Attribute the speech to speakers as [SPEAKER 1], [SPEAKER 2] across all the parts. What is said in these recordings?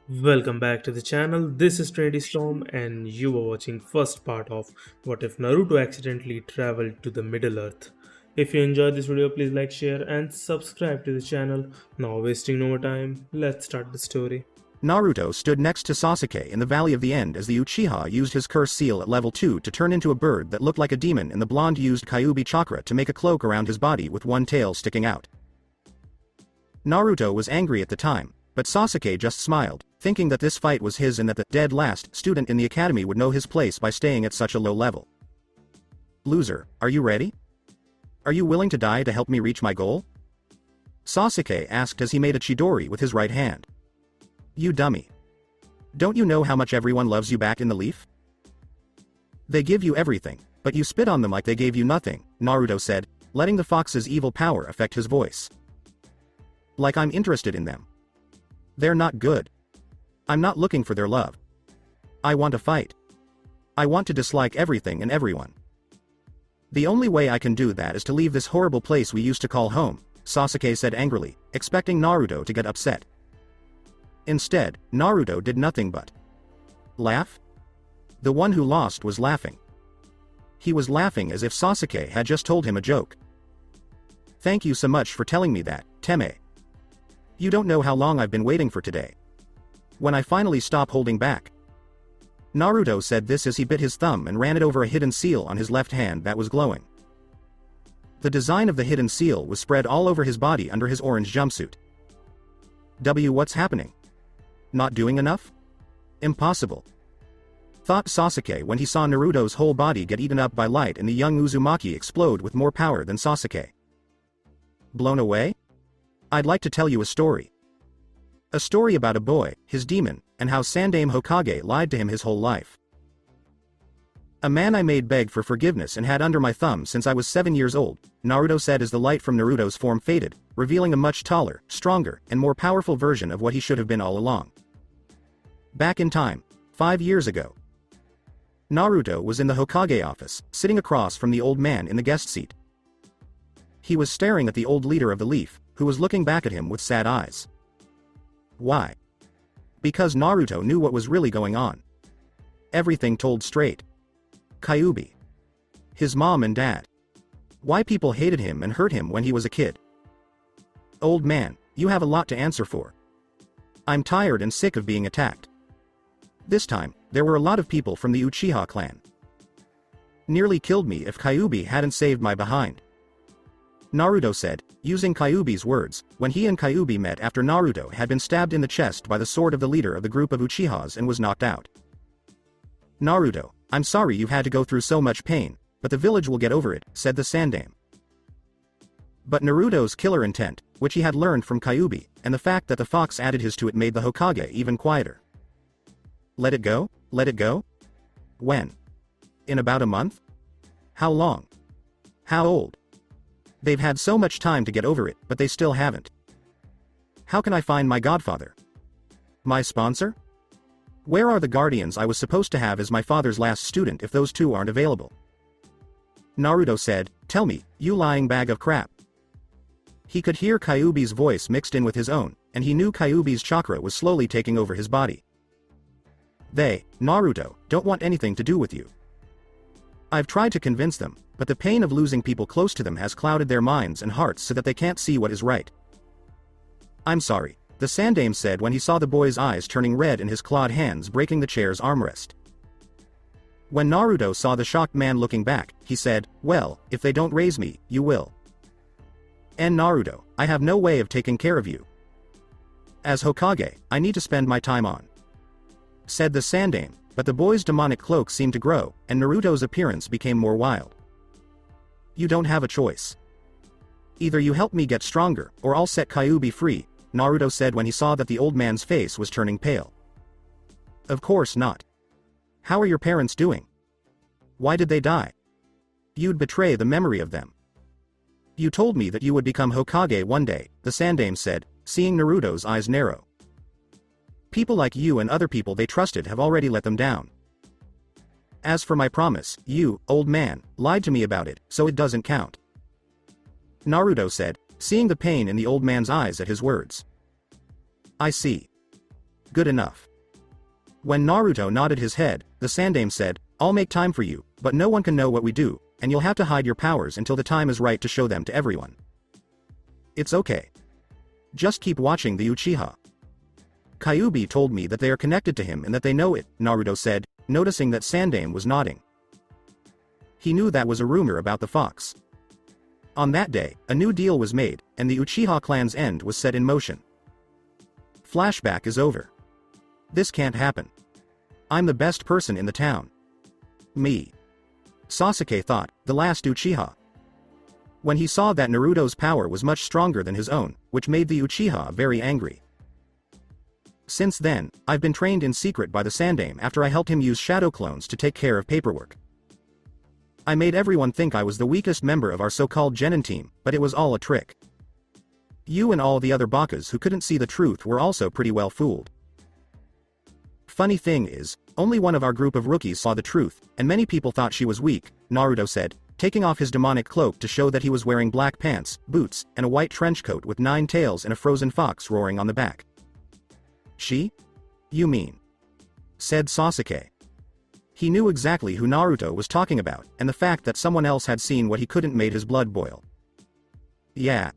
[SPEAKER 1] Welcome back to the channel. This is Trinity Storm and you are watching first part of What If Naruto Accidentally Traveled to the Middle Earth. If you enjoyed this video, please like, share and subscribe to the channel. Now wasting no more time, let's start the story.
[SPEAKER 2] Naruto stood next to Sasuke in the Valley of the End as the Uchiha used his curse seal at level 2 to turn into a bird that looked like a demon, and the blonde used Kyuubi chakra to make a cloak around his body with one tail sticking out. Naruto was angry at the time, but Sasuke just smiled, thinking that this fight was his and that the dead last student in the academy would know his place by staying at such a low level. "Loser, are you ready? Are you willing to die to help me reach my goal?" Sasuke asked as he made a Chidori with his right hand. "You dummy. Don't you know how much everyone loves you back in the leaf? They give you everything, but you spit on them like they gave you nothing," Naruto said, letting the fox's evil power affect his voice. "Like I'm interested in them. They're not good. I'm not looking for their love. I want to fight. I want to dislike everything and everyone. The only way I can do that is to leave this horrible place we used to call home," Sasuke said angrily, expecting Naruto to get upset. Instead, Naruto did nothing but laugh. The one who lost was laughing. He was laughing as if Sasuke had just told him a joke. "Thank you so much for telling me that, Teme. You don't know how long I've been waiting for today. When I finally stop holding back." Naruto said this as he bit his thumb and ran it over a hidden seal on his left hand that was glowing. The design of the hidden seal was spread all over his body under his orange jumpsuit. What's happening? Not doing enough? Impossible," thought Sasuke when he saw Naruto's whole body get eaten up by light and the young Uzumaki explode with more power than Sasuke. "Blown away? I'd like to tell you a story. A story about a boy, his demon, and how Sandaime Hokage lied to him his whole life. A man I made beg for forgiveness and had under my thumb since I was 7 years old," Naruto said as the light from Naruto's form faded, revealing a much taller, stronger, and more powerful version of what he should have been all along. Back in time, 5 years ago. Naruto was in the Hokage office, sitting across from the old man in the guest seat. He was staring at the old leader of the Leaf, who was looking back at him with sad eyes. Why? Because Naruto knew what was really going on. Everything told straight. Kyuubi. His mom and dad. Why people hated him and hurt him when he was a kid. "Old man, you have a lot to answer for. I'm tired and sick of being attacked. This time, there were a lot of people from the Uchiha clan. Nearly killed me if Kyuubi hadn't saved my behind," Naruto said, using Kyuubi's words, when he and Kyuubi met after Naruto had been stabbed in the chest by the sword of the leader of the group of Uchihas and was knocked out. "Naruto, I'm sorry you had to go through so much pain, but the village will get over it," said the Sandaime. But Naruto's killer intent, which he had learned from Kyuubi, and the fact that the fox added his to it made the Hokage even quieter. "Let it go? Let it go? When? In about a month? How long? How old? They've had so much time to get over it, but they still haven't. How can I find my godfather? My sponsor? Where are the guardians I was supposed to have as my father's last student if those two aren't available?" Naruto said, "Tell me, you lying bag of crap." He could hear Kyuubi's voice mixed in with his own, and he knew Kyuubi's chakra was slowly taking over his body. "They, Naruto, don't want anything to do with you. I've tried to convince them, but the pain of losing people close to them has clouded their minds and hearts so that they can't see what is right." "I'm sorry," the Sandaime said when he saw the boy's eyes turning red and his clawed hands breaking the chair's armrest. When Naruto saw the shocked man looking back, he said, "Well, if they don't raise me, you will. And Naruto, I have no way of taking care of you. As Hokage, I need to spend my time on," said the Sandaime, but the boy's demonic cloak seemed to grow, and Naruto's appearance became more wild. "You don't have a choice. Either you help me get stronger, or I'll set Kyuubi free," Naruto said when he saw that the old man's face was turning pale. "Of course not. How are your parents doing? Why did they die? You'd betray the memory of them. You told me that you would become Hokage one day," the Sandaime said, seeing Naruto's eyes narrow. "People like you and other people they trusted have already let them down. As for my promise, you, old man, lied to me about it, so it doesn't count." Naruto said, seeing the pain in the old man's eyes at his words. "I see. good enough. When Naruto nodded his head, the Sandaime said, I'll make time for you, but no one can know what we do, and you'll have to hide your powers until the time is right to show them to everyone. It's okay. Just keep watching the Uchiha. Kyuubi told me that they are connected to him and that they know it, Naruto said, noticing that Sandaime was nodding. He knew that was a rumor about the fox. On that day, a new deal was made, and the Uchiha clan's end was set in motion. Flashback is over. This can't happen. I'm the best person in the town. Me. Sasuke thought, the last Uchiha. When he saw that Naruto's power was much stronger than his own, which made the Uchiha very angry. Since then, I've been trained in secret by the Sandaime after I helped him use shadow clones to take care of paperwork. I made everyone think I was the weakest member of our so-called Genin team, but it was all a trick. You and all the other Bakas who couldn't see the truth were also pretty well fooled. Funny thing is, only one of our group of rookies saw the truth, and many people thought she was weak, Naruto said, taking off his demonic cloak to show that he was wearing black pants, boots, and a white trench coat with 9 tails and a frozen fox roaring on the back. She? You mean? Said Sasuke. He knew exactly who Naruto was talking about, and the fact that someone else had seen what he couldn't made his blood boil. Yeah.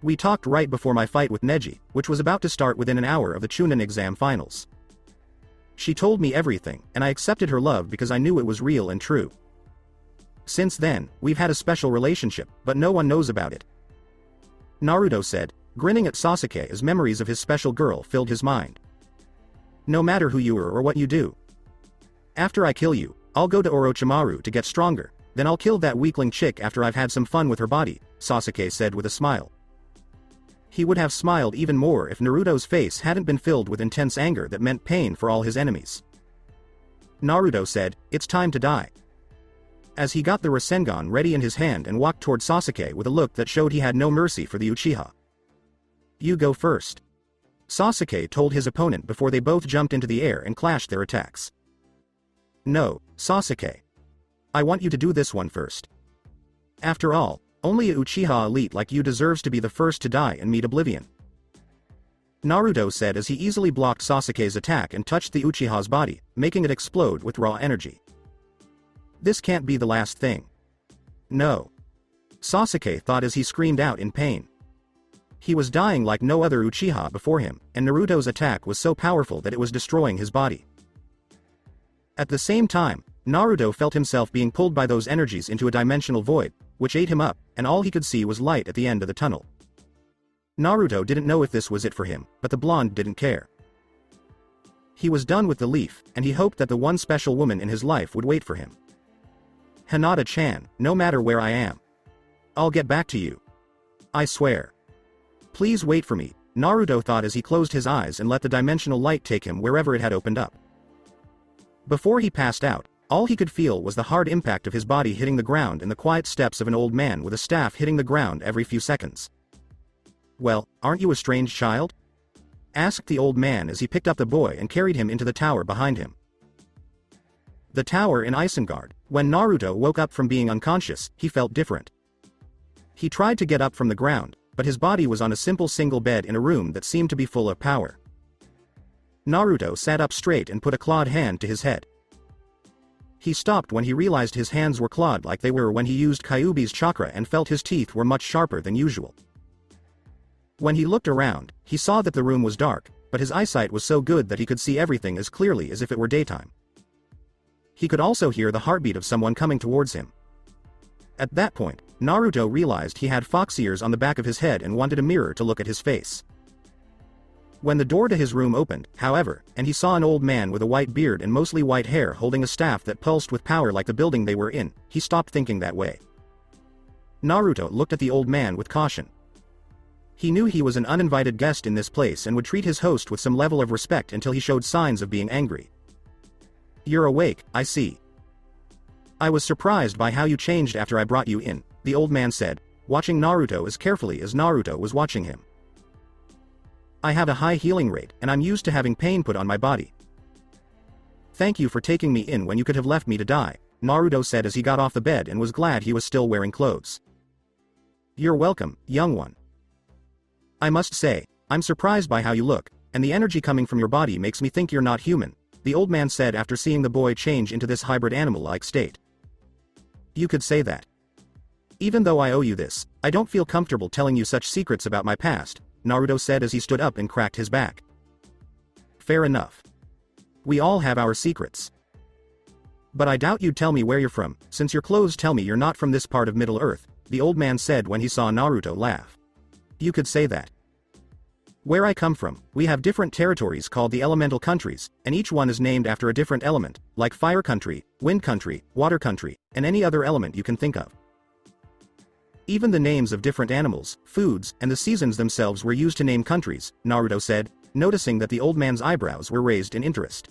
[SPEAKER 2] We talked right before my fight with Neji, which was about to start within an hour of the Chunin exam finals. She told me everything, and I accepted her love because I knew it was real and true. Since then, we've had a special relationship, but no one knows about it. Naruto said, grinning at Sasuke as memories of his special girl filled his mind. No matter who you are or what you do. After I kill you, I'll go to Orochimaru to get stronger, then I'll kill that weakling chick after I've had some fun with her body, Sasuke said with a smile. He would have smiled even more if Naruto's face hadn't been filled with intense anger that meant pain for all his enemies. Naruto said, it's time to die. As he got the Rasengan ready in his hand and walked toward Sasuke with a look that showed he had no mercy for the Uchiha. You go first. Sasuke told his opponent before they both jumped into the air and clashed their attacks. No, Sasuke. I want you to do this one first. After all, only a Uchiha elite like you deserves to be the first to die and meet oblivion. Naruto said as he easily blocked Sasuke's attack and touched the Uchiha's body, making it explode with raw energy. This can't be the last thing. No. Sasuke thought as he screamed out in pain. He was dying like no other Uchiha before him, and Naruto's attack was so powerful that it was destroying his body. At the same time, Naruto felt himself being pulled by those energies into a dimensional void, which ate him up, and all he could see was light at the end of the tunnel. Naruto didn't know if this was it for him, but the blonde didn't care. He was done with the leaf, and he hoped that the one special woman in his life would wait for him. Hinata-chan, no matter where I am. I'll get back to you. I swear. Please wait for me, Naruto thought as he closed his eyes and let the dimensional light take him wherever it had opened up. Before he passed out, all he could feel was the hard impact of his body hitting the ground and the quiet steps of an old man with a staff hitting the ground every few seconds. Well, aren't you a strange child? Asked the old man as he picked up the boy and carried him into the tower behind him. The tower in Isengard. When Naruto woke up from being unconscious, he felt different. He tried to get up from the ground, but his body was on a simple single bed in a room that seemed to be full of power. Naruto sat up straight and put a clawed hand to his head. He stopped when he realized his hands were clawed like they were when he used Kyuubi's chakra and felt his teeth were much sharper than usual. When he looked around, he saw that the room was dark, but his eyesight was so good that he could see everything as clearly as if it were daytime. He could also hear the heartbeat of someone coming towards him. At that point, Naruto realized he had fox ears on the back of his head and wanted a mirror to look at his face. When the door to his room opened, however, and he saw an old man with a white beard and mostly white hair holding a staff that pulsed with power like the building they were in, he stopped thinking that way. Naruto looked at the old man with caution. He knew he was an uninvited guest in this place and would treat his host with some level of respect until he showed signs of being angry. You're awake, I see. I was surprised by how you changed after I brought you in, the old man said, watching Naruto as carefully as Naruto was watching him. I have a high healing rate, and I'm used to having pain put on my body. Thank you for taking me in when you could have left me to die, Naruto said as he got off the bed and was glad he was still wearing clothes. You're welcome, young one. I must say, I'm surprised by how you look, and the energy coming from your body makes me think you're not human, the old man said after seeing the boy change into this hybrid animal-like state. You could say that. Even though I owe you this, I don't feel comfortable telling you such secrets about my past, Naruto said as he stood up and cracked his back. Fair enough. We all have our secrets. But I doubt you'd tell me where you're from, since your clothes tell me you're not from this part of Middle-earth, the old man said when he saw Naruto laugh. You could say that. Where I come from, we have different territories called the elemental countries, and each one is named after a different element, like fire country, wind country, water country, and any other element you can think of. Even the names of different animals, foods, and the seasons themselves were used to name countries, Naruto said, noticing that the old man's eyebrows were raised in interest.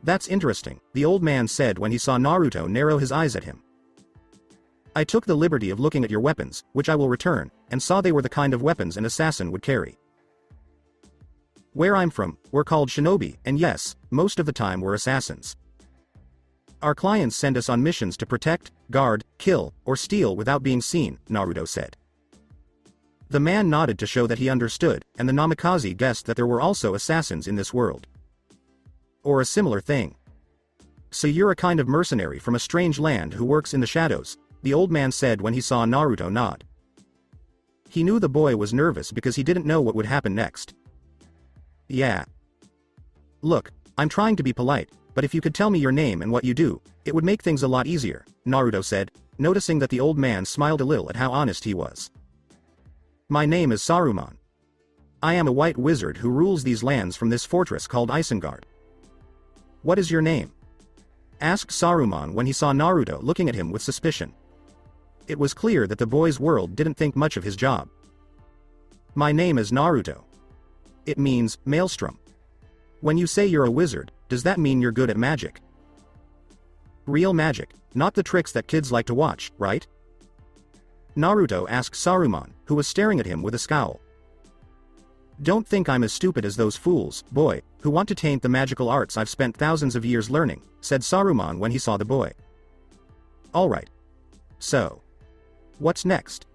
[SPEAKER 2] That's interesting, the old man said when he saw Naruto narrow his eyes at him. I took the liberty of looking at your weapons, which I will return, and saw they were the kind of weapons an assassin would carry. Where I'm from, we're called shinobi, and yes, most of the time we're assassins. Our clients send us on missions to protect, guard, kill, or steal without being seen, Naruto said. The man nodded to show that he understood, and the Namikaze guessed that there were also assassins in this world. Or a similar thing. So you're a kind of mercenary from a strange land who works in the shadows, the old man said when he saw Naruto nod. He knew the boy was nervous because he didn't know what would happen next. Yeah. Look, I'm trying to be polite, but if you could tell me your name and what you do, it would make things a lot easier, Naruto said, noticing that the old man smiled a little at how honest he was. My name is Saruman. I am a white wizard who rules these lands from this fortress called Isengard. What is your name? Asked Saruman when he saw Naruto looking at him with suspicion. It was clear that the boy's world didn't think much of his job. My name is Naruto. It means, maelstrom. When you say you're a wizard, does that mean you're good at magic? Real magic, not the tricks that kids like to watch, right? Naruto asked Saruman, who was staring at him with a scowl. Don't think I'm as stupid as those fools, boy, who want to taint the magical arts I've spent thousands of years learning, said Saruman when he saw the boy. Alright. So. What's next?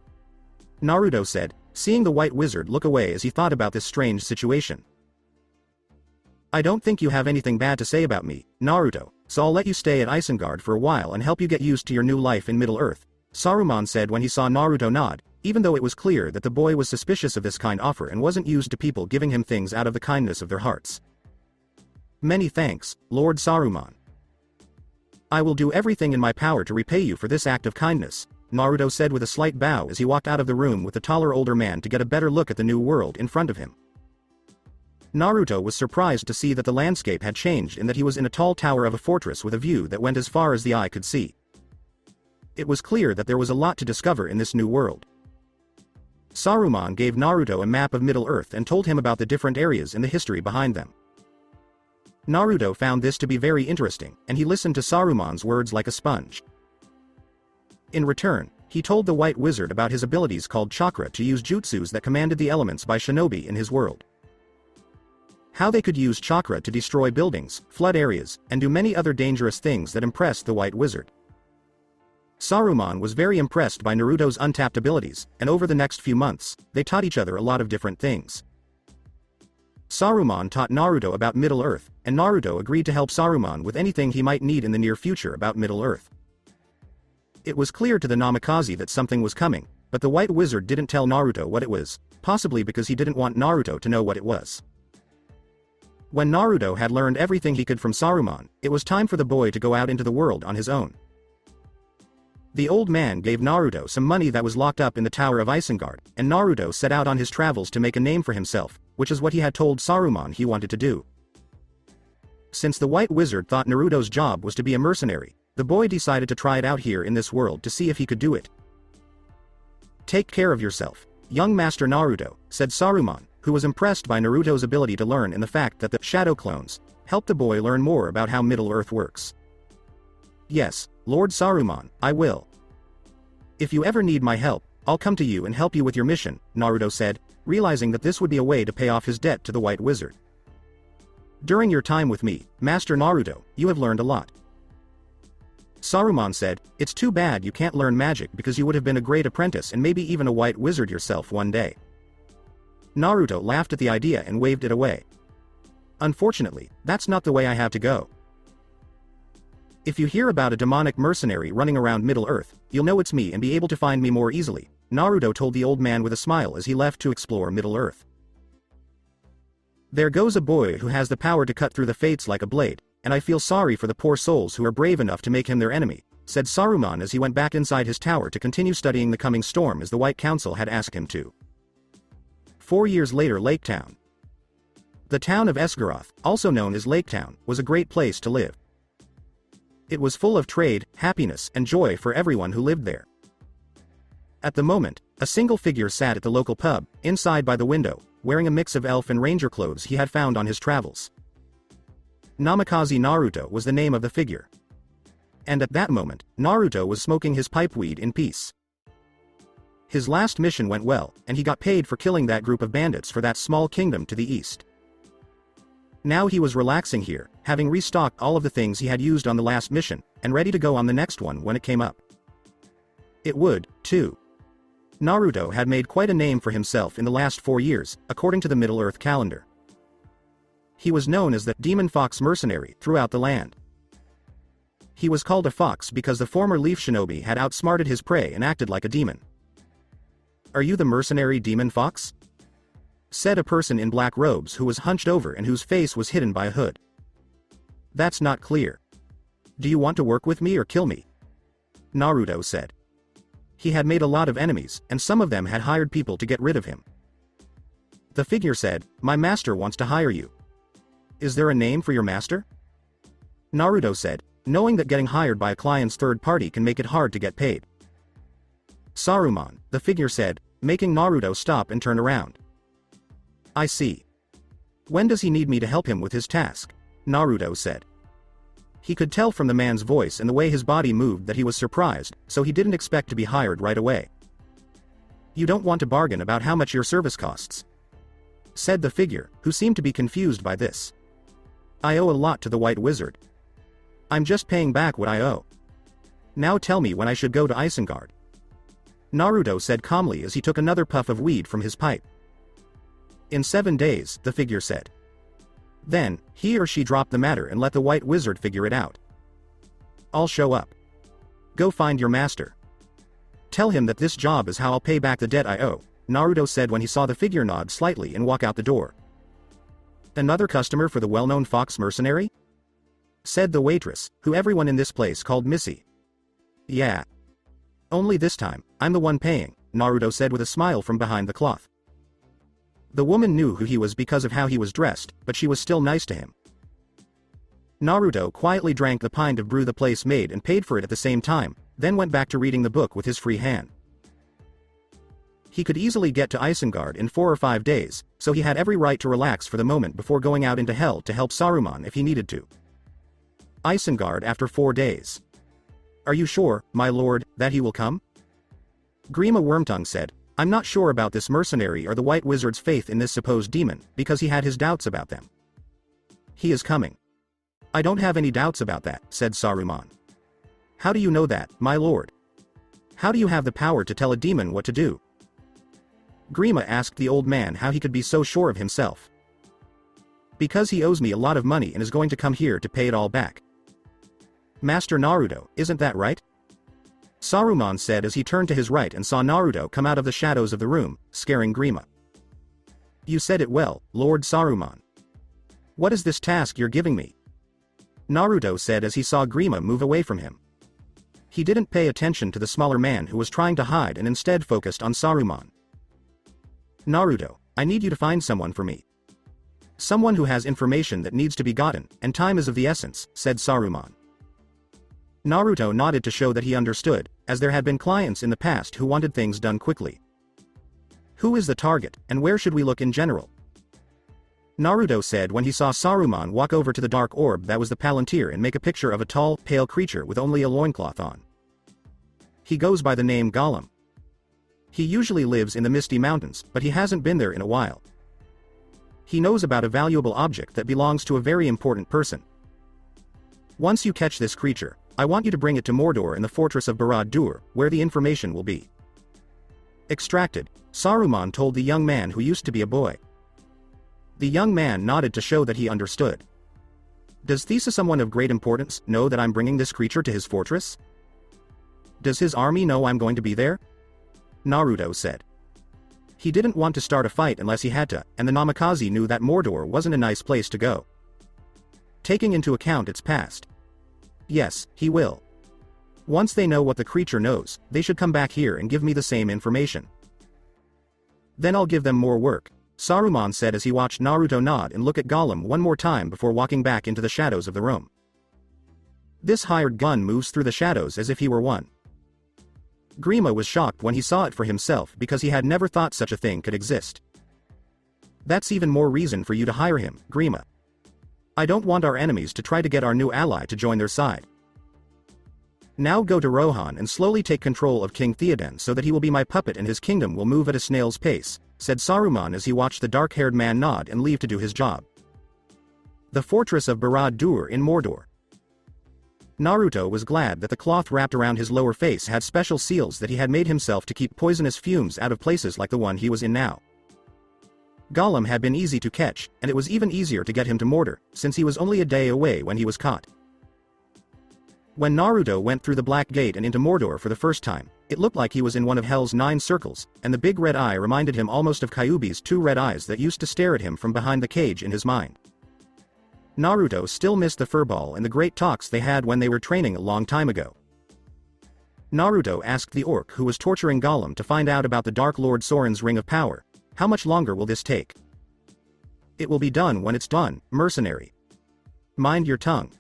[SPEAKER 2] Naruto said, seeing the white wizard look away as he thought about this strange situation. I don't think you have anything bad to say about me, Naruto, so I'll let you stay at Isengard for a while and help you get used to your new life in Middle-earth, Saruman said when he saw Naruto nod, even though it was clear that the boy was suspicious of this kind offer and wasn't used to people giving him things out of the kindness of their hearts. Many thanks, Lord Saruman. I will do everything in my power to repay you for this act of kindness, Naruto said with a slight bow as he walked out of the room with the taller older man to get a better look at the new world in front of him. Naruto was surprised to see that the landscape had changed and that he was in a tall tower of a fortress with a view that went as far as the eye could see. It was clear that there was a lot to discover in this new world. Saruman gave Naruto a map of Middle-earth and told him about the different areas and the history behind them. Naruto found this to be very interesting, and he listened to Saruman's words like a sponge. In return, he told the white wizard about his abilities called chakra to use jutsus that commanded the elements by shinobi in his world. How they could use chakra to destroy buildings, flood areas, and do many other dangerous things that impressed the white wizard. Saruman was very impressed by Naruto's untapped abilities, and over the next few months, they taught each other a lot of different things. Saruman taught Naruto about Middle-earth, and Naruto agreed to help Saruman with anything he might need in the near future about Middle-earth. It was clear to the Namikaze that something was coming, but the white wizard didn't tell Naruto what it was, possibly because he didn't want Naruto to know what it was. When Naruto had learned everything he could from Saruman, it was time for the boy to go out into the world on his own. The old man gave Naruto some money that was locked up in the Tower of Isengard, and Naruto set out on his travels to make a name for himself, which is what he had told Saruman he wanted to do. Since the white wizard thought Naruto's job was to be a mercenary, the boy decided to try it out here in this world to see if he could do it. Take care of yourself, young Master Naruto, said Saruman, who was impressed by Naruto's ability to learn and the fact that the shadow clones helped the boy learn more about how Middle-earth works. Yes, Lord Saruman, I will. If you ever need my help, I'll come to you and help you with your mission, Naruto said, realizing that this would be a way to pay off his debt to the white wizard. During your time with me, Master Naruto, you have learned a lot. Saruman said, it's too bad you can't learn magic because you would have been a great apprentice and maybe even a white wizard yourself one day. Naruto laughed at the idea and waved it away. Unfortunately, that's not the way I have to go. If you hear about a demonic mercenary running around Middle-earth, you'll know it's me and be able to find me more easily, Naruto told the old man with a smile as he left to explore Middle-earth. There goes a boy who has the power to cut through the fates like a blade, and I feel sorry for the poor souls who are brave enough to make him their enemy, said Saruman as he went back inside his tower to continue studying the coming storm as the White Council had asked him to. 4 years later, Lake Town. The town of Esgaroth, also known as Lake Town, was a great place to live. It was full of trade, happiness, and joy for everyone who lived there. At the moment, a single figure sat at the local pub, inside by the window, wearing a mix of elf and ranger clothes he had found on his travels. Namikaze Naruto was the name of the figure. And at that moment, Naruto was smoking his pipeweed in peace. His last mission went well, and he got paid for killing that group of bandits for that small kingdom to the east. Now he was relaxing here, having restocked all of the things he had used on the last mission, and ready to go on the next one when it came up. It would, too. Naruto had made quite a name for himself in the last 4 years, according to the Middle-earth calendar. He was known as the Demon Fox Mercenary throughout the land. He was called a fox because the former Leaf Shinobi had outsmarted his prey and acted like a demon. "Are you the mercenary Demon Fox?" said a person in black robes who was hunched over and whose face was hidden by a hood. "That's not clear. Do you want to work with me or kill me?" Naruto said. He had made a lot of enemies, and some of them had hired people to get rid of him. The figure said, "My master wants to hire you. Is there a name for your master?" Naruto said, knowing that getting hired by a client's third party can make it hard to get paid. Saruman, the figure said, making Naruto stop and turn around. "I see. When does he need me to help him with his task?" Naruto said. He could tell from the man's voice and the way his body moved that he was surprised, so he didn't expect to be hired right away. "You don't want to bargain about how much your service costs?" said the figure, who seemed to be confused by this. "I owe a lot to the White Wizard. I'm just paying back what I owe. Now tell me when I should go to Isengard." Naruto said calmly as he took another puff of weed from his pipe. "In 7 days," the figure said. Then, he or she dropped the matter and let the White Wizard figure it out. "I'll show up. Go find your master. Tell him that this job is how I'll pay back the debt I owe," Naruto said when he saw the figure nod slightly and walk out the door. "Another customer for the well-known Fox Mercenary?" said the waitress, who everyone in this place called Missy. "Yeah. Only this time, I'm the one paying," Naruto said with a smile from behind the cloth. The woman knew who he was because of how he was dressed, but she was still nice to him. Naruto quietly drank the pint of brew the place made and paid for it at the same time, then went back to reading the book with his free hand. He could easily get to Isengard in 4 or 5 days, so he had every right to relax for the moment before going out into hell to help Saruman if he needed to. Isengard after 4 days. "Are you sure, my lord, that he will come?" Grima Wormtongue said, "I'm not sure about this mercenary or the White Wizard's faith in this supposed demon, because he had his doubts about them." "He is coming." "I don't have any doubts about that," said Saruman. "How do you know that, my lord? How do you have the power to tell a demon what to do?" Grima asked the old man how he could be so sure of himself. "Because he owes me a lot of money and is going to come here to pay it all back." "Master Naruto, isn't that right?" Saruman said as he turned to his right and saw Naruto come out of the shadows of the room, scaring Grima. "You said it well, Lord Saruman. What is this task you're giving me?" Naruto said as he saw Grima move away from him. He didn't pay attention to the smaller man who was trying to hide and instead focused on Saruman. "Naruto, I need you to find someone for me. Someone who has information that needs to be gotten, and time is of the essence," said Saruman. Naruto nodded to show that he understood, as there had been clients in the past who wanted things done quickly. "Who is the target, and where should we look in general?" Naruto said when he saw Saruman walk over to the dark orb that was the Palantir and make a picture of a tall, pale creature with only a loincloth on. "He goes by the name Gollum. He usually lives in the Misty Mountains, but he hasn't been there in a while. He knows about a valuable object that belongs to a very important person. Once you catch this creature, I want you to bring it to Mordor in the fortress of Barad-dûr, where the information will be." Extracted, Saruman told the young man who used to be a boy. The young man nodded to show that he understood. Does Thesis, someone of great importance, know that I'm bringing this creature to his fortress? Does his army know I'm going to be there? Naruto said. He didn't want to start a fight unless he had to, and the Namikaze knew that Mordor wasn't a nice place to go. Taking into account its past. Yes, he will. Once they know what the creature knows, they should come back here and give me the same information. Then I'll give them more work, Saruman said as he watched Naruto nod and look at Gollum one more time before walking back into the shadows of the room. This hired gun moves through the shadows as if he were one. Grima was shocked when he saw it for himself because he had never thought such a thing could exist. That's even more reason for you to hire him, Grima. I don't want our enemies to try to get our new ally to join their side. Now go to Rohan and slowly take control of King Theoden so that he will be my puppet and his kingdom will move at a snail's pace, said Saruman as he watched the dark-haired man nod and leave to do his job. The fortress of Barad-dûr in Mordor. Naruto was glad that the cloth wrapped around his lower face had special seals that he had made himself to keep poisonous fumes out of places like the one he was in now. Gollum had been easy to catch, and it was even easier to get him to Mordor, since he was only a day away when he was caught. When Naruto went through the Black Gate and into Mordor for the first time, it looked like he was in one of Hell's 9 circles, and the big red eye reminded him almost of Kyuubi's 2 red eyes that used to stare at him from behind the cage in his mind. Naruto still missed the furball and the great talks they had when they were training a long time ago. Naruto asked the orc who was torturing Gollum to find out about the Dark Lord Soren's Ring of Power. How much longer will this take? It will be done when it's done, mercenary. Mind your tongue,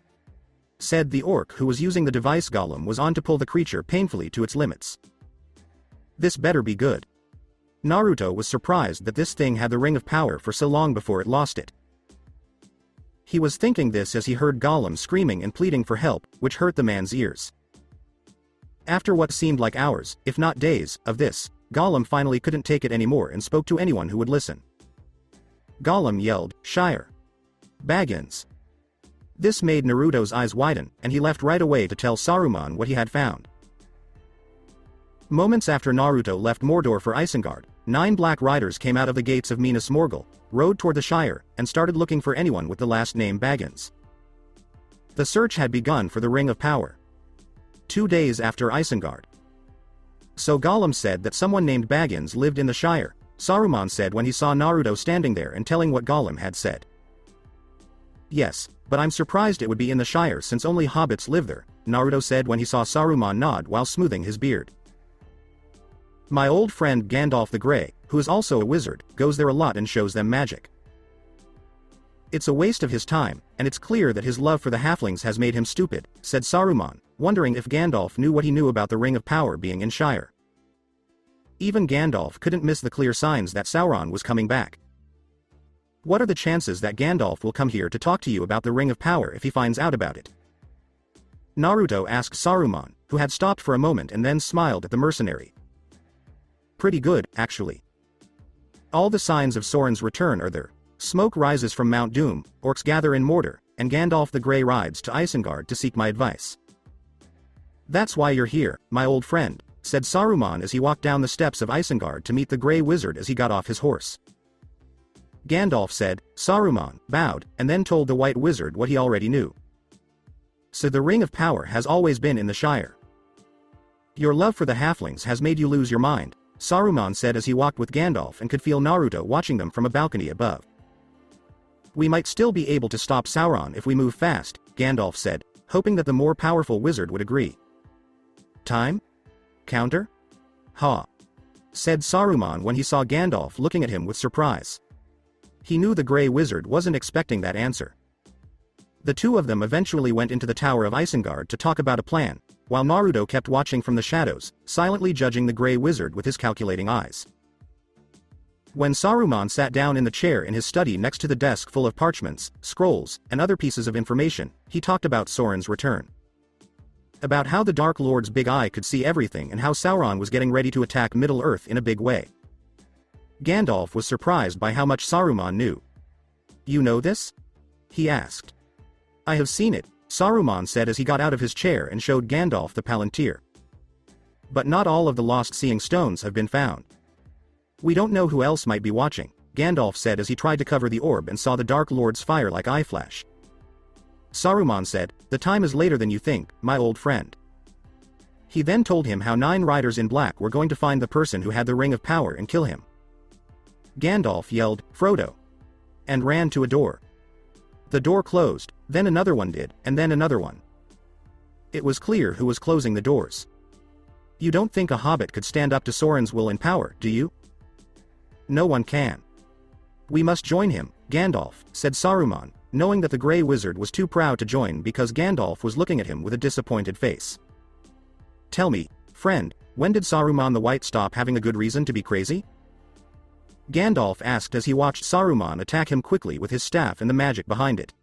[SPEAKER 2] said the orc who was using the device Gollum was on to pull the creature painfully to its limits. This better be good. Naruto was surprised that this thing had the Ring of Power for so long before it lost it. He was thinking this as he heard Gollum screaming and pleading for help, which hurt the man's ears. After what seemed like hours, if not days, of this, Gollum finally couldn't take it anymore and spoke to anyone who would listen. Gollum yelled, "Shire! Baggins!" This made Naruto's eyes widen, and he left right away to tell Saruman what he had found. Moments after Naruto left Mordor for Isengard, 9 black riders came out of the gates of Minas Morgul, rode toward the Shire, and started looking for anyone with the last name Baggins. The search had begun for the Ring of Power. 2 days after Isengard. So Gollum said that someone named Baggins lived in the Shire, Saruman said when he saw Naruto standing there and telling what Gollum had said. Yes, but I'm surprised it would be in the Shire since only hobbits live there, Naruto said when he saw Saruman nod while smoothing his beard. My old friend Gandalf the Grey, who is also a wizard, goes there a lot and shows them magic. It's a waste of his time, and it's clear that his love for the halflings has made him stupid, said Saruman, wondering if Gandalf knew what he knew about the Ring of Power being in Shire. Even Gandalf couldn't miss the clear signs that Sauron was coming back. What are the chances that Gandalf will come here to talk to you about the Ring of Power if he finds out about it? Naruto asked Saruman, who had stopped for a moment and then smiled at the mercenary. Pretty good, actually. All the signs of Soren's return are there. Smoke rises from Mount Doom, orcs gather in Mordor, and Gandalf the Grey rides to Isengard to seek my advice. That's why you're here, my old friend, said Saruman as he walked down the steps of Isengard to meet the Grey Wizard as he got off his horse. Gandalf said, Saruman, bowed, and then told the White Wizard what he already knew. So the Ring of Power has always been in the Shire. Your love for the halflings has made you lose your mind, Saruman said as he walked with Gandalf and could feel Naruto watching them from a balcony above. We might still be able to stop Sauron if we move fast, Gandalf said, hoping that the more powerful wizard would agree. Time? Counter? Ha! Said Saruman when he saw Gandalf looking at him with surprise. He knew the Grey Wizard wasn't expecting that answer. The two of them eventually went into the Tower of Isengard to talk about a plan, while Naruto kept watching from the shadows, silently judging the Grey Wizard with his calculating eyes. When Saruman sat down in the chair in his study next to the desk full of parchments, scrolls, and other pieces of information, he talked about Soren's return. About how the Dark Lord's big eye could see everything and how Sauron was getting ready to attack Middle-earth in a big way. Gandalf was surprised by how much Saruman knew. You know this? He asked. I have seen it, Saruman said as he got out of his chair and showed Gandalf the Palantir. But not all of the lost seeing stones have been found. We don't know who else might be watching, Gandalf said as he tried to cover the orb and saw the Dark Lord's fire like eye flash. Saruman said, "The time is later than you think, my old friend." He then told him how 9 riders in black were going to find the person who had the Ring of Power and kill him. Gandalf yelled, "Frodo!" and ran to a door. The door closed, then another one did, and then another one. It was clear who was closing the doors. You don't think a hobbit could stand up to Sauron's will and power, do you? No one can. We must join him, Gandalf, said Saruman, knowing that the Grey Wizard was too proud to join because Gandalf was looking at him with a disappointed face. Tell me, friend, when did Saruman the White stop having a good reason to be crazy? Gandalf asked as he watched Saruman attack him quickly with his staff and the magic behind it.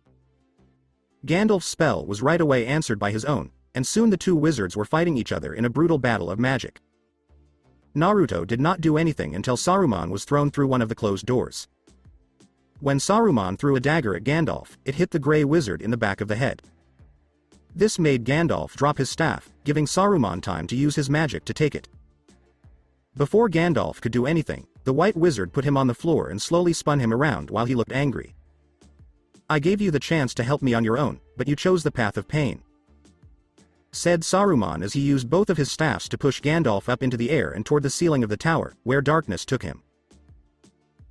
[SPEAKER 2] Gandalf's spell was right away answered by his own, and soon the two wizards were fighting each other in a brutal battle of magic. Naruto did not do anything until Saruman was thrown through one of the closed doors. When Saruman threw a dagger at Gandalf, it hit the Grey Wizard in the back of the head. This made Gandalf drop his staff, giving Saruman time to use his magic to take it. Before Gandalf could do anything, the White Wizard put him on the floor and slowly spun him around while he looked angry. I gave you the chance to help me on your own, but you chose the path of pain, said Saruman as he used both of his staffs to push Gandalf up into the air and toward the ceiling of the tower, where darkness took him.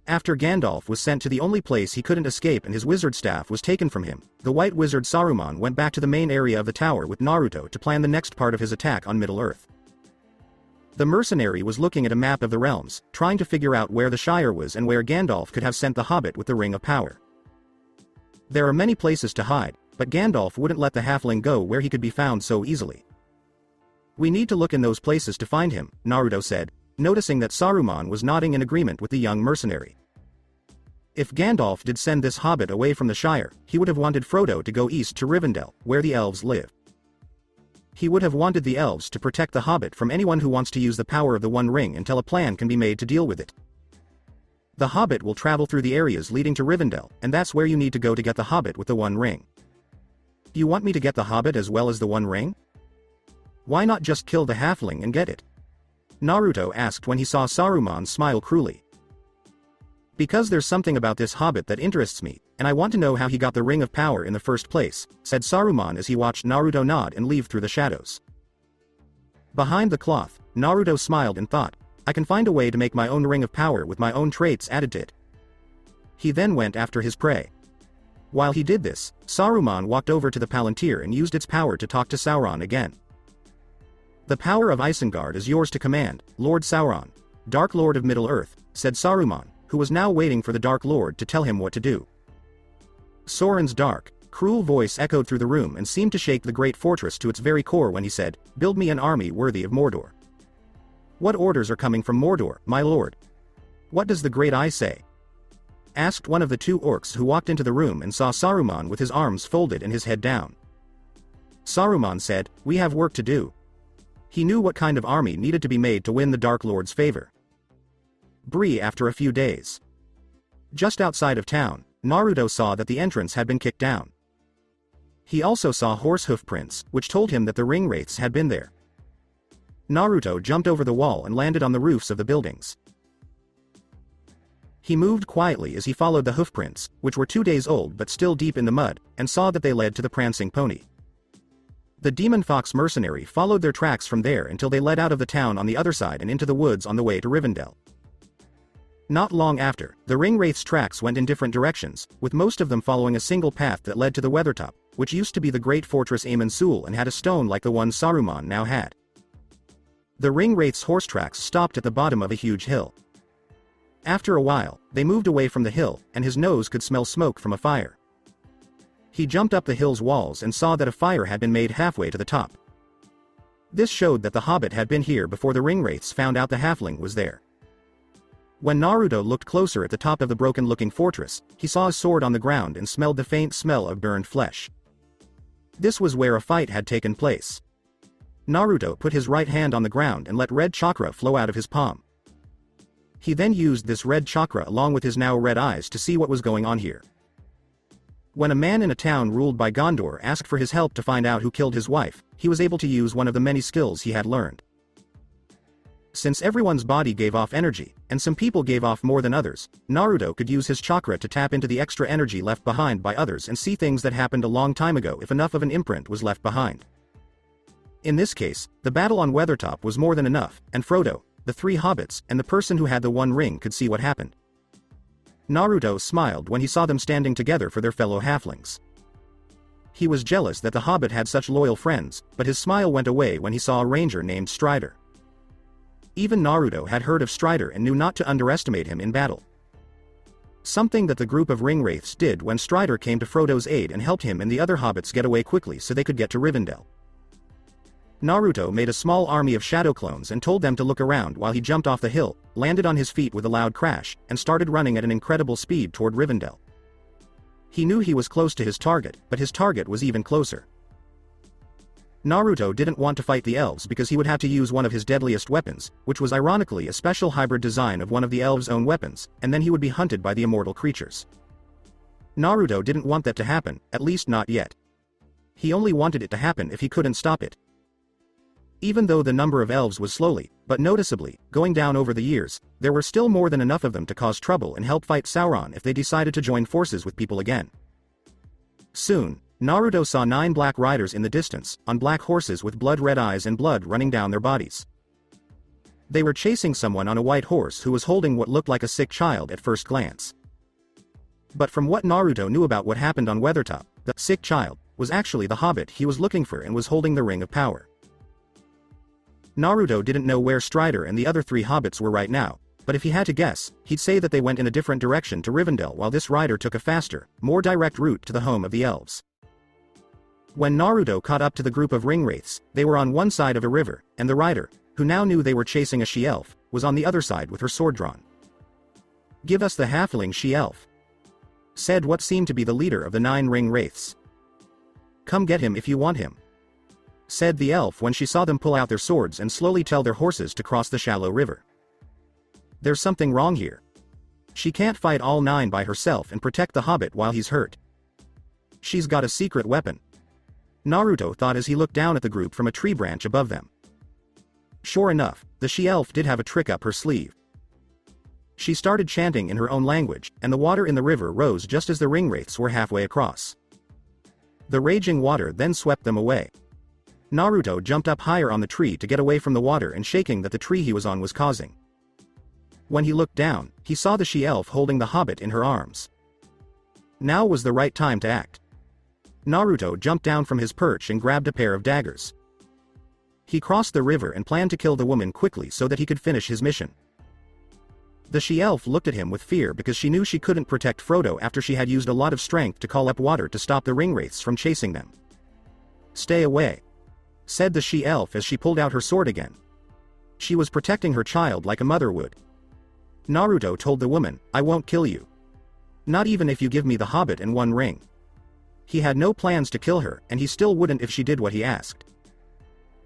[SPEAKER 2] After Gandalf was sent to the only place he couldn't escape and his wizard staff was taken from him, the White Wizard Saruman went back to the main area of the tower with Naruto to plan the next part of his attack on Middle-earth. The mercenary was looking at a map of the realms, trying to figure out where the Shire was and where Gandalf could have sent the Hobbit with the Ring of Power. There are many places to hide, but Gandalf wouldn't let the halfling go where he could be found so easily. We need to look in those places to find him, Naruto said, noticing that Saruman was nodding in agreement with the young mercenary. If Gandalf did send this hobbit away from the Shire, he would have wanted Frodo to go east to Rivendell, where the elves live. He would have wanted the elves to protect the hobbit from anyone who wants to use the power of the One Ring until a plan can be made to deal with it. The hobbit will travel through the areas leading to Rivendell, and that's where you need to go to get the hobbit with the One Ring. Do you want me to get the hobbit as well as the One Ring? Why not just kill the halfling and get it? Naruto asked when he saw Saruman smile cruelly. Because there's something about this hobbit that interests me, and I want to know how he got the Ring of Power in the first place, said Saruman as he watched Naruto nod and leave through the shadows. Behind the cloth, Naruto smiled and thought, I can find a way to make my own Ring of Power with my own traits added to it. He then went after his prey. While he did this, Saruman walked over to the Palantir and used its power to talk to Sauron again. The power of Isengard is yours to command, Lord Sauron, Dark Lord of Middle-earth, said Saruman, who was now waiting for the Dark Lord to tell him what to do. Sauron's dark, cruel voice echoed through the room and seemed to shake the great fortress to its very core when he said, Build me an army worthy of Mordor. What orders are coming from Mordor, my lord? What does the Great Eye say? Asked one of the two orcs who walked into the room and saw Saruman with his arms folded and his head down. Saruman said, We have work to do. He knew what kind of army needed to be made to win the Dark Lord's favor. Bree after a few days. Just outside of town, Naruto saw that the entrance had been kicked down. He also saw horse hoof prints, which told him that the ring wraiths had been there. Naruto jumped over the wall and landed on the roofs of the buildings. He moved quietly as he followed the hoof prints, which were 2 days old but still deep in the mud, and saw that they led to the prancing pony. The Demon Fox mercenary followed their tracks from there until they led out of the town on the other side and into the woods on the way to Rivendell. Not long after, the Ringwraith's tracks went in different directions, with most of them following a single path that led to the Weathertop, which used to be the great fortress Aemon Sul and had a stone like the one Saruman now had. The Ringwraith's horse tracks stopped at the bottom of a huge hill. After a while, they moved away from the hill, and his nose could smell smoke from a fire. He jumped up the hill's walls and saw that a fire had been made halfway to the top. This showed that the Hobbit had been here before the Ringwraiths found out the halfling was there. When Naruto looked closer at the top of the broken-looking fortress, he saw a sword on the ground and smelled the faint smell of burned flesh. This was where a fight had taken place. Naruto put his right hand on the ground and let red chakra flow out of his palm. He then used this red chakra along with his now red eyes to see what was going on here. When a man in a town ruled by Gondor asked for his help to find out who killed his wife, he was able to use one of the many skills he had learned. Since everyone's body gave off energy, and some people gave off more than others, Naruto could use his chakra to tap into the extra energy left behind by others and see things that happened a long time ago if enough of an imprint was left behind. In this case, the battle on Weathertop was more than enough, and Frodo, the three hobbits, and the person who had the One Ring could see what happened. Naruto smiled when he saw them standing together for their fellow halflings. He was jealous that the hobbit had such loyal friends, but his smile went away when he saw a ranger named Strider. Even Naruto had heard of Strider and knew not to underestimate him in battle. Something that the group of ringwraiths did when Strider came to Frodo's aid and helped him and the other hobbits get away quickly so they could get to Rivendell. Naruto made a small army of shadow clones and told them to look around while he jumped off the hill, landed on his feet with a loud crash, and started running at an incredible speed toward Rivendell. He knew he was close to his target, but his target was even closer. Naruto didn't want to fight the elves because he would have to use one of his deadliest weapons, which was ironically a special hybrid design of one of the elves' own weapons, and then he would be hunted by the immortal creatures. Naruto didn't want that to happen, at least not yet. He only wanted it to happen if he couldn't stop it. Even though the number of elves was slowly, but noticeably, going down over the years, there were still more than enough of them to cause trouble and help fight Sauron if they decided to join forces with people again. Soon, Naruto saw 9 black riders in the distance, on black horses with blood-red eyes and blood running down their bodies. They were chasing someone on a white horse who was holding what looked like a sick child at first glance. But from what Naruto knew about what happened on Weathertop, the sick child was actually the hobbit he was looking for and was holding the Ring of Power. Naruto didn't know where Strider and the other 3 hobbits were right now, but if he had to guess, he'd say that they went in a different direction to Rivendell while this rider took a faster, more direct route to the home of the elves. When Naruto caught up to the group of ringwraiths, they were on one side of a river, and the rider, who now knew they were chasing a she-elf, was on the other side with her sword drawn. "Give us the halfling she-elf," said what seemed to be the leader of the 9 ringwraiths. "Come get him if you want him," said the elf when she saw them pull out their swords and slowly tell their horses to cross the shallow river. "There's something wrong here. She can't fight all 9 by herself and protect the hobbit while he's hurt. She's got a secret weapon," Naruto thought as he looked down at the group from a tree branch above them. Sure enough, the she-elf did have a trick up her sleeve. She started chanting in her own language, and the water in the river rose just as the ringwraiths were halfway across. The raging water then swept them away. Naruto jumped up higher on the tree to get away from the water and shaking that the tree he was on was causing. When he looked down, he saw the she-elf holding the hobbit in her arms. Now was the right time to act. Naruto jumped down from his perch and grabbed a pair of daggers. He crossed the river and planned to kill the woman quickly so that he could finish his mission. The she-elf looked at him with fear because she knew she couldn't protect Frodo after she had used a lot of strength to call up water to stop the ringwraiths from chasing them. "Stay away," said the she-elf as she pulled out her sword again. She was protecting her child like a mother would. Naruto told the woman, "I won't kill you. Not even if you give me the hobbit and 1 ring." He had no plans to kill her, and he still wouldn't if she did what he asked.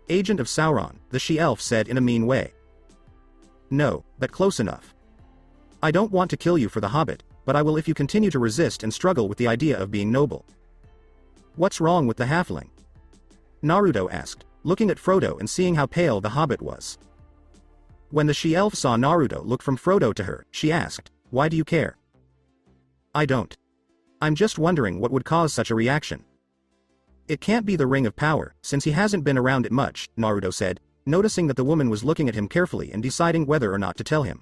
[SPEAKER 2] "Agent of Sauron," the she-elf said in a mean way. "No, but close enough. I don't want to kill you for the hobbit, but I will if you continue to resist and struggle with the idea of being noble." "What's wrong with the halfling?" Naruto asked, looking at Frodo and seeing how pale the hobbit was. When the she-elf saw Naruto look from Frodo to her, she asked, "Why do you care?" "I don't. I'm just wondering what would cause such a reaction." "It can't be the Ring of Power, since he hasn't been around it much," Naruto said, noticing that the woman was looking at him carefully and deciding whether or not to tell him.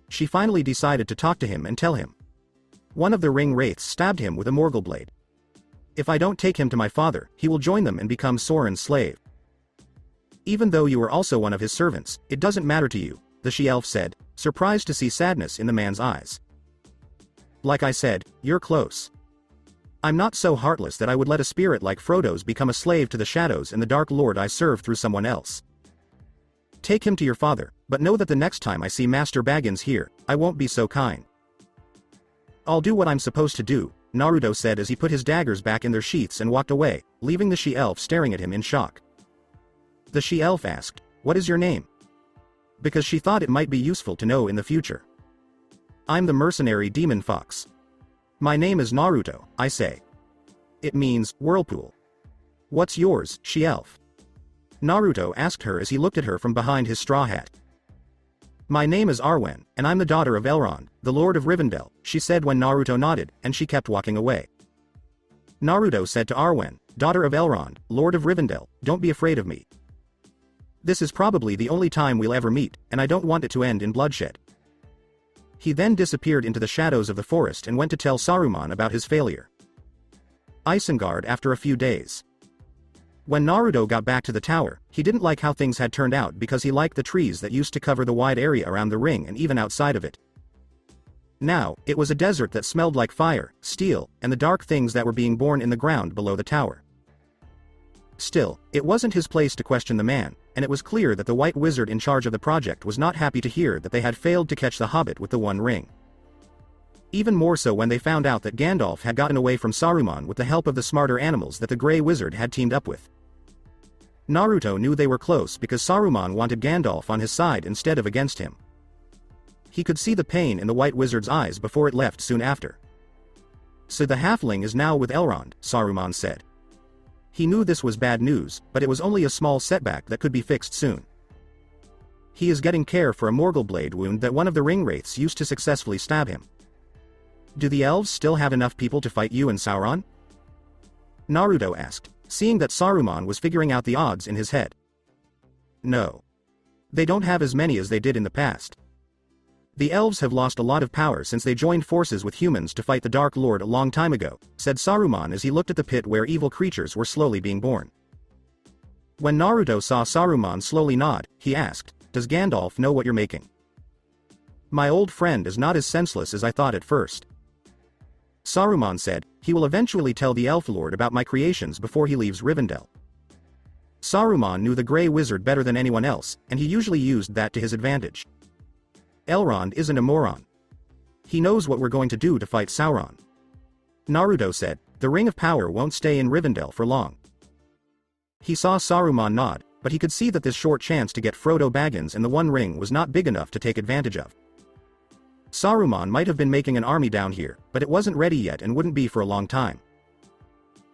[SPEAKER 2] She finally decided to talk to him and tell him. "One of the ringwraiths stabbed him with a Morgul blade. If I don't take him to my father, he will join them and become Soren's slave. Even though you are also one of his servants, it doesn't matter to you," the she-elf said, surprised to see sadness in the man's eyes. "Like I said, you're close. I'm not so heartless that I would let a spirit like Frodo's become a slave to the shadows and the Dark Lord I serve through someone else. Take him to your father, but know that the next time I see Master Baggins here, I won't be so kind." "I'll do what I'm supposed to do," Naruto said as he put his daggers back in their sheaths and walked away, leaving the she-elf staring at him in shock. The she-elf asked, "What is your name?" because she thought it might be useful to know in the future. "I'm the mercenary demon fox. My name is Naruto," I say. "It means whirlpool." "What's yours, she-elf?" Naruto asked her as he looked at her from behind his straw hat. My name is Arwen, and I'm the daughter of Elrond, the Lord of Rivendell, she said when Naruto nodded, and she kept walking away. Naruto said to Arwen, daughter of Elrond, Lord of Rivendell, don't be afraid of me. This is probably the only time we'll ever meet, and I don't want it to end in bloodshed. He then disappeared into the shadows of the forest and went to tell Saruman about his failure. Isengard after a few days. When Naruto got back to the tower, he didn't like how things had turned out because he liked the trees that used to cover the wide area around the ring and even outside of it. Now, it was a desert that smelled like fire, steel, and the dark things that were being born in the ground below the tower. Still, it wasn't his place to question the man, and it was clear that the White Wizard in charge of the project was not happy to hear that they had failed to catch the Hobbit with the One Ring. Even more so when they found out that Gandalf had gotten away from Saruman with the help of the smarter animals that the Grey Wizard had teamed up with. Naruto knew they were close because Saruman wanted Gandalf on his side instead of against him. He could see the pain in the White Wizard's eyes before it left soon after. So the halfling is now with Elrond, Saruman said. He knew this was bad news, but it was only a small setback that could be fixed soon. He is getting care for a Morgul blade wound that one of the ring wraiths used to successfully stab him. Do the elves still have enough people to fight you and Sauron? Naruto asked, seeing that Saruman was figuring out the odds in his head. No. They don't have as many as they did in the past. The elves have lost a lot of power since they joined forces with humans to fight the Dark Lord a long time ago, said Saruman as he looked at the pit where evil creatures were slowly being born. When Naruto saw Saruman slowly nod, he asked, does Gandalf know what you're making? My old friend is not as senseless as I thought at first. Saruman said, he will eventually tell the Elf Lord about my creations before he leaves Rivendell. Saruman knew the Grey Wizard better than anyone else, and he usually used that to his advantage. Elrond isn't a moron. He knows what we're going to do to fight Sauron. Naruto said, the Ring of Power won't stay in Rivendell for long. He saw Saruman nod, but he could see that this short chance to get Frodo Baggins and the One Ring was not big enough to take advantage of. Saruman might have been making an army down here, but it wasn't ready yet and wouldn't be for a long time.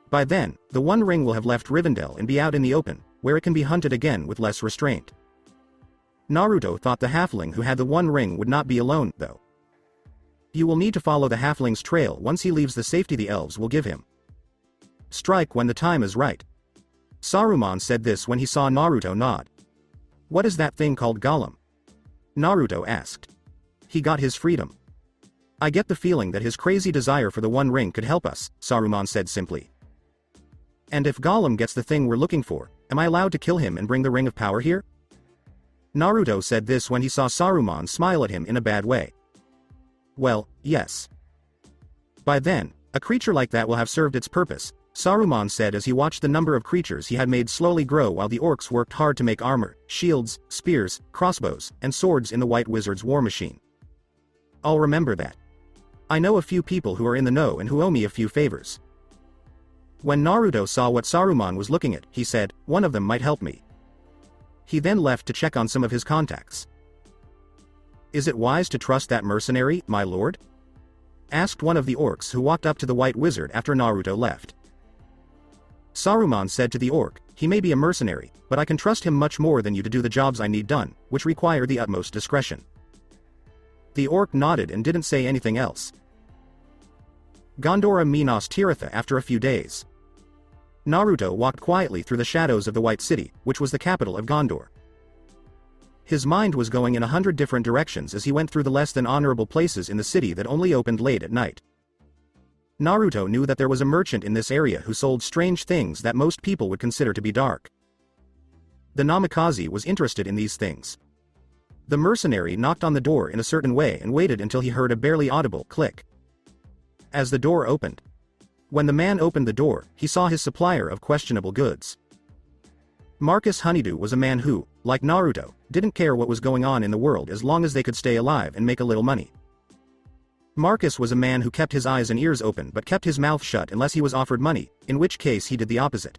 [SPEAKER 2] By then, the One Ring will have left Rivendell and be out in the open, where it can be hunted again with less restraint. Naruto thought the halfling who had the One Ring would not be alone, though. You will need to follow the halfling's trail once he leaves the safety the elves will give him. Strike when the time is right. Saruman said this when he saw Naruto nod. What is that thing called Gollum? Naruto asked. He got his freedom. I get the feeling that his crazy desire for the One Ring could help us, Saruman said simply. And if Gollum gets the thing we're looking for, am I allowed to kill him and bring the Ring of Power here? Naruto said this when he saw Saruman smile at him in a bad way. Well, yes. By then, a creature like that will have served its purpose, Saruman said as he watched the number of creatures he had made slowly grow while the orcs worked hard to make armor, shields, spears, crossbows, and swords in the White Wizard's war machine. I'll remember that. I know a few people who are in the know and who owe me a few favors. When Naruto saw what Saruman was looking at, he said, one of them might help me. He then left to check on some of his contacts. Is it wise to trust that mercenary, my lord? Asked one of the orcs who walked up to the White Wizard after Naruto left. Saruman said to the orc, he may be a mercenary, but I can trust him much more than you to do the jobs I need done, which require the utmost discretion. The orc nodded and didn't say anything else. Gondora Minas Tirith after a few days. Naruto walked quietly through the shadows of the White City, which was the capital of Gondor. His mind was going in 100 different directions as he went through the less than honorable places in the city that only opened late at night. Naruto knew that there was a merchant in this area who sold strange things that most people would consider to be dark. The Namikaze was interested in these things. The mercenary knocked on the door in a certain way and waited until he heard a barely audible click. As the door opened. When the man opened the door, he saw his supplier of questionable goods. Marcus Honeydew was a man who, like Naruto, didn't care what was going on in the world as long as they could stay alive and make a little money. Marcus was a man who kept his eyes and ears open but kept his mouth shut unless he was offered money, in which case he did the opposite.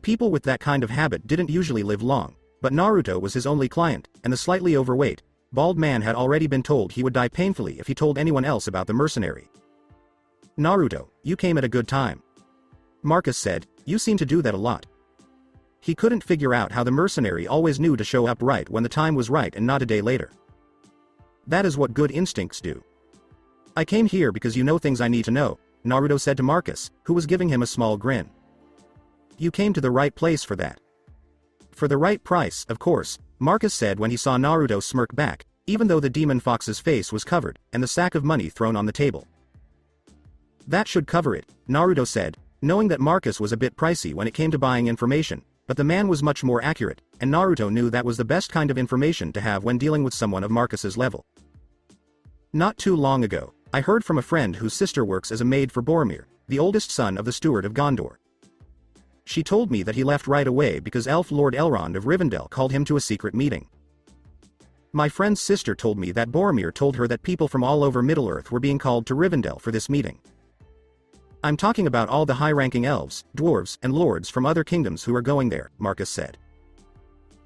[SPEAKER 2] People with that kind of habit didn't usually live long, but Naruto was his only client, and the slightly overweight, bald man had already been told he would die painfully if he told anyone else about the mercenary. Naruto, you came at a good time. Marcus said, you seem to do that a lot. He couldn't figure out how the mercenary always knew to show up right when the time was right and not a day later. That is what good instincts do. I came here because you know things I need to know, Naruto said to Marcus, who was giving him a small grin. You came to the right place for that. For the right price, of course, Marcus said when he saw Naruto smirk back, even though the demon fox's face was covered, and the sack of money thrown on the table. That should cover it, Naruto said, knowing that Marcus was a bit pricey when it came to buying information, but the man was much more accurate, and Naruto knew that was the best kind of information to have when dealing with someone of Marcus's level. Not too long ago, I heard from a friend whose sister works as a maid for Boromir, the oldest son of the steward of Gondor. She told me that he left right away because Elf Lord Elrond of Rivendell called him to a secret meeting. My friend's sister told me that Boromir told her that people from all over Middle-earth were being called to Rivendell for this meeting. I'm talking about all the high-ranking elves, dwarves, and lords from other kingdoms who are going there, Marcus said.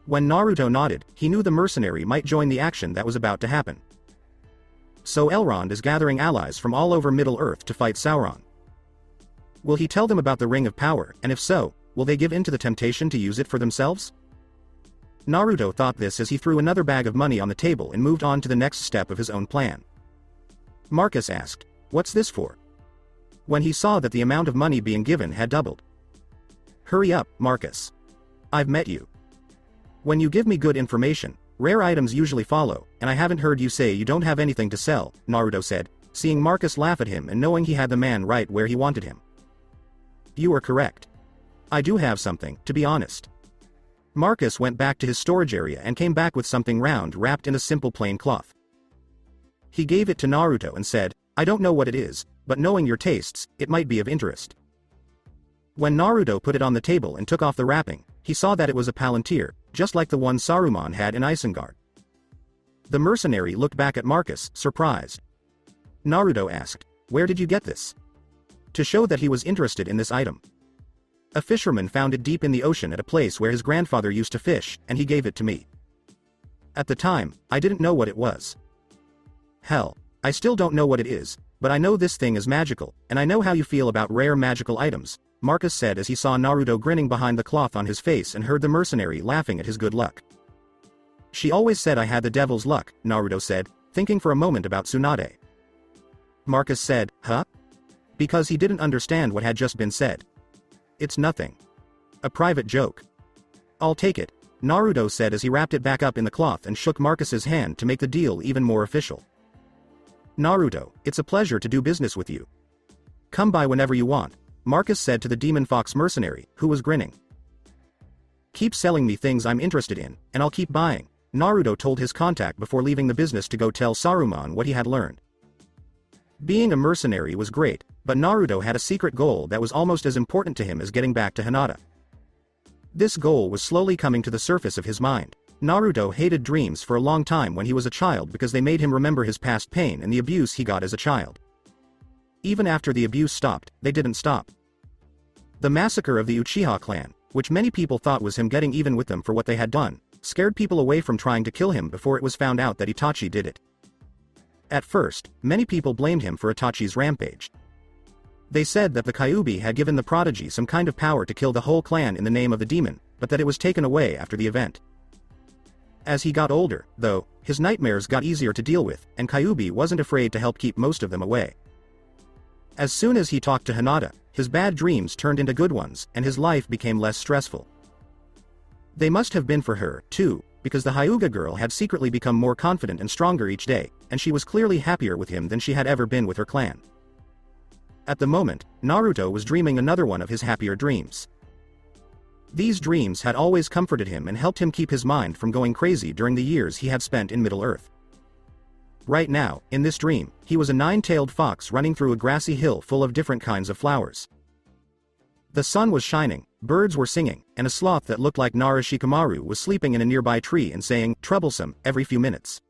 [SPEAKER 2] When Naruto nodded, he knew the mercenary might join the action that was about to happen. So Elrond is gathering allies from all over Middle-earth to fight Sauron. Will he tell them about the Ring of Power, and if so, will they give in to the temptation to use it for themselves? Naruto thought this as he threw another bag of money on the table and moved on to the next step of his own plan. Marcus asked, "What's this for?" When he saw that the amount of money being given had doubled. Hurry up, Marcus. I've met you. When you give me good information, rare items usually follow, and I haven't heard you say you don't have anything to sell, Naruto said, seeing Marcus laugh at him and knowing he had the man right where he wanted him. You are correct. I do have something, to be honest. Marcus went back to his storage area and came back with something round wrapped in a simple plain cloth. He gave it to Naruto and said, I don't know what it is, but knowing your tastes, it might be of interest. When Naruto put it on the table and took off the wrapping, he saw that it was a palantir, just like the one Saruman had in Isengard. The mercenary looked back at Marcus, surprised. Naruto asked, where did you get this? To show that he was interested in this item. A fisherman found it deep in the ocean at a place where his grandfather used to fish, and he gave it to me. At the time, I didn't know what it was. Hell, I still don't know what it is, but I know this thing is magical, and I know how you feel about rare magical items, Marcus said as he saw Naruto grinning behind the cloth on his face and heard the mercenary laughing at his good luck. She always said I had the devil's luck, Naruto said, thinking for a moment about Tsunade. Marcus said, huh? Because he didn't understand what had just been said. It's nothing. A private joke. I'll take it, Naruto said as he wrapped it back up in the cloth and shook Marcus's hand to make the deal even more official. Naruto, it's a pleasure to do business with you. Come by whenever you want, Marcus said to the Demon Fox mercenary, who was grinning. Keep selling me things I'm interested in, and I'll keep buying, Naruto told his contact before leaving the business to go tell Saruman what he had learned. Being a mercenary was great, but Naruto had a secret goal that was almost as important to him as getting back to Hinata. This goal was slowly coming to the surface of his mind. Naruto hated dreams for a long time when he was a child because they made him remember his past pain and the abuse he got as a child. Even after the abuse stopped, they didn't stop. The massacre of the Uchiha clan, which many people thought was him getting even with them for what they had done, scared people away from trying to kill him before it was found out that Itachi did it. At first, many people blamed him for Itachi's rampage. They said that the Kyuubi had given the prodigy some kind of power to kill the whole clan in the name of the demon, but that it was taken away after the event. As he got older, though, his nightmares got easier to deal with, and Kyuubi wasn't afraid to help keep most of them away. As soon as he talked to Hinata, his bad dreams turned into good ones, and his life became less stressful. They must have been for her, too, because the Hyuga girl had secretly become more confident and stronger each day, and she was clearly happier with him than she had ever been with her clan. At the moment, Naruto was dreaming another one of his happier dreams. These dreams had always comforted him and helped him keep his mind from going crazy during the years he had spent in Middle-earth. Right now, in this dream, he was a nine-tailed fox running through a grassy hill full of different kinds of flowers. The sun was shining, birds were singing, and a sloth that looked like Nara Shikamaru was sleeping in a nearby tree and saying, "Troublesome," every few minutes.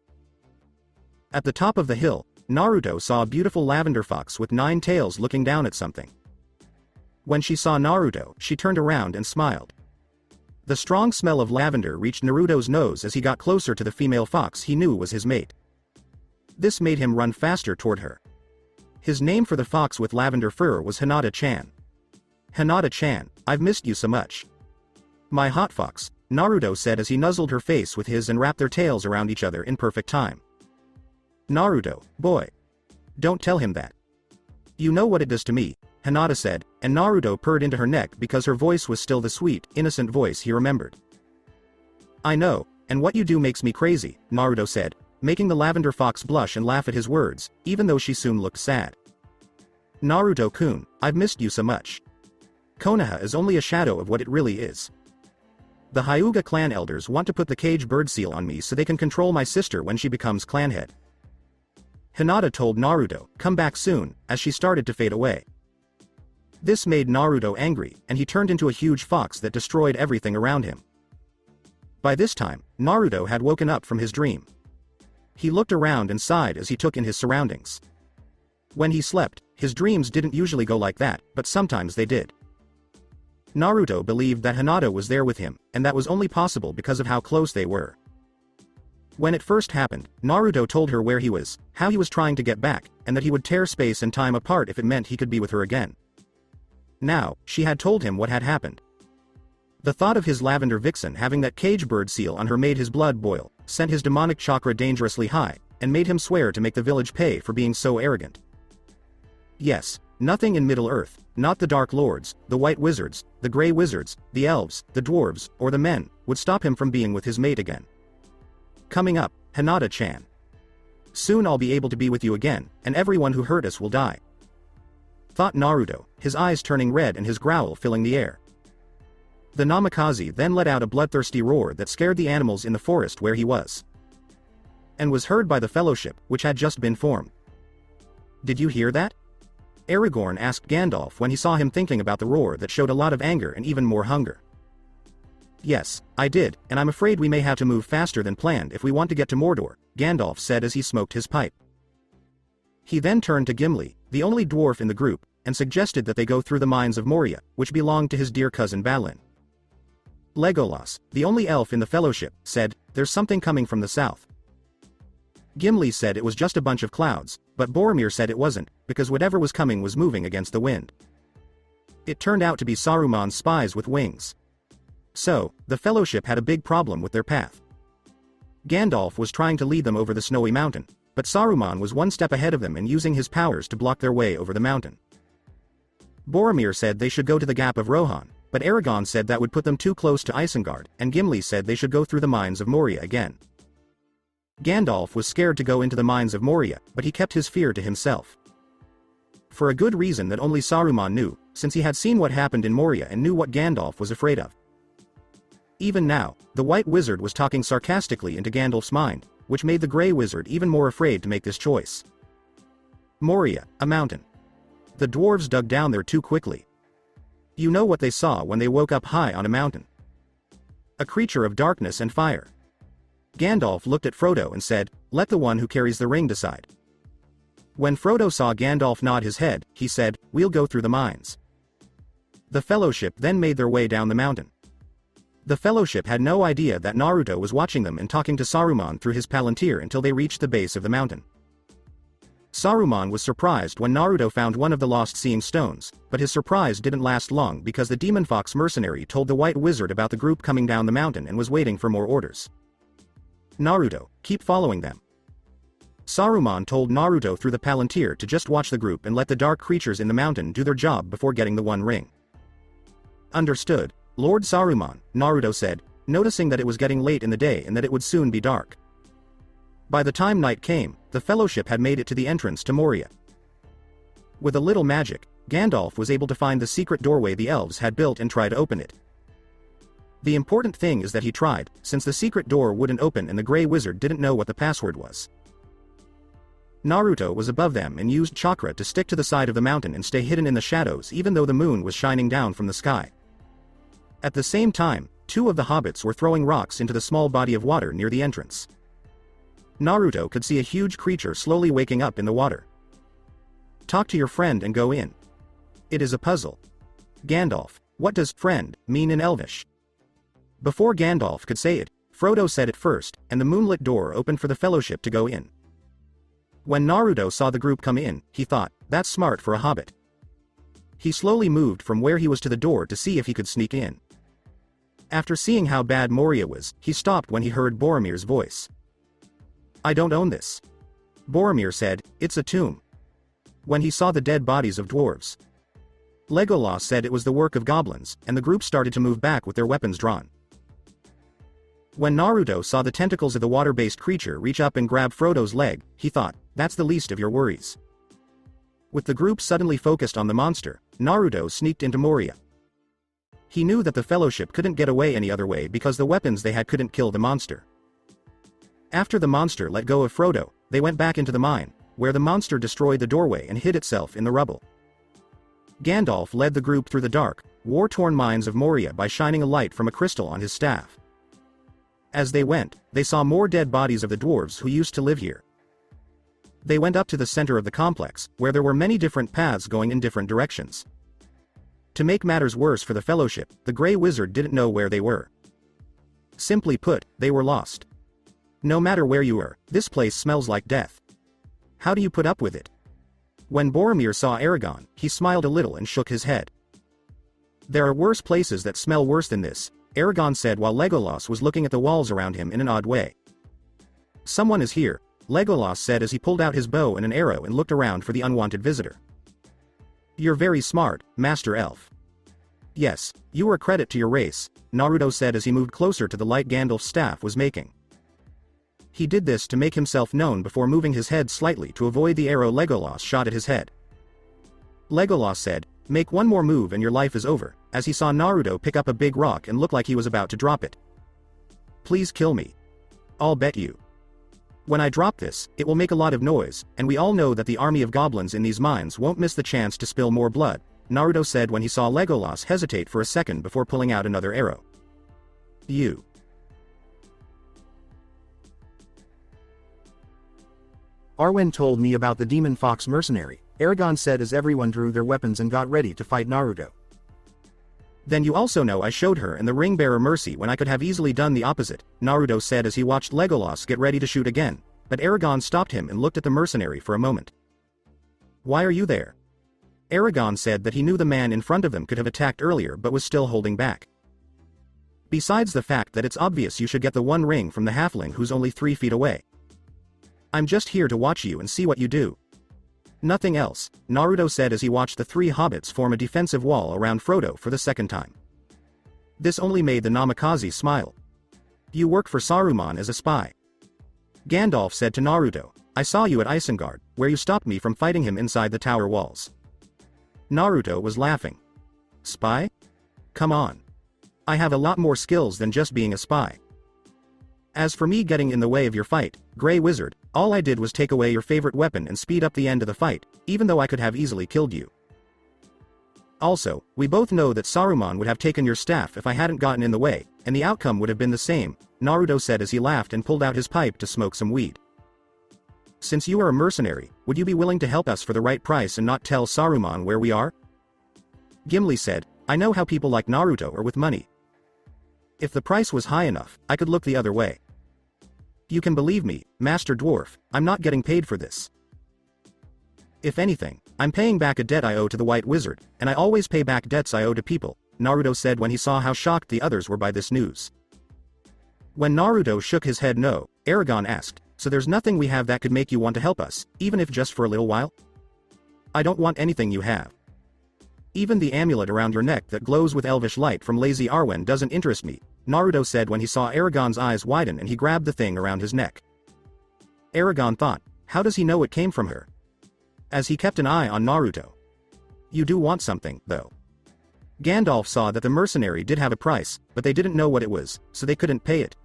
[SPEAKER 2] At the top of the hill, Naruto saw a beautiful lavender fox with 9 tails looking down at something. When she saw Naruto, she turned around and smiled. The strong smell of lavender reached Naruto's nose as he got closer to the female fox he knew was his mate. This made him run faster toward her. His name for the fox with lavender fur was Hinata-chan. Hinata-chan, I've missed you so much. My hot fox, Naruto said as he nuzzled her face with his and wrapped their tails around each other in perfect time. Naruto, boy. Don't tell him that. You know what it does to me, Hinata said, and Naruto purred into her neck because her voice was still the sweet, innocent voice he remembered. I know, and what you do makes me crazy, Naruto said, making the lavender fox blush and laugh at his words, even though she soon looked sad. Naruto-kun, I've missed you so much. Konoha is only a shadow of what it really is. The Hyuga clan elders want to put the cage bird seal on me so they can control my sister when she becomes clan head. Hinata told Naruto, come back soon, as she started to fade away. This made Naruto angry, and he turned into a huge fox that destroyed everything around him. By this time, Naruto had woken up from his dream. He looked around and sighed as he took in his surroundings. When he slept, his dreams didn't usually go like that, but sometimes they did. Naruto believed that Hinata was there with him, and that was only possible because of how close they were. When it first happened, Naruto told her where he was, how he was trying to get back, and that he would tear space and time apart if it meant he could be with her again. Now, she had told him what had happened. The thought of his lavender vixen having that cage bird seal on her made his blood boil, sent his demonic chakra dangerously high, and made him swear to make the village pay for being so arrogant. Yes, nothing in Middle-earth, not the Dark Lords, the White Wizards, the Grey Wizards, the Elves, the Dwarves, or the men, would stop him from being with his mate again. Coming up, Hinata-chan. Soon I'll be able to be with you again, and everyone who hurt us will die. Thought Naruto, his eyes turning red and his growl filling the air. The Namikaze then let out a bloodthirsty roar that scared the animals in the forest where he was. And was heard by the fellowship, which had just been formed. Did you hear that? Aragorn asked Gandalf when he saw him thinking about the roar that showed a lot of anger and even more hunger. Yes, I did, and I'm afraid we may have to move faster than planned if we want to get to Mordor, Gandalf said as he smoked his pipe. He then turned to Gimli, the only dwarf in the group, and suggested that they go through the mines of Moria, which belonged to his dear cousin Balin. Legolas, the only elf in the fellowship, said, there's something coming from the south. Gimli said it was just a bunch of clouds, but Boromir said it wasn't, because whatever was coming was moving against the wind. It turned out to be Saruman's spies with wings. So, the fellowship had a big problem with their path. Gandalf was trying to lead them over the snowy mountain, but Saruman was one step ahead of them and using his powers to block their way over the mountain. Boromir said they should go to the Gap of Rohan, but Aragorn said that would put them too close to Isengard, and Gimli said they should go through the mines of Moria again. Gandalf was scared to go into the mines of Moria, but he kept his fear to himself. For a good reason that only Saruman knew, since he had seen what happened in Moria and knew what Gandalf was afraid of. Even now, the White Wizard was talking sarcastically into Gandalf's mind, which made the Grey Wizard even more afraid to make this choice. Moria, a mountain. The dwarves dug down there too quickly. You know what they saw when they woke up high on a mountain. A creature of darkness and fire. Gandalf looked at Frodo and said, let the one who carries the ring decide. When Frodo saw Gandalf nod his head, he said, we'll go through the mines. The fellowship then made their way down the mountain. The fellowship had no idea that Naruto was watching them and talking to Saruman through his palantir until they reached the base of the mountain. Saruman was surprised when Naruto found one of the lost seeing stones, but his surprise didn't last long because the Demon Fox mercenary told the White Wizard about the group coming down the mountain and was waiting for more orders. Naruto, keep following them. Saruman told Naruto through the palantir to just watch the group and let the dark creatures in the mountain do their job before getting the One Ring. Understood, Lord Saruman, Naruto said, noticing that it was getting late in the day and that it would soon be dark. By the time night came, the fellowship had made it to the entrance to Moria. With a little magic, Gandalf was able to find the secret doorway the elves had built and try to open it. The important thing is that he tried, since the secret door wouldn't open and the Grey Wizard didn't know what the password was. Naruto was above them and used chakra to stick to the side of the mountain and stay hidden in the shadows even though the moon was shining down from the sky. At the same time, two of the hobbits were throwing rocks into the small body of water near the entrance. Naruto could see a huge creature slowly waking up in the water. Talk to your friend and go in. It is a puzzle. Gandalf, what does friend mean in Elvish? Before Gandalf could say it, Frodo said it first, and the moonlit door opened for the fellowship to go in. When Naruto saw the group come in, he thought, that's smart for a hobbit. He slowly moved from where he was to the door to see if he could sneak in. After seeing how bad Moria was, he stopped when he heard Boromir's voice. "I don't own this." Boromir said, "It's a tomb." When he saw the dead bodies of dwarves, Legolas said it was the work of goblins, and the group started to move back with their weapons drawn. When Naruto saw the tentacles of the water-based creature reach up and grab Frodo's leg, he thought, "That's the least of your worries." With the group suddenly focused on the monster, Naruto sneaked into Moria. He knew that the Fellowship couldn't get away any other way because the weapons they had couldn't kill the monster. After the monster let go of Frodo, they went back into the mine, where the monster destroyed the doorway and hid itself in the rubble. Gandalf led the group through the dark, war-torn mines of Moria by shining a light from a crystal on his staff. As they went, they saw more dead bodies of the dwarves who used to live here. They went up to the center of the complex, where there were many different paths going in different directions. To make matters worse for the Fellowship, the Grey Wizard didn't know where they were. Simply put, they were lost. "No matter where you are, this place smells like death. How do you put up with it?" When Boromir saw Aragorn, he smiled a little and shook his head. "There are worse places that smell worse than this," Aragorn said while Legolas was looking at the walls around him in an odd way. "Someone is here," Legolas said as he pulled out his bow and an arrow and looked around for the unwanted visitor. "You're very smart, Master Elf." "Yes, you are a credit to your race," Naruto said as he moved closer to the light Gandalf's staff was making. He did this to make himself known before moving his head slightly to avoid the arrow Legolas shot at his head. Legolas said, "Make one more move and your life is over," as he saw Naruto pick up a big rock and look like he was about to drop it. "Please kill me. I'll bet you. When I drop this, it will make a lot of noise, and we all know that the army of goblins in these mines won't miss the chance to spill more blood," Naruto said when he saw Legolas hesitate for a second before pulling out another arrow. "You."
[SPEAKER 3] Arwen told me about the Demon Fox mercenary, Aragorn said as everyone drew their weapons and got ready to fight Naruto.
[SPEAKER 2] "Then you also know I showed her and the ring-bearer mercy when I could have easily done the opposite," Naruto said as he watched Legolas get ready to shoot again, but Aragorn stopped him and looked at the mercenary for a moment. "Why are you there?" Aragorn said that he knew the man in front of them could have attacked earlier but was still holding back. "Besides the fact that it's obvious you should get the one ring from the halfling who's only 3 feet away. I'm just here to watch you and see what you do." "Nothing else," Naruto said as he watched the 3 hobbits form a defensive wall around Frodo for the second time. This only made the Namikaze smile. "You work for Saruman as a spy." Gandalf said to Naruto, "I saw you at Isengard, where you stopped me from fighting him inside the tower walls." Naruto was laughing. "Spy? Come on. I have a lot more skills than just being a spy. As for me getting in the way of your fight, Grey Wizard, all I did was take away your favorite weapon and speed up the end of the fight, even though I could have easily killed you. Also, we both know that Saruman would have taken your staff if I hadn't gotten in the way, and the outcome would have been the same," Naruto said as he laughed and pulled out his pipe to smoke some weed. "Since you are a mercenary, would you be willing to help us for the right price and not tell Saruman where we are?" Gimli said, "I know how people like Naruto are with money. If the price was high enough, I could look the other way. You can believe me, Master Dwarf, I'm not getting paid for this. If anything, I'm paying back a debt I owe to the White Wizard, and I always pay back debts I owe to people," Naruto said when he saw how shocked the others were by this news. When Naruto shook his head no, Aragorn asked, "So there's nothing we have that could make you want to help us, even if just for a little while?" "I don't want anything you have. Even the amulet around your neck that glows with elvish light from Lazy Arwen doesn't interest me," Naruto said when he saw Aragorn's eyes widen and he grabbed the thing around his neck. Aragorn thought, how does he know it came from her? As he kept an eye on Naruto. "You do want something, though." Gandalf saw that the mercenary did have a price, but they didn't know what it was, so they couldn't pay it.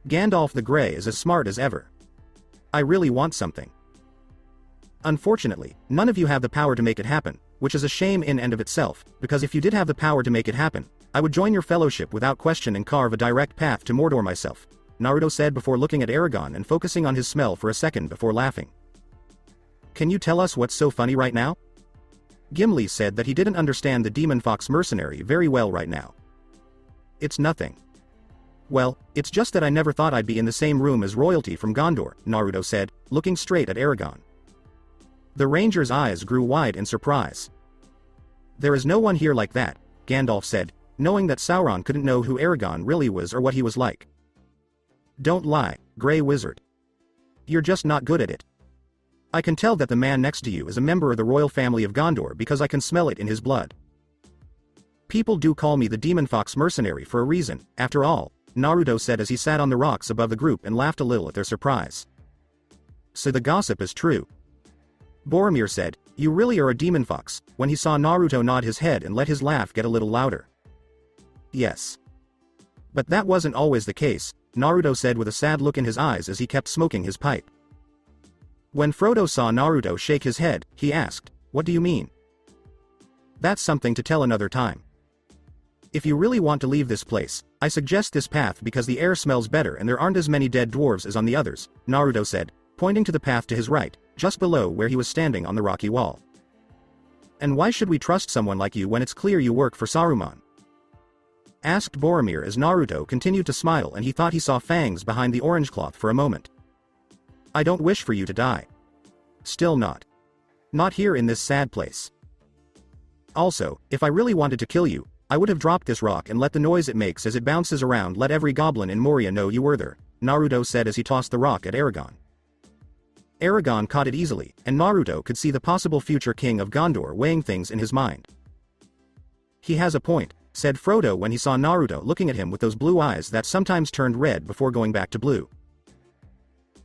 [SPEAKER 2] Gandalf the Grey is as smart as ever. "I really want something. Unfortunately, none of you have the power to make it happen, which is a shame in and of itself, because if you did have the power to make it happen, I would join your fellowship without question and carve a direct path to Mordor myself," Naruto said before looking at Aragorn and focusing on his smell for a second before laughing. "Can you tell us what's so funny right now?" Gimli said that he didn't understand the Demon Fox mercenary very well right now. "It's nothing. Well, it's just that I never thought I'd be in the same room as royalty from Gondor," Naruto said, looking straight at Aragorn. The ranger's eyes grew wide in surprise. "There is no one here like that," Gandalf said, knowing that Sauron couldn't know who Aragorn really was or what he was like. Don't lie, Grey Wizard. You're just not good at it. I can tell that the man next to you is a member of the royal family of Gondor because I can smell it in his blood. People do call me the Demon Fox Mercenary for a reason, after all, Naruto said as he sat on the rocks above the group and laughed a little at their surprise. So the gossip is true. Boromir said, you really are a demon fox, when he saw Naruto nod his head and let his laugh get a little louder. Yes. But that wasn't always the case, Naruto said with a sad look in his eyes as he kept smoking his pipe. When Frodo saw Naruto shake his head, he asked, what do you mean? That's something to tell another time. If you really want to leave this place, I suggest this path because the air smells better and there aren't as many dead dwarves as on the others, Naruto said, pointing to the path to his right, just below where he was standing on the rocky wall. And why should we trust someone like you when it's clear you work for Saruman? Asked Boromir as Naruto continued to smile and he thought he saw fangs behind the orange cloth for a moment. I don't wish for you to die. Still not. Not here in this sad place. Also, if I really wanted to kill you, I would have dropped this rock and let the noise it makes as it bounces around let every goblin in Moria know you were there, Naruto said as he tossed the rock at Aragorn. Aragorn caught it easily, and Naruto could see the possible future king of Gondor weighing things in his mind. He has a point, said Frodo when he saw Naruto looking at him with those blue eyes that sometimes turned red before going back to blue.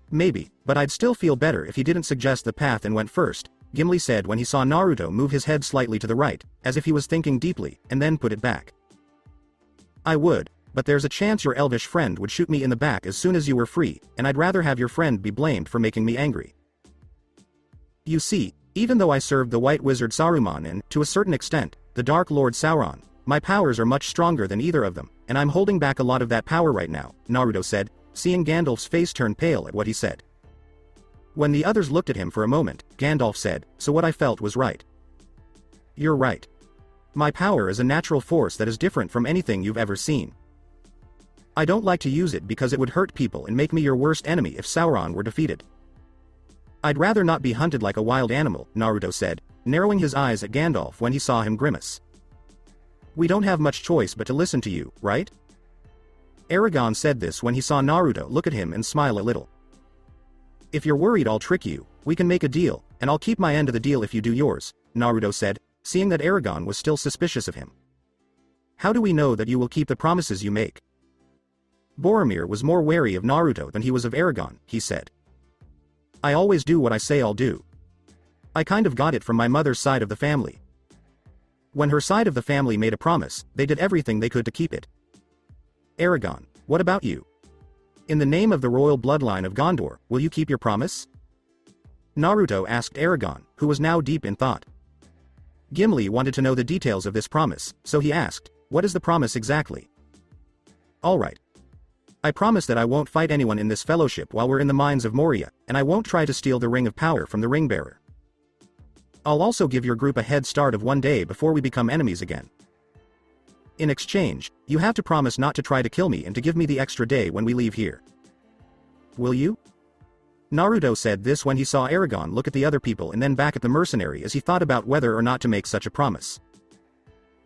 [SPEAKER 2] Maybe, but I'd still feel better if he didn't suggest the path and went first, Gimli said when he saw Naruto move his head slightly to the right, as if he was thinking deeply, and then put it back. I would, but there's a chance your elvish friend would shoot me in the back as soon as you were free, and I'd rather have your friend be blamed for making me angry. You see, even though I served the White Wizard Saruman and, to a certain extent, the Dark Lord Sauron, my powers are much stronger than either of them, and I'm holding back a lot of that power right now, Naruto said, seeing Gandalf's face turn pale at what he said. When the others looked at him for a moment, Gandalf said, so what I felt was right. You're right. My power is a natural force that is different from anything you've ever seen. I don't like to use it because it would hurt people and make me your worst enemy if Sauron were defeated. I'd rather not be hunted like a wild animal, Naruto said, narrowing his eyes at Gandalf when he saw him grimace. We don't have much choice but to listen to you, right? Aragorn said this when he saw Naruto look at him and smile a little. If you're worried I'll trick you, we can make a deal, and I'll keep my end of the deal if you do yours, Naruto said, seeing that Aragorn was still suspicious of him. How do we know that you will keep the promises you make? Boromir was more wary of Naruto than he was of Aragorn, he said. I always do what I say I'll do. I kind of got it from my mother's side of the family. When her side of the family made a promise, they did everything they could to keep it. Aragorn, what about you? In the name of the royal bloodline of Gondor, will you keep your promise? Naruto asked Aragorn, who was now deep in thought. Gimli wanted to know the details of this promise, so he asked, what is the promise exactly? Alright. I promise that I won't fight anyone in this fellowship while we're in the mines of Moria, and I won't try to steal the Ring of Power from the Ring-bearer. I'll also give your group a head start of one day before we become enemies again. In exchange, you have to promise not to try to kill me and to give me the extra day when we leave here. Will you? Naruto said this when he saw Aragorn look at the other people and then back at the mercenary as he thought about whether or not to make such a promise.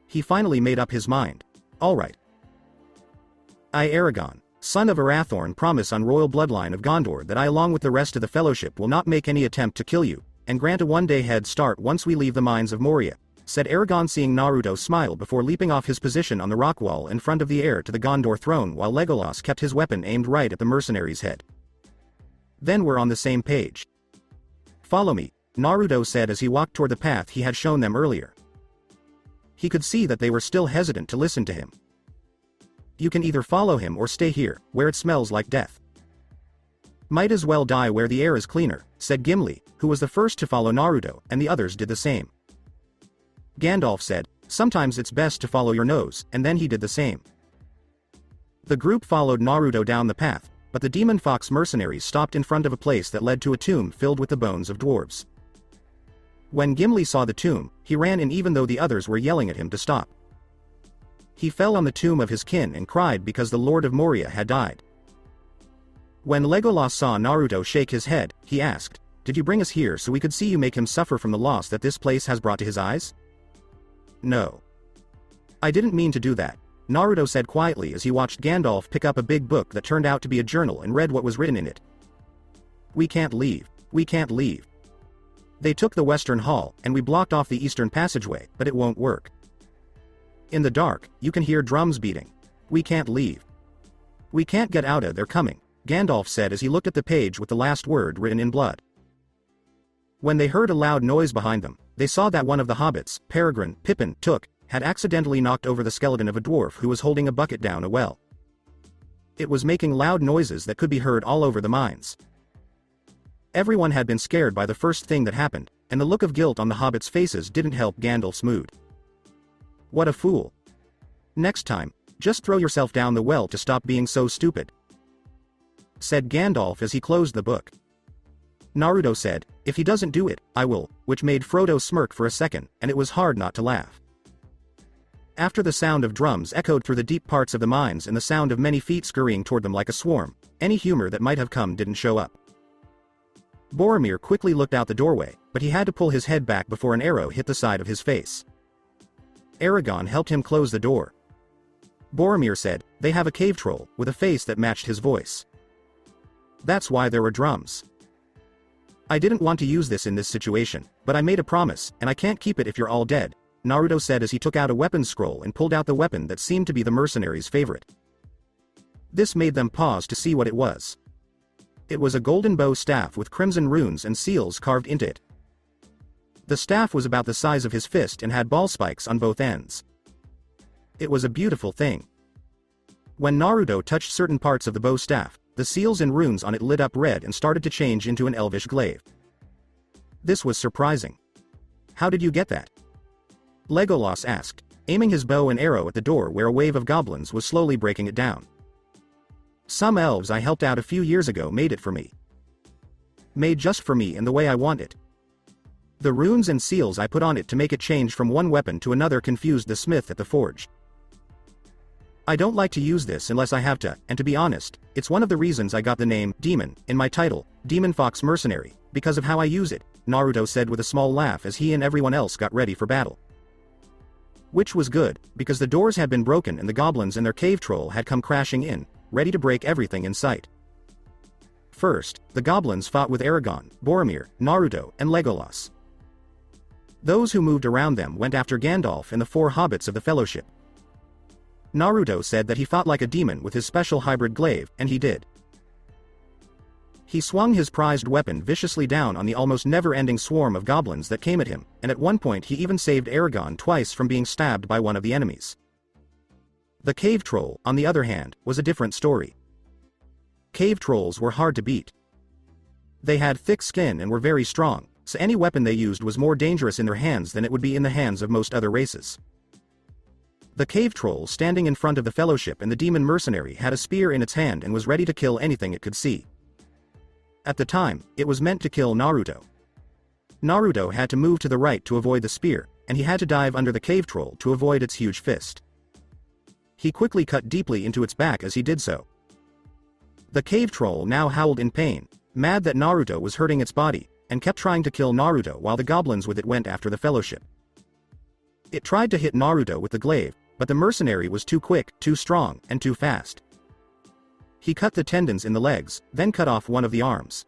[SPEAKER 2] He finally made up his mind. Alright. I, Aragorn, son of Arathorn, promise on royal bloodline of Gondor that I along with the rest of the fellowship will not make any attempt to kill you, and grant a one-day head start once we leave the mines of Moria, said Aragorn seeing Naruto smile before leaping off his position on the rock wall in front of the heir to the Gondor throne while Legolas kept his weapon aimed right at the mercenary's head. Then we're on the same page. Follow me, Naruto said as he walked toward the path he had shown them earlier. He could see that they were still hesitant to listen to him. You can either follow him or stay here, where it smells like death. Might as well die where the air is cleaner, said Gimli, who was the first to follow Naruto, and the others did the same. Gandalf said, sometimes it's best to follow your nose, and then he did the same. The group followed Naruto down the path, but the demon fox mercenaries stopped in front of a place that led to a tomb filled with the bones of dwarves. When Gimli saw the tomb, he ran in even though the others were yelling at him to stop. He fell on the tomb of his kin and cried because the Lord of Moria had died. When Legolas saw Naruto shake his head, he asked, did you bring us here so we could see you make him suffer from the loss that this place has brought to his eyes? No. I didn't mean to do that, Naruto said quietly as he watched Gandalf pick up a big book that turned out to be a journal and read what was written in it. We can't leave. We can't leave. They took the western hall, and we blocked off the eastern passageway, but it won't work. In the dark, you can hear drums beating. We can't leave. We can't get out of, they're coming, Gandalf said as he looked at the page with the last word written in blood. When they heard a loud noise behind them, they saw that one of the hobbits, Peregrine, Pippin, Took, had accidentally knocked over the skeleton of a dwarf who was holding a bucket down a well. It was making loud noises that could be heard all over the mines. Everyone had been scared by the first thing that happened, and the look of guilt on the hobbits' faces didn't help Gandalf's mood. What a fool. Next time, just throw yourself down the well to stop being so stupid, said Gandalf as he closed the book. Naruto said, if he doesn't do it, I will, which made Frodo smirk for a second, and it was hard not to laugh. After the sound of drums echoed through the deep parts of the mines and the sound of many feet scurrying toward them like a swarm, any humor that might have come didn't show up. Boromir quickly looked out the doorway, but he had to pull his head back before an arrow hit the side of his face. Aragorn helped him close the door. Boromir said, they have a cave troll, with a face that matched his voice. That's why there were drums. I didn't want to use this in this situation, but I made a promise, and I can't keep it if you're all dead, Naruto said as he took out a weapons scroll and pulled out the weapon that seemed to be the mercenaries' favorite. This made them pause to see what it was. It was a golden bow staff with crimson runes and seals carved into it. The staff was about the size of his fist and had ball spikes on both ends. It was a beautiful thing. When Naruto touched certain parts of the bow staff, the seals and runes on it lit up red and started to change into an elvish glaive. This was surprising. How did you get that? Legolas asked, aiming his bow and arrow at the door where a wave of goblins was slowly breaking it down. Some elves I helped out a few years ago made it for me. Made just for me in the way I want it. The runes and seals I put on it to make it change from one weapon to another confused the smith at the forge. I don't like to use this unless I have to, and to be honest, it's one of the reasons I got the name, Demon, in my title, Demon Fox Mercenary, because of how I use it, Naruto said with a small laugh as he and everyone else got ready for battle. Which was good, because the doors had been broken and the goblins and their cave troll had come crashing in, ready to break everything in sight. First, the goblins fought with Aragorn, Boromir, Naruto, and Legolas. Those who moved around them went after Gandalf and the 4 hobbits of the Fellowship. Naruto said that he fought like a demon with his special hybrid glaive, and he did. He swung his prized weapon viciously down on the almost never-ending swarm of goblins that came at him, and at one point he even saved Aragorn twice from being stabbed by one of the enemies. The cave troll, on the other hand, was a different story. Cave trolls were hard to beat. They had thick skin and were very strong, so any weapon they used was more dangerous in their hands than it would be in the hands of most other races. The cave troll standing in front of the Fellowship and the demon mercenary had a spear in its hand and was ready to kill anything it could see. At the time, it was meant to kill Naruto. Naruto had to move to the right to avoid the spear, and he had to dive under the cave troll to avoid its huge fist. He quickly cut deeply into its back as he did so. The cave troll now howled in pain, mad that Naruto was hurting its body, and kept trying to kill Naruto while the goblins with it went after the Fellowship. It tried to hit Naruto with the glaive, but the mercenary was too quick, too strong, and too fast. He cut the tendons in the legs, then cut off one of the arms.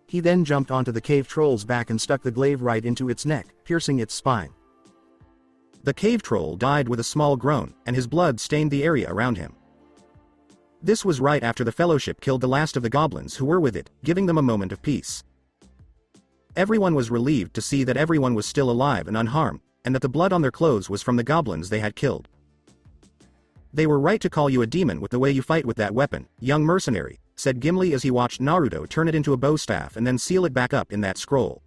[SPEAKER 3] He then jumped onto the cave troll's back and stuck the glaive right into its neck, piercing its spine.
[SPEAKER 2] The cave troll died with a small groan, and his blood stained the area around him. This was right after the Fellowship killed the last of the goblins who were with it, giving them a moment of peace. Everyone was relieved to see that everyone was still alive and unharmed, and that the blood on their clothes was from the goblins they had killed. They were right to call you a demon with the way you fight with that weapon, young mercenary, said Gimli as he watched Naruto turn it into a bow staff and then seal it back up in that scroll.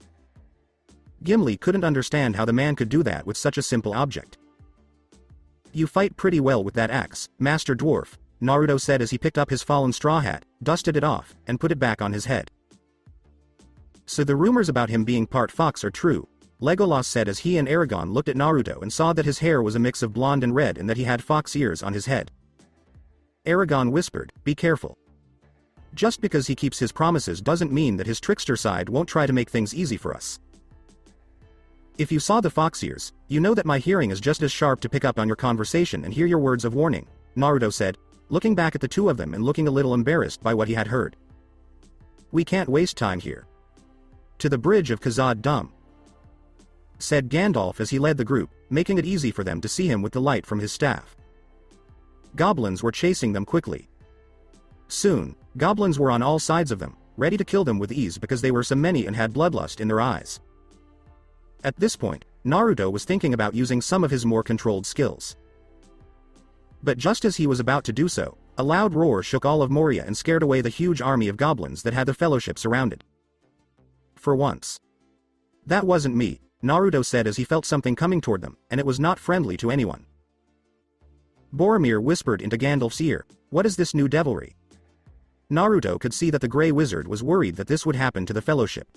[SPEAKER 2] Gimli couldn't understand how the man could do that with such a simple object. You fight pretty well with that axe, Master Dwarf, Naruto said as he picked up his fallen straw hat, dusted it off, and put it back on his head. So the rumors about him being part fox are true, Legolas said as he and Aragorn looked at Naruto and saw that his hair was a mix of blonde and red and that he had fox ears on his head. Aragorn whispered, "Be careful. Just because he keeps his promises doesn't mean that his trickster side won't try to make things easy for us." If you saw the fox ears, you know that my hearing is just as sharp to pick up on your conversation and hear your words of warning, Naruto said, looking back at the two of them and looking a little embarrassed by what he had heard. We can't waste time here. To the bridge of Khazad-dûm, said Gandalf as he led the group, making it easy for them to see him with the light from his staff. Goblins were chasing them quickly. Soon, goblins were on all sides of them, ready to kill them with ease because they were so many and had bloodlust in their eyes. At this point, Naruto was thinking about using some of his more controlled skills. But just as he was about to do so, a loud roar shook all of Moria and scared away the huge army of goblins that had the Fellowship surrounded. For once. That wasn't me, Naruto said as he felt something coming toward them, and it was not friendly to anyone. Boromir whispered into Gandalf's ear, "What is this new devilry?" Naruto could see that the Grey Wizard was worried that this would happen to the Fellowship.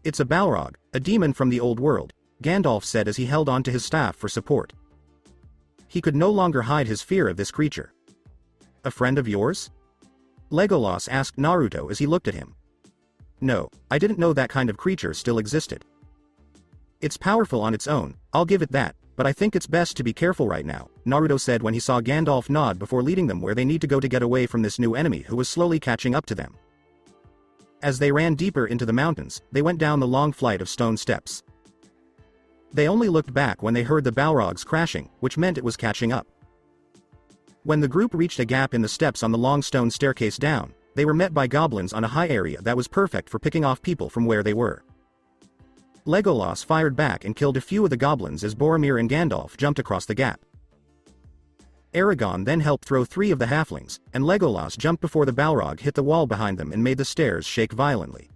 [SPEAKER 2] It's a Balrog, a demon from the old world, Gandalf said as he held on to his staff for support. He could no longer hide his fear of this creature. A friend of yours? Legolas asked Naruto as he looked at him. No, I didn't know that kind of creature still existed. It's powerful on its own, I'll give it that, but I think it's best to be careful right now, Naruto said when he saw Gandalf nod before leading them where they need to go to get away from this new enemy who was slowly catching up to them. As they ran deeper into the mountains, they went down the long flight of stone steps. They only looked back when they heard the Balrogs crashing, which meant it was catching up. When the group reached a gap in the steps on the long stone staircase down, they were met by goblins on a high area that was perfect for picking off people from where they were. Legolas fired back and killed a few of the goblins as Boromir and Gandalf jumped across the gap. Aragorn then helped throw 3 of the halflings, and Legolas jumped before the Balrog hit the wall behind them and made the stairs shake violently.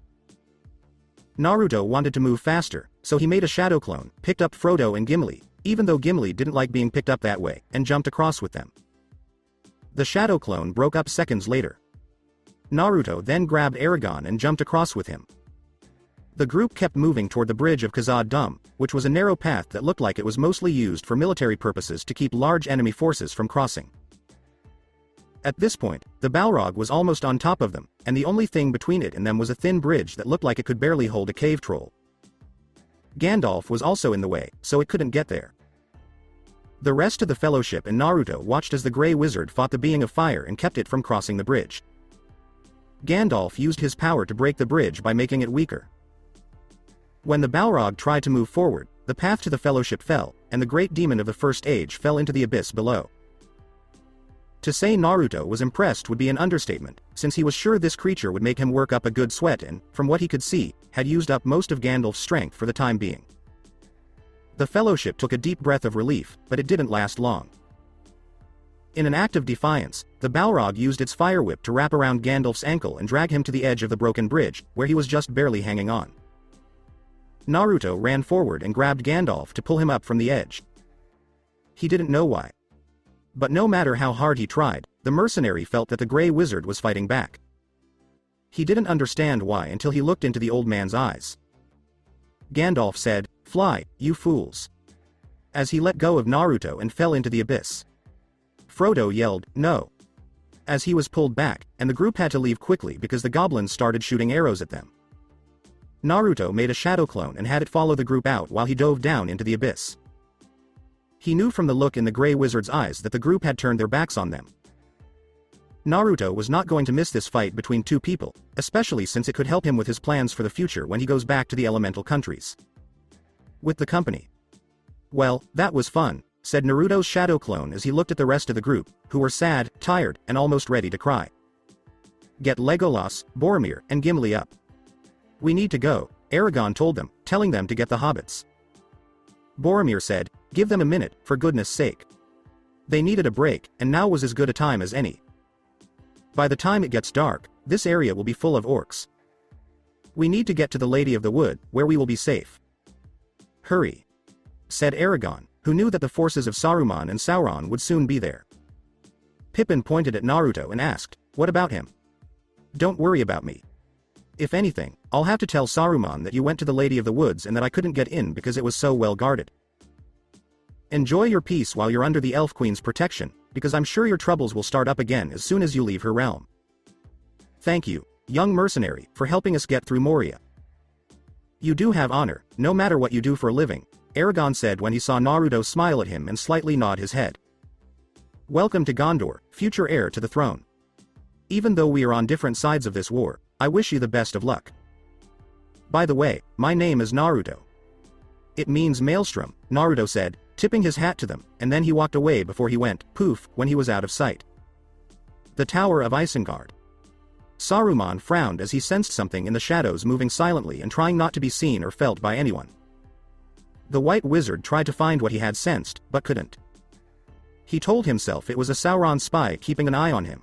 [SPEAKER 2] Naruto wanted to move faster, so he made a shadow clone, picked up Frodo and Gimli, even though Gimli didn't like being picked up that way, and jumped across with them. The shadow clone broke up seconds later. Naruto then grabbed Aragorn and jumped across with him. The group kept moving toward the bridge of Khazad-dûm, which was a narrow path that looked like it was mostly used for military purposes to keep large enemy forces from crossing. At this point, the Balrog was almost on top of them, and the only thing between it and them was a thin bridge that looked like it could barely hold a cave troll. Gandalf was also in the way, so it couldn't get there. The rest of the Fellowship and Naruto watched as the Grey Wizard fought the being of fire and kept it from crossing the bridge. Gandalf used his power to break the bridge by making it weaker. When the Balrog tried to move forward, the path to the Fellowship fell, and the great demon of the First Age fell into the abyss below. To say Naruto was impressed would be an understatement, since he was sure this creature would make him work up a good sweat and, from what he could see, had used up most of Gandalf's strength for the time being. The Fellowship took a deep breath of relief, but it didn't last long. In an act of defiance, the Balrog used its fire whip to wrap around Gandalf's ankle and drag him to the edge of the broken bridge, where he was just barely hanging on. Naruto ran forward and grabbed Gandalf to pull him up from the edge. He didn't know why. But no matter how hard he tried, the mercenary felt that the Grey Wizard was fighting back. He didn't understand why until he looked into the old man's eyes. Gandalf said, "Fly, you fools," as he let go of Naruto and fell into the abyss. Frodo yelled, "No," as he was pulled back, and the group had to leave quickly because the goblins started shooting arrows at them. Naruto made a shadow clone and had it follow the group out while he dove down into the abyss. He knew from the look in the Grey Wizard's eyes that the group had turned their backs on them. Naruto was not going to miss this fight between two people, especially since it could help him with his plans for the future when he goes back to the elemental countries. With the company. Well, that was fun, said Naruto's shadow clone as he looked at the rest of the group, who were sad, tired, and almost ready to cry. Get Legolas, Boromir, and Gimli up. We need to go, Aragorn told them, telling them to get the hobbits. Boromir said, give them a minute, for goodness sake. They needed a break, and now was as good a time as any. By the time it gets dark, this area will be full of orcs. We need to get to the Lady of the Wood, where we will be safe. Hurry, said Aragorn, who knew that the forces of Saruman and Sauron would soon be there. Pippin pointed at Naruto and asked, what about him? Don't worry about me. If anything, I'll have to tell Saruman that you went to the Lady of the Woods and that I couldn't get in because it was so well guarded. Enjoy your peace while you're under the Elf Queen's protection, because I'm sure your troubles will start up again as soon as you leave her realm. Thank you, young mercenary, for helping us get through Moria. You do have honor, no matter what you do for a living, Aragon said when he saw Naruto smile at him and slightly nod his head. Welcome to Gondor, future heir to the throne. Even though we are on different sides of this war, I wish you the best of luck. By the way, my name is Naruto. It means maelstrom, Naruto said, tipping his hat to them, and then he walked away before he went, poof, when he was out of sight. The Tower of Isengard. Saruman frowned as he sensed something in the shadows moving silently and trying not to be seen or felt by anyone. The White Wizard tried to find what he had sensed, but couldn't. He told himself it was a Sauron spy keeping an eye on him.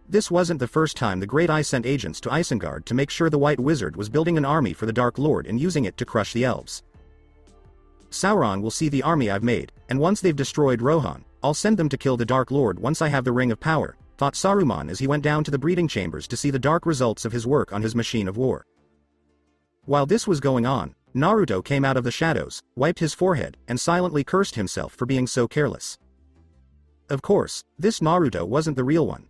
[SPEAKER 2] This wasn't the first time the Great Eye sent agents to Isengard to make sure the White Wizard was building an army for the Dark Lord and using it to crush the elves. Sauron will see the army I've made, and once they've destroyed Rohan, I'll send them to kill the Dark Lord once I have the Ring of Power, thought Saruman as he went down to the breeding chambers to see the dark results of his work on his machine of war. While this was going on, Naruto came out of the shadows, wiped his forehead, and silently cursed himself for being so careless. Of course, this Naruto wasn't the real one.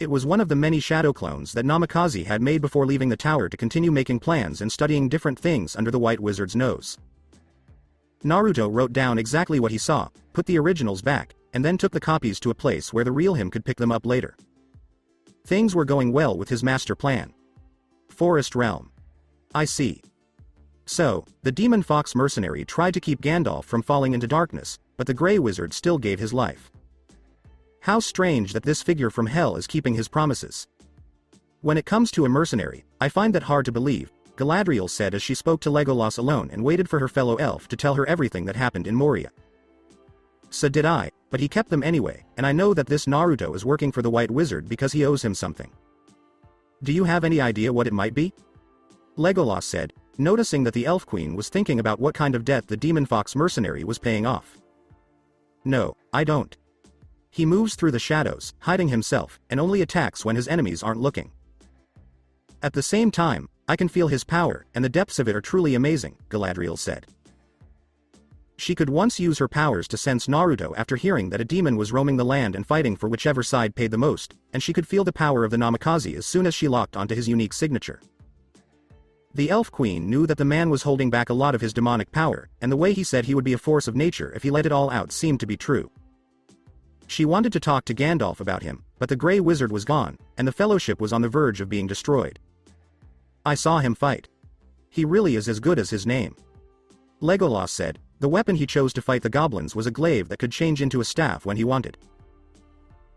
[SPEAKER 2] It was one of the many shadow clones that Namikaze had made before leaving the tower to continue making plans and studying different things under the White Wizard's nose. Naruto wrote down exactly what he saw, put the originals back, and then took the copies to a place where the real him could pick them up later. Things were going well with his master plan. Forest Realm. I see. So, the Demon Fox mercenary tried to keep Gandalf from falling into darkness, but the Grey Wizard still gave his life. How strange that this figure from hell is keeping his promises. When it comes to a mercenary, I find that hard to believe, Galadriel said as she spoke to Legolas alone and waited for her fellow elf to tell her everything that happened in Moria. So did I, but he kept them anyway, and I know that this Naruto is working for the White Wizard because he owes him something. Do you have any idea what it might be? Legolas said, noticing that the Elf Queen was thinking about what kind of debt the Demon Fox mercenary was paying off. No, I don't. He moves through the shadows, hiding himself, and only attacks when his enemies aren't looking. At the same time, I can feel his power, and the depths of it are truly amazing, Galadriel said. She could once use her powers to sense Naruto after hearing that a demon was roaming the land and fighting for whichever side paid the most, and she could feel the power of the Namikaze as soon as she locked onto his unique signature. The Elf Queen knew that the man was holding back a lot of his demonic power, and the way he said he would be a force of nature if he let it all out seemed to be true. She wanted to talk to Gandalf about him, but the Grey Wizard was gone, and the Fellowship was on the verge of being destroyed. I saw him fight. He really is as good as his name. Legolas said, the weapon he chose to fight the goblins was a glaive that could change into a staff when he wanted.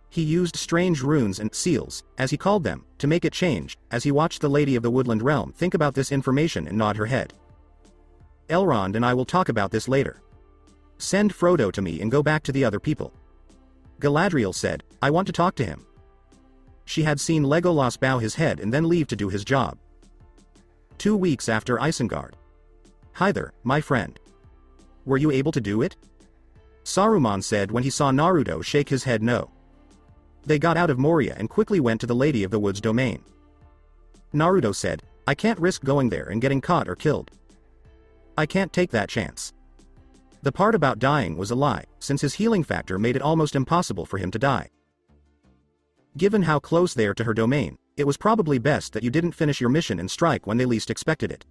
[SPEAKER 2] He used strange runes and seals, as he called them, to make it change, as he watched the Lady of the Woodland Realm think about this information and nod her head. Elrond and I will talk about this later. Send Frodo to me and go back to the other people. Galadriel said, I want to talk to him. She had seen Legolas bow his head and then leave to do his job. 2 weeks after Isengard. Hi there, my friend. Were you able to do it? Saruman said when he saw Naruto shake his head no. They got out of Moria and quickly went to the Lady of the Wood's domain. Naruto said, I can't risk going there and getting caught or killed. I can't take that chance. The part about dying was a lie, since his healing factor made it almost impossible for him to die. Given how close they are to her domain, it was probably best that you didn't finish your mission and strike when they least expected it.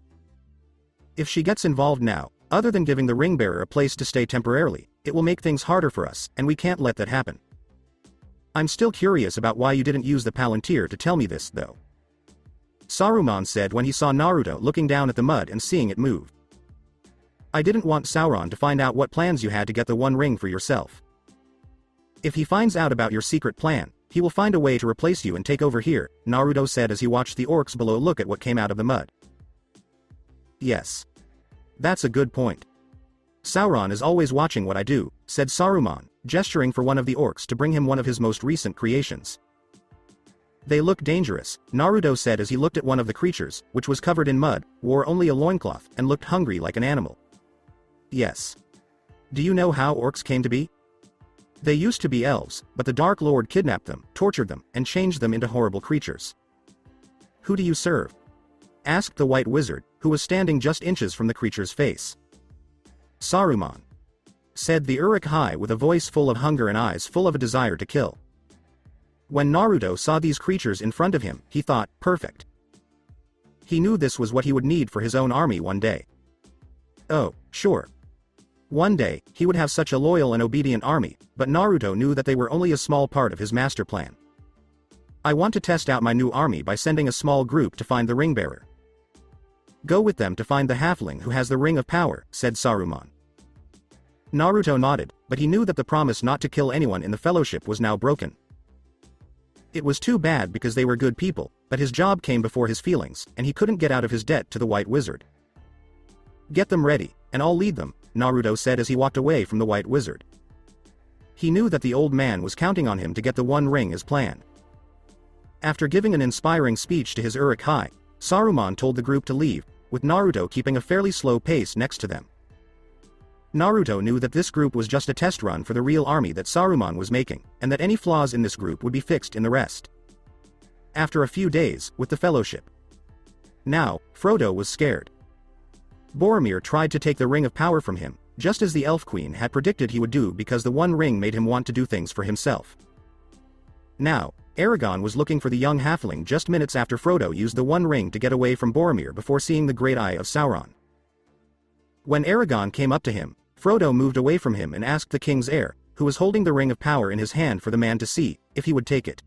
[SPEAKER 2] If she gets involved now, other than giving the ring bearer a place to stay temporarily, it will make things harder for us, and we can't let that happen. I'm still curious about why you didn't use the Palantir to tell me this, though. Saruman said when he saw Naruto looking down at the mud and seeing it move. I didn't want Sauron to find out what plans you had to get the One Ring for yourself. If he finds out about your secret plan, he will find a way to replace you and take over here, Naruto said as he watched the orcs below look at what came out of the mud. Yes. That's a good point. Sauron is always watching what I do, said Saruman, gesturing for one of the orcs to bring him one of his most recent creations. They look dangerous, Naruto said as he looked at one of the creatures, which was covered in mud, wore only a loincloth, and looked hungry like an animal. Yes. Do you know how orcs came to be? They used to be elves, but the Dark Lord kidnapped them, tortured them, and changed them into horrible creatures. Who do you serve? Asked the White Wizard, who was standing just inches from the creature's face. Saruman. Said the Uruk-hai with a voice full of hunger and eyes full of a desire to kill. When Naruto saw these creatures in front of him, he thought, perfect. He knew this was what he would need for his own army one day. Oh, sure. One day, he would have such a loyal and obedient army, but Naruto knew that they were only a small part of his master plan. I want to test out my new army by sending a small group to find the ring bearer. Go with them to find the halfling who has the ring of power, said Saruman. Naruto nodded, but he knew that the promise not to kill anyone in the fellowship was now broken. It was too bad because they were good people, but his job came before his feelings, and he couldn't get out of his debt to the White Wizard. Get them ready, and I'll lead them, Naruto said as he walked away from the White Wizard. He knew that the old man was counting on him to get the One Ring as planned. After giving an inspiring speech to his Uruk-hai, Saruman told the group to leave, with Naruto keeping a fairly slow pace next to them. Naruto knew that this group was just a test run for the real army that Saruman was making, and that any flaws in this group would be fixed in the rest. After a few days, with the fellowship. Now, Frodo was scared. Boromir tried to take the Ring of Power from him, just as the Elf Queen had predicted he would do because the One Ring made him want to do things for himself. Now, Aragorn was looking for the young halfling just minutes after Frodo used the One Ring to get away from Boromir before seeing the Great Eye of Sauron. When Aragorn came up to him, Frodo moved away from him and asked the king's heir, who was holding the Ring of Power in his hand for the man to see, if he would take it.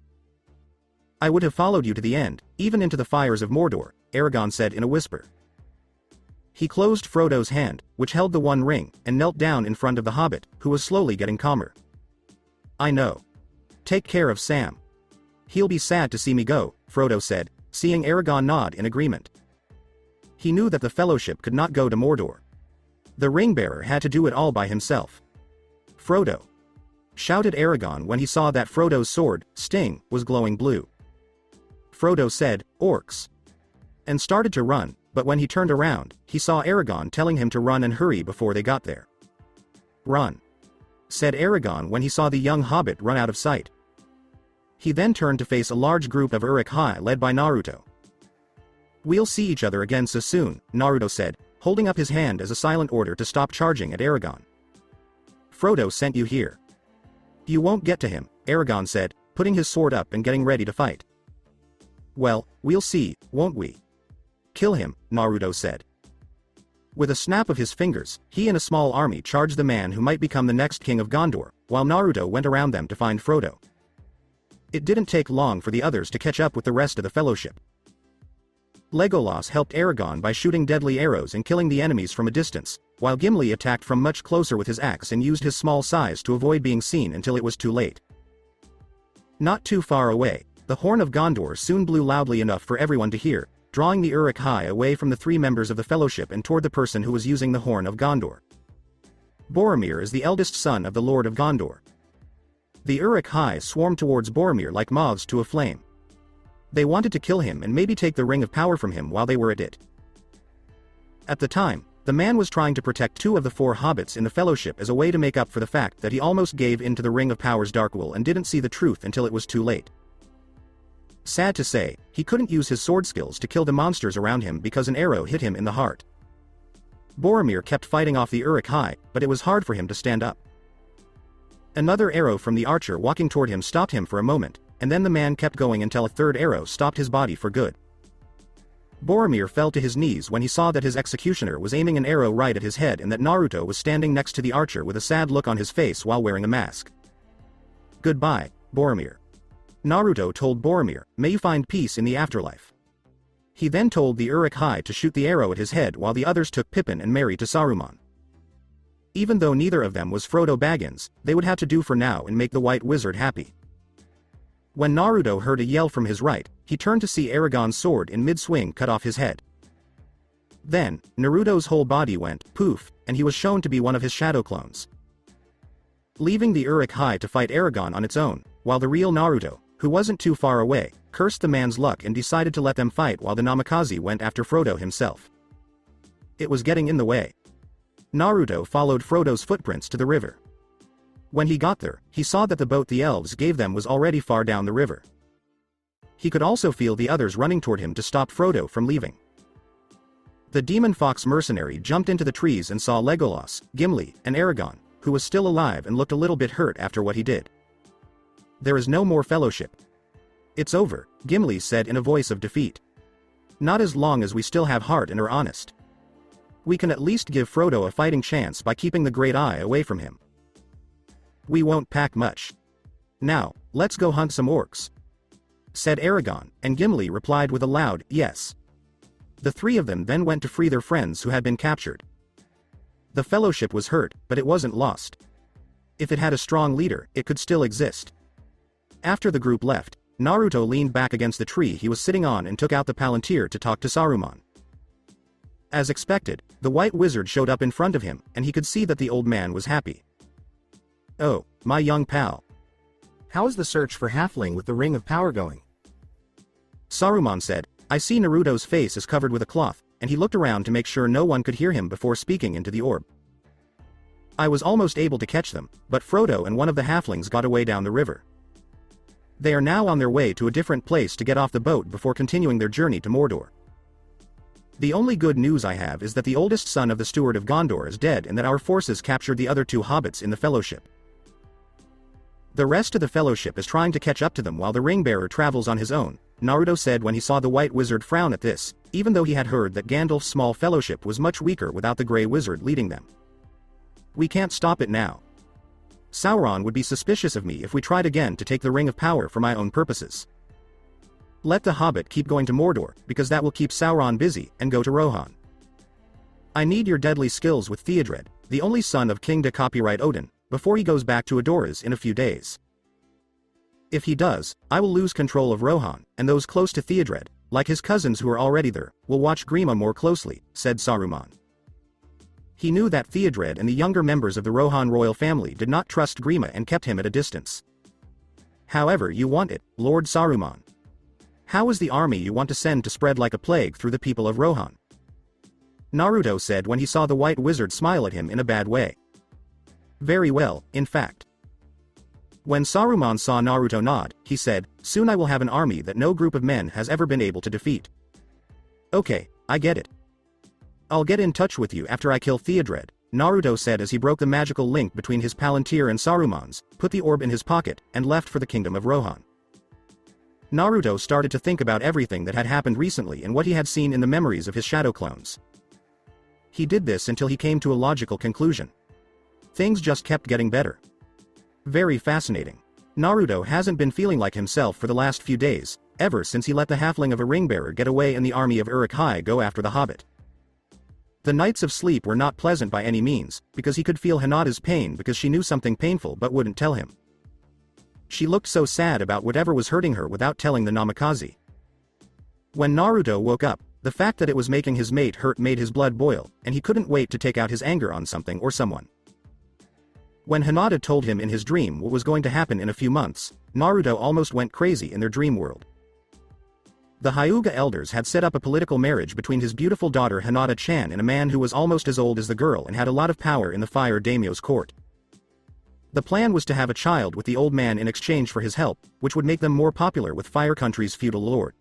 [SPEAKER 2] I would have followed you to the end, even into the fires of Mordor, Aragorn said in a whisper. He closed Frodo's hand, which held the One Ring, and knelt down in front of the hobbit, who was slowly getting calmer. I know. Take care of Sam. He'll be sad to see me go, Frodo said, seeing Aragorn nod in agreement. He knew that the fellowship could not go to Mordor. The ring-bearer had to do it all by himself. Frodo! Shouted Aragorn when he saw that Frodo's sword, Sting, was glowing blue. Frodo said, Orcs. And started to run, but when he turned around, he saw Aragorn telling him to run and hurry before they got there. Run. Said Aragorn when he saw the young hobbit run out of sight. He then turned to face a large group of Uruk-hai led by Naruto. We'll see each other again so soon, Naruto said, holding up his hand as a silent order to stop charging at Aragorn. Frodo sent you here. You won't get to him, Aragorn said, putting his sword up and getting ready to fight. Well, we'll see, won't we? Kill him, Naruto said. With a snap of his fingers, he and a small army charged the man who might become the next king of Gondor, while Naruto went around them to find Frodo. It didn't take long for the others to catch up with the rest of the fellowship. Legolas helped Aragorn by shooting deadly arrows and killing the enemies from a distance, while Gimli attacked from much closer with his axe and used his small size to avoid being seen until it was too late. Not too far away, the horn of Gondor soon blew loudly enough for everyone to hear, drawing the Uruk-hai away from the three members of the fellowship and toward the person who was using the horn of Gondor. Boromir is the eldest son of the Lord of Gondor. The Uruk-hai swarmed towards Boromir like moths to a flame. They wanted to kill him and maybe take the Ring of Power from him while they were at it. At the time, the man was trying to protect two of the four hobbits in the fellowship as a way to make up for the fact that he almost gave in to the Ring of Power's dark will and didn't see the truth until it was too late. Sad to say, he couldn't use his sword skills to kill the monsters around him because an arrow hit him in the heart. Boromir kept fighting off the Uruk-hai, but it was hard for him to stand up. Another arrow from the archer walking toward him stopped him for a moment, and then the man kept going until a third arrow stopped his body for good. Boromir fell to his knees when he saw that his executioner was aiming an arrow right at his head and that Naruto was standing next to the archer with a sad look on his face while wearing a mask. Goodbye, Boromir. Naruto told Boromir, may you find peace in the afterlife. He then told the Uruk-hai to shoot the arrow at his head while the others took Pippin and Merry to Saruman. Even though neither of them was Frodo Baggins, they would have to do for now and make the White Wizard happy. When Naruto heard a yell from his right, he turned to see Aragorn's sword in mid-swing cut off his head. Then, Naruto's whole body went poof, and he was shown to be one of his shadow clones. Leaving the Uruk-hai to fight Aragorn on its own, while the real Naruto, who wasn't too far away, cursed the man's luck and decided to let them fight while the Namikaze went after Frodo himself. It was getting in the way. Naruto followed Frodo's footprints to the river. When he got there, he saw that the boat the elves gave them was already far down the river. He could also feel the others running toward him to stop Frodo from leaving. The demon fox mercenary jumped into the trees and saw Legolas, Gimli, and Aragorn, who was still alive and looked a little bit hurt after what he did. There is no more fellowship. It's over, Gimli said in a voice of defeat. Not as long as we still have heart and are honest. We can at least give Frodo a fighting chance by keeping the Great Eye away from him. We won't pack much. Now, let's go hunt some orcs," said Aragorn, and Gimli replied with a loud yes. The three of them then went to free their friends who had been captured. The Fellowship was hurt, but it wasn't lost. If it had a strong leader, it could still exist. After the group left, Naruto leaned back against the tree he was sitting on and took out the Palantir to talk to Saruman. As expected, the White Wizard showed up in front of him, and he could see that the old man was happy. "Oh, my young pal.
[SPEAKER 3] How is the search for Halfling with the Ring of Power going?"
[SPEAKER 2] Saruman said. "I see Naruto's face is covered with a cloth, and he looked around to make sure no one could hear him before speaking into the orb. I was almost able to catch them, but Frodo and one of the halflings got away down the river. They are now on their way to a different place to get off the boat before continuing their journey to Mordor. The only good news I have is that the oldest son of the Steward of Gondor is dead and that our forces captured the other two hobbits in the Fellowship. The rest of the Fellowship is trying to catch up to them while the Ringbearer travels on his own," Naruto said when he saw the White Wizard frown at this, even though he had heard that Gandalf's small Fellowship was much weaker without the Grey Wizard leading them. "We can't stop it now. Sauron would be suspicious of me if we tried again to take the Ring of Power for my own purposes. Let the Hobbit keep going to Mordor, because that will keep Sauron busy, and go to Rohan. I need your deadly skills with Theodred, the only son of King de Copyright Odin, before he goes back to Edoras in a few days. If he does, I will lose control of Rohan, and those close to Theodred, like his cousins who are already there, will watch Grima more closely," said Saruman. He knew that Theodred and the younger members of the Rohan royal family did not trust Grima and kept him at a distance. "However you want it, Lord Saruman. How is the army you want to send to spread like a plague through the people of Rohan?" Naruto said when he saw the White Wizard smile at him in a bad way. "Very well, in fact." When Saruman saw Naruto nod, he said, "Soon I will have an army that no group of men has ever been able to defeat." "Okay, I get it. I'll get in touch with you after I kill Theodred," Naruto said as he broke the magical link between his Palantir and Saruman's, put the orb in his pocket, and left for the kingdom of Rohan. Naruto started to think about everything that had happened recently and what he had seen in the memories of his shadow clones. He did this until he came to a logical conclusion. Things just kept getting better. Very fascinating. Naruto hasn't been feeling like himself for the last few days, ever since he let the halfling of a ringbearer get away and the army of Uruk-hai go after the Hobbit. The nights of sleep were not pleasant by any means, because he could feel Hinata's pain because she knew something painful but wouldn't tell him. She looked so sad about whatever was hurting her without telling the Namikaze. When Naruto woke up, the fact that it was making his mate hurt made his blood boil, and he couldn't wait to take out his anger on something or someone. When Hinata told him in his dream what was going to happen in a few months, Naruto almost went crazy in their dream world. The Hyuga elders had set up a political marriage between his beautiful daughter Hinata-chan and a man who was almost as old as the girl and had a lot of power in the Fire Daimyo's court. The plan was to have a child with the old man in exchange for his help, which would make them more popular with Fire Country's feudal lord.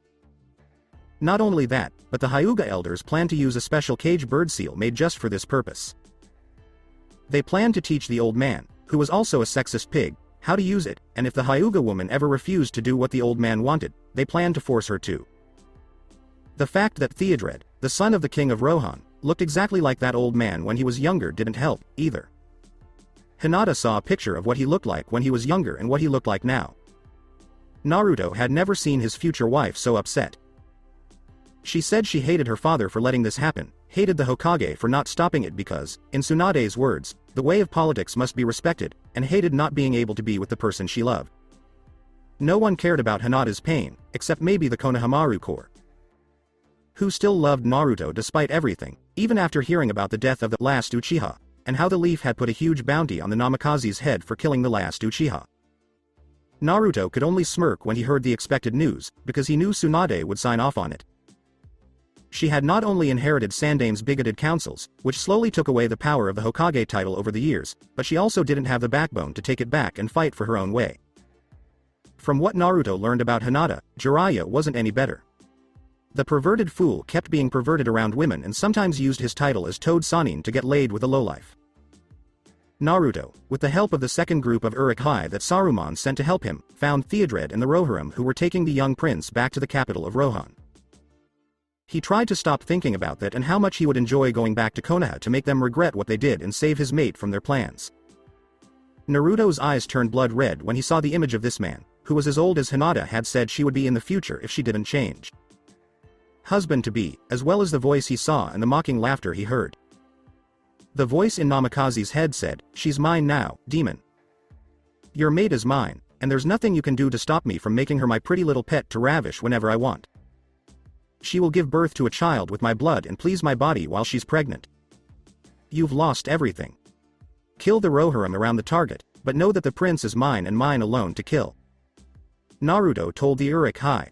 [SPEAKER 2] Not only that, but the Hyuga elders planned to use a special cage bird seal made just for this purpose. They planned to teach the old man, who was also a sexist pig, how to use it, and if the Hyuga woman ever refused to do what the old man wanted, they planned to force her to. The fact that Theodred, the son of the king of Rohan, looked exactly like that old man when he was younger didn't help, either. Hinata saw a picture of what he looked like when he was younger and what he looked like now. Naruto had never seen his future wife so upset. She said she hated her father for letting this happen, hated the Hokage for not stopping it because, in Tsunade's words, the way of politics must be respected, and hated not being able to be with the person she loved. No one cared about Hinata's pain, except maybe the Konohamaru Corps, who still loved Naruto despite everything, even after hearing about the death of the last Uchiha, and how the leaf had put a huge bounty on the Namikaze's head for killing the last Uchiha. Naruto could only smirk when he heard the expected news, because he knew Tsunade would sign off on it. She had not only inherited Sandame's bigoted counsels, which slowly took away the power of the Hokage title over the years, but she also didn't have the backbone to take it back and fight for her own way. From what Naruto learned about Hinata, Jiraiya wasn't any better. The perverted fool kept being perverted around women and sometimes used his title as Toad Sanin to get laid with a lowlife. Naruto, with the help of the second group of Uruk-hai that Saruman sent to help him, found Theodred and the Rohirrim who were taking the young prince back to the capital of Rohan. He tried to stop thinking about that and how much he would enjoy going back to Konoha to make them regret what they did and save his mate from their plans. Naruto's eyes turned blood red when he saw the image of this man, who was as old as Hinata had said she would be in the future if she didn't change. Husband-to-be, as well as the voice he saw and the mocking laughter he heard. The voice in Namikaze's head said, "She's mine now, demon. Your mate is mine, and there's nothing you can do to stop me from making her my pretty little pet to ravish whenever I want. She will give birth to a child with my blood and please my body while she's pregnant. You've lost everything. Kill the Rohirrim around the target, but know that the prince is mine and mine alone to kill." Naruto told the Uruk-hai.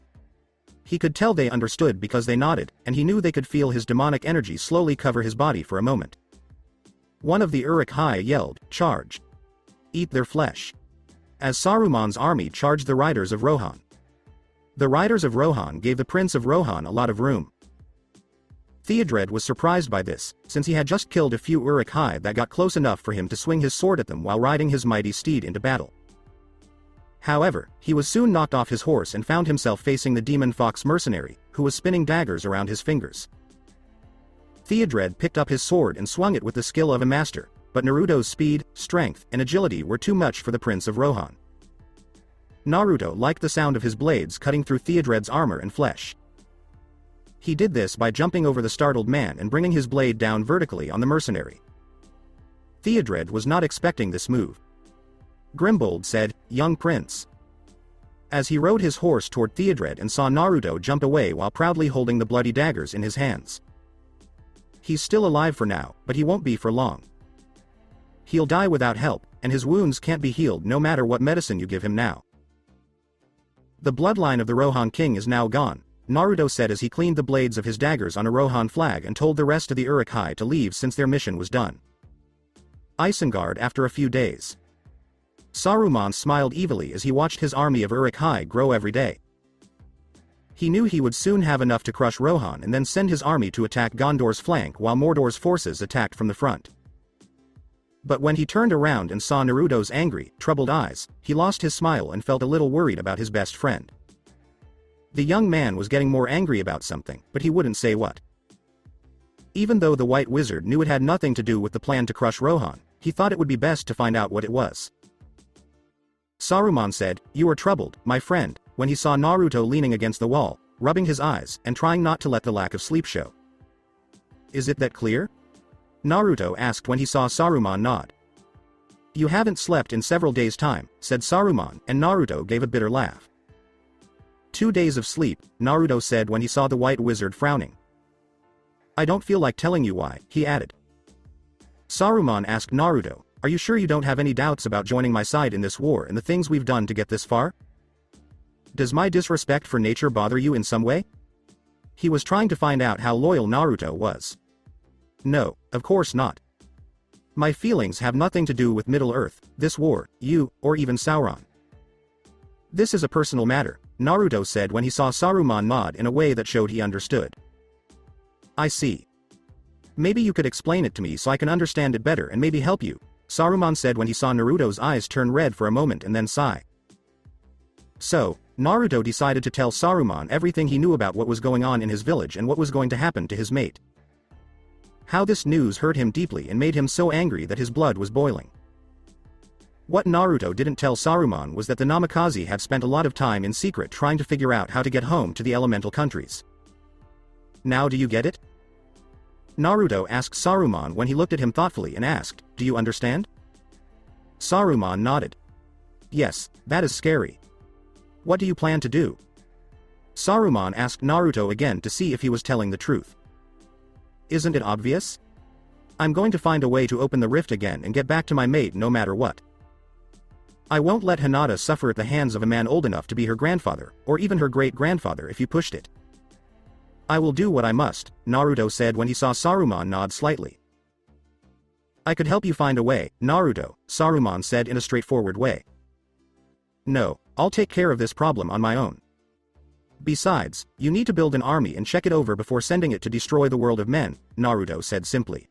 [SPEAKER 2] He could tell they understood because they nodded, and he knew they could feel his demonic energy slowly cover his body for a moment. One of the Uruk-hai yelled, "Charge! Eat their flesh!" As Saruman's army charged the riders of Rohan. The riders of Rohan gave the Prince of Rohan a lot of room. Theodred was surprised by this, since he had just killed a few Uruk-hai that got close enough for him to swing his sword at them while riding his mighty steed into battle. However, he was soon knocked off his horse and found himself facing the demon fox mercenary, who was spinning daggers around his fingers. Theodred picked up his sword and swung it with the skill of a master, but Naruto's speed, strength, and agility were too much for the Prince of Rohan. Naruto liked the sound of his blades cutting through Theodred's armor and flesh. He did this by jumping over the startled man and bringing his blade down vertically on the mercenary. Theodred was not expecting this move. Grimbold said, "Young prince." As he rode his horse toward Theodred and saw Naruto jump away while proudly holding the bloody daggers in his hands. He's still alive for now, but he won't be for long. He'll die without help, and his wounds can't be healed no matter what medicine you give him now. The bloodline of the Rohan king is now gone, Naruto said as he cleaned the blades of his daggers on a Rohan flag and told the rest of the Uruk-hai to leave since their mission was done. Isengard after a few days. Saruman smiled evilly as he watched his army of Uruk-hai grow every day. He knew he would soon have enough to crush Rohan and then send his army to attack Gondor's flank while Mordor's forces attacked from the front. But when he turned around and saw Naruto's angry, troubled eyes, he lost his smile and felt a little worried about his best friend. The young man was getting more angry about something, but he wouldn't say what. Even though the White Wizard knew it had nothing to do with the plan to crush Rohan, he thought it would be best to find out what it was. Saruman said, "You are troubled, my friend," when he saw Naruto leaning against the wall, rubbing his eyes and trying not to let the lack of sleep show. "Is it that clear?" Naruto asked when he saw Saruman nod. "You haven't slept in several days' time," said Saruman, and Naruto gave a bitter laugh. 2 days of sleep, Naruto said when he saw the White Wizard frowning. "I don't feel like telling you why," he added. Saruman asked Naruto, "Are you sure you don't have any doubts about joining my side in this war and the things we've done to get this far? Does my disrespect for nature bother you in some way?" He was trying to find out how loyal Naruto was. "No, of course not. My feelings have nothing to do with Middle-earth, this war, you, or even Sauron. This is a personal matter," Naruto said when he saw Saruman nod in a way that showed he understood. "I see. Maybe you could explain it to me so I can understand it better and maybe help you," Saruman said when he saw Naruto's eyes turn red for a moment and then sigh. So, Naruto decided to tell Saruman everything he knew about what was going on in his village and what was going to happen to his mate. How this news hurt him deeply and made him so angry that his blood was boiling. What Naruto didn't tell Saruman was that the Namikaze had spent a lot of time in secret trying to figure out how to get home to the elemental countries. "Now do you get it?" Naruto asked Saruman when he looked at him thoughtfully and asked, "Do you understand?" Saruman nodded. "Yes, that is scary. What do you plan to do?" Saruman asked Naruto again to see if he was telling the truth. "Isn't it obvious? I'm going to find a way to open the rift again and get back to my mate no matter what. I won't let Hinata suffer at the hands of a man old enough to be her grandfather, or even her great-grandfather if you pushed it. I will do what I must," Naruto said when he saw Saruman nod slightly. "I could help you find a way, Naruto," Saruman said in a straightforward way. "No, I'll take care of this problem on my own. Besides, you need to build an army and check it over before sending it to destroy the world of men," Naruto said simply.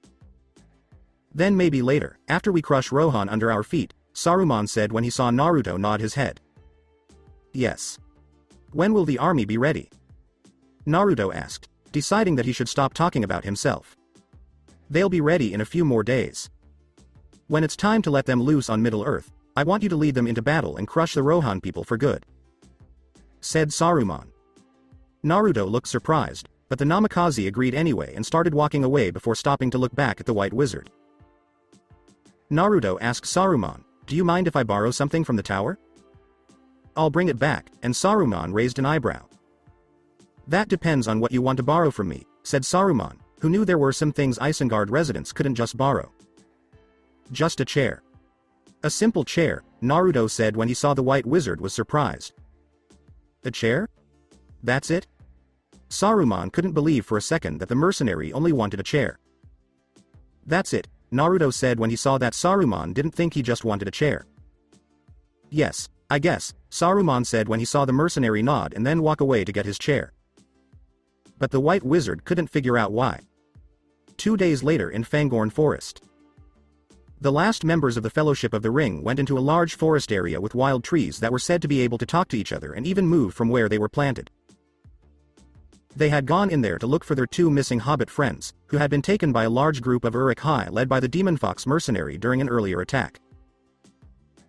[SPEAKER 2] "Then maybe later, after we crush Rohan under our feet," Saruman said when he saw Naruto nod his head. "Yes. When will the army be ready?" Naruto asked. deciding that he should stop talking about himself. They'll be ready in a few more days. When it's time to let them loose on Middle-earth, I want you to lead them into battle and crush the Rohan people for good," said Saruman. Naruto looked surprised, but the Namikaze agreed anyway and started walking away before stopping to look back at the White Wizard. Naruto asked Saruman, "Do you mind if I borrow something from the tower?" "I'll bring it back," and Saruman raised an eyebrow. "That depends on what you want to borrow from me," said Saruman, who knew there were some things Isengard residents couldn't just borrow. "Just a chair." "A simple chair," Naruto said when he saw the White Wizard was surprised. "A chair? That's it?" Saruman couldn't believe for a second that the mercenary only wanted a chair. "That's it," Naruto said when he saw that Saruman didn't think he just wanted a chair. "Yes, I guess," Saruman said when he saw the mercenary nod and then walk away to get his chair. But the White Wizard couldn't figure out why. 2 days later in Fangorn Forest. The last members of the Fellowship of the Ring went into a large forest area with wild trees that were said to be able to talk to each other and even move from where they were planted. They had gone in there to look for their 2 missing hobbit friends, who had been taken by a large group of Uruk-hai led by the Demon Fox mercenary during an earlier attack.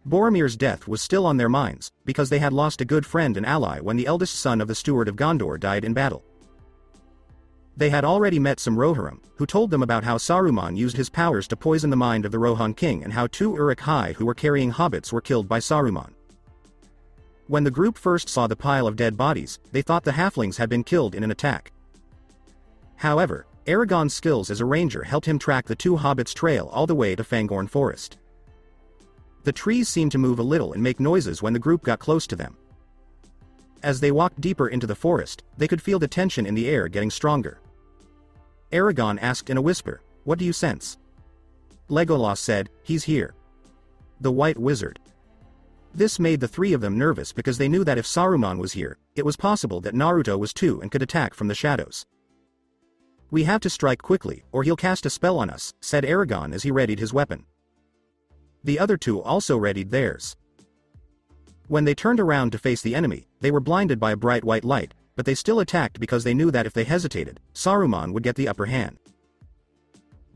[SPEAKER 2] Boromir's death was still on their minds, because they had lost a good friend and ally when the eldest son of the Steward of Gondor died in battle. They had already met some Rohirrim, who told them about how Saruman used his powers to poison the mind of the Rohan king and how 2 Uruk-hai who were carrying hobbits were killed by Saruman. When the group first saw the pile of dead bodies, they thought the halflings had been killed in an attack. However, Aragorn's skills as a ranger helped him track the 2 hobbits' trail all the way to Fangorn Forest. The trees seemed to move a little and make noises when the group got close to them. As they walked deeper into the forest, they could feel the tension in the air getting stronger. Aragorn asked in a whisper, "What do you sense?" Legolas said, "He's here." The White Wizard. This made the 3 of them nervous because they knew that if Saruman was here, it was possible that Naruto was too and could attack from the shadows. "We have to strike quickly, or he'll cast a spell on us," said Aragorn as he readied his weapon. The other 2 also readied theirs. When they turned around to face the enemy, they were blinded by a bright white light, but they still attacked because they knew that if they hesitated, Saruman would get the upper hand.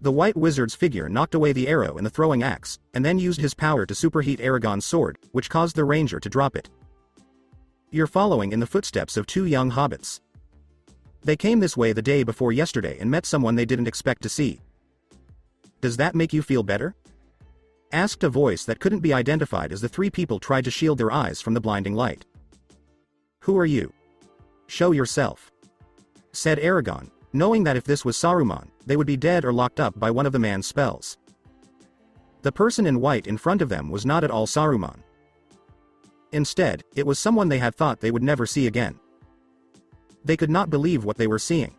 [SPEAKER 2] The White Wizard's figure knocked away the arrow and the throwing axe, and then used his power to superheat Aragorn's sword, which caused the ranger to drop it. "You're following in the footsteps of 2 young hobbits. They came this way the day before yesterday and met someone they didn't expect to see. Does that make you feel better?" asked a voice that couldn't be identified as the 3 people tried to shield their eyes from the blinding light. "Who are you? Show yourself," said Aragorn, knowing that if this was Saruman, they would be dead or locked up by one of the man's spells. The person in white in front of them was not at all Saruman. Instead, it was someone they had thought they would never see again. They could not believe what they were seeing.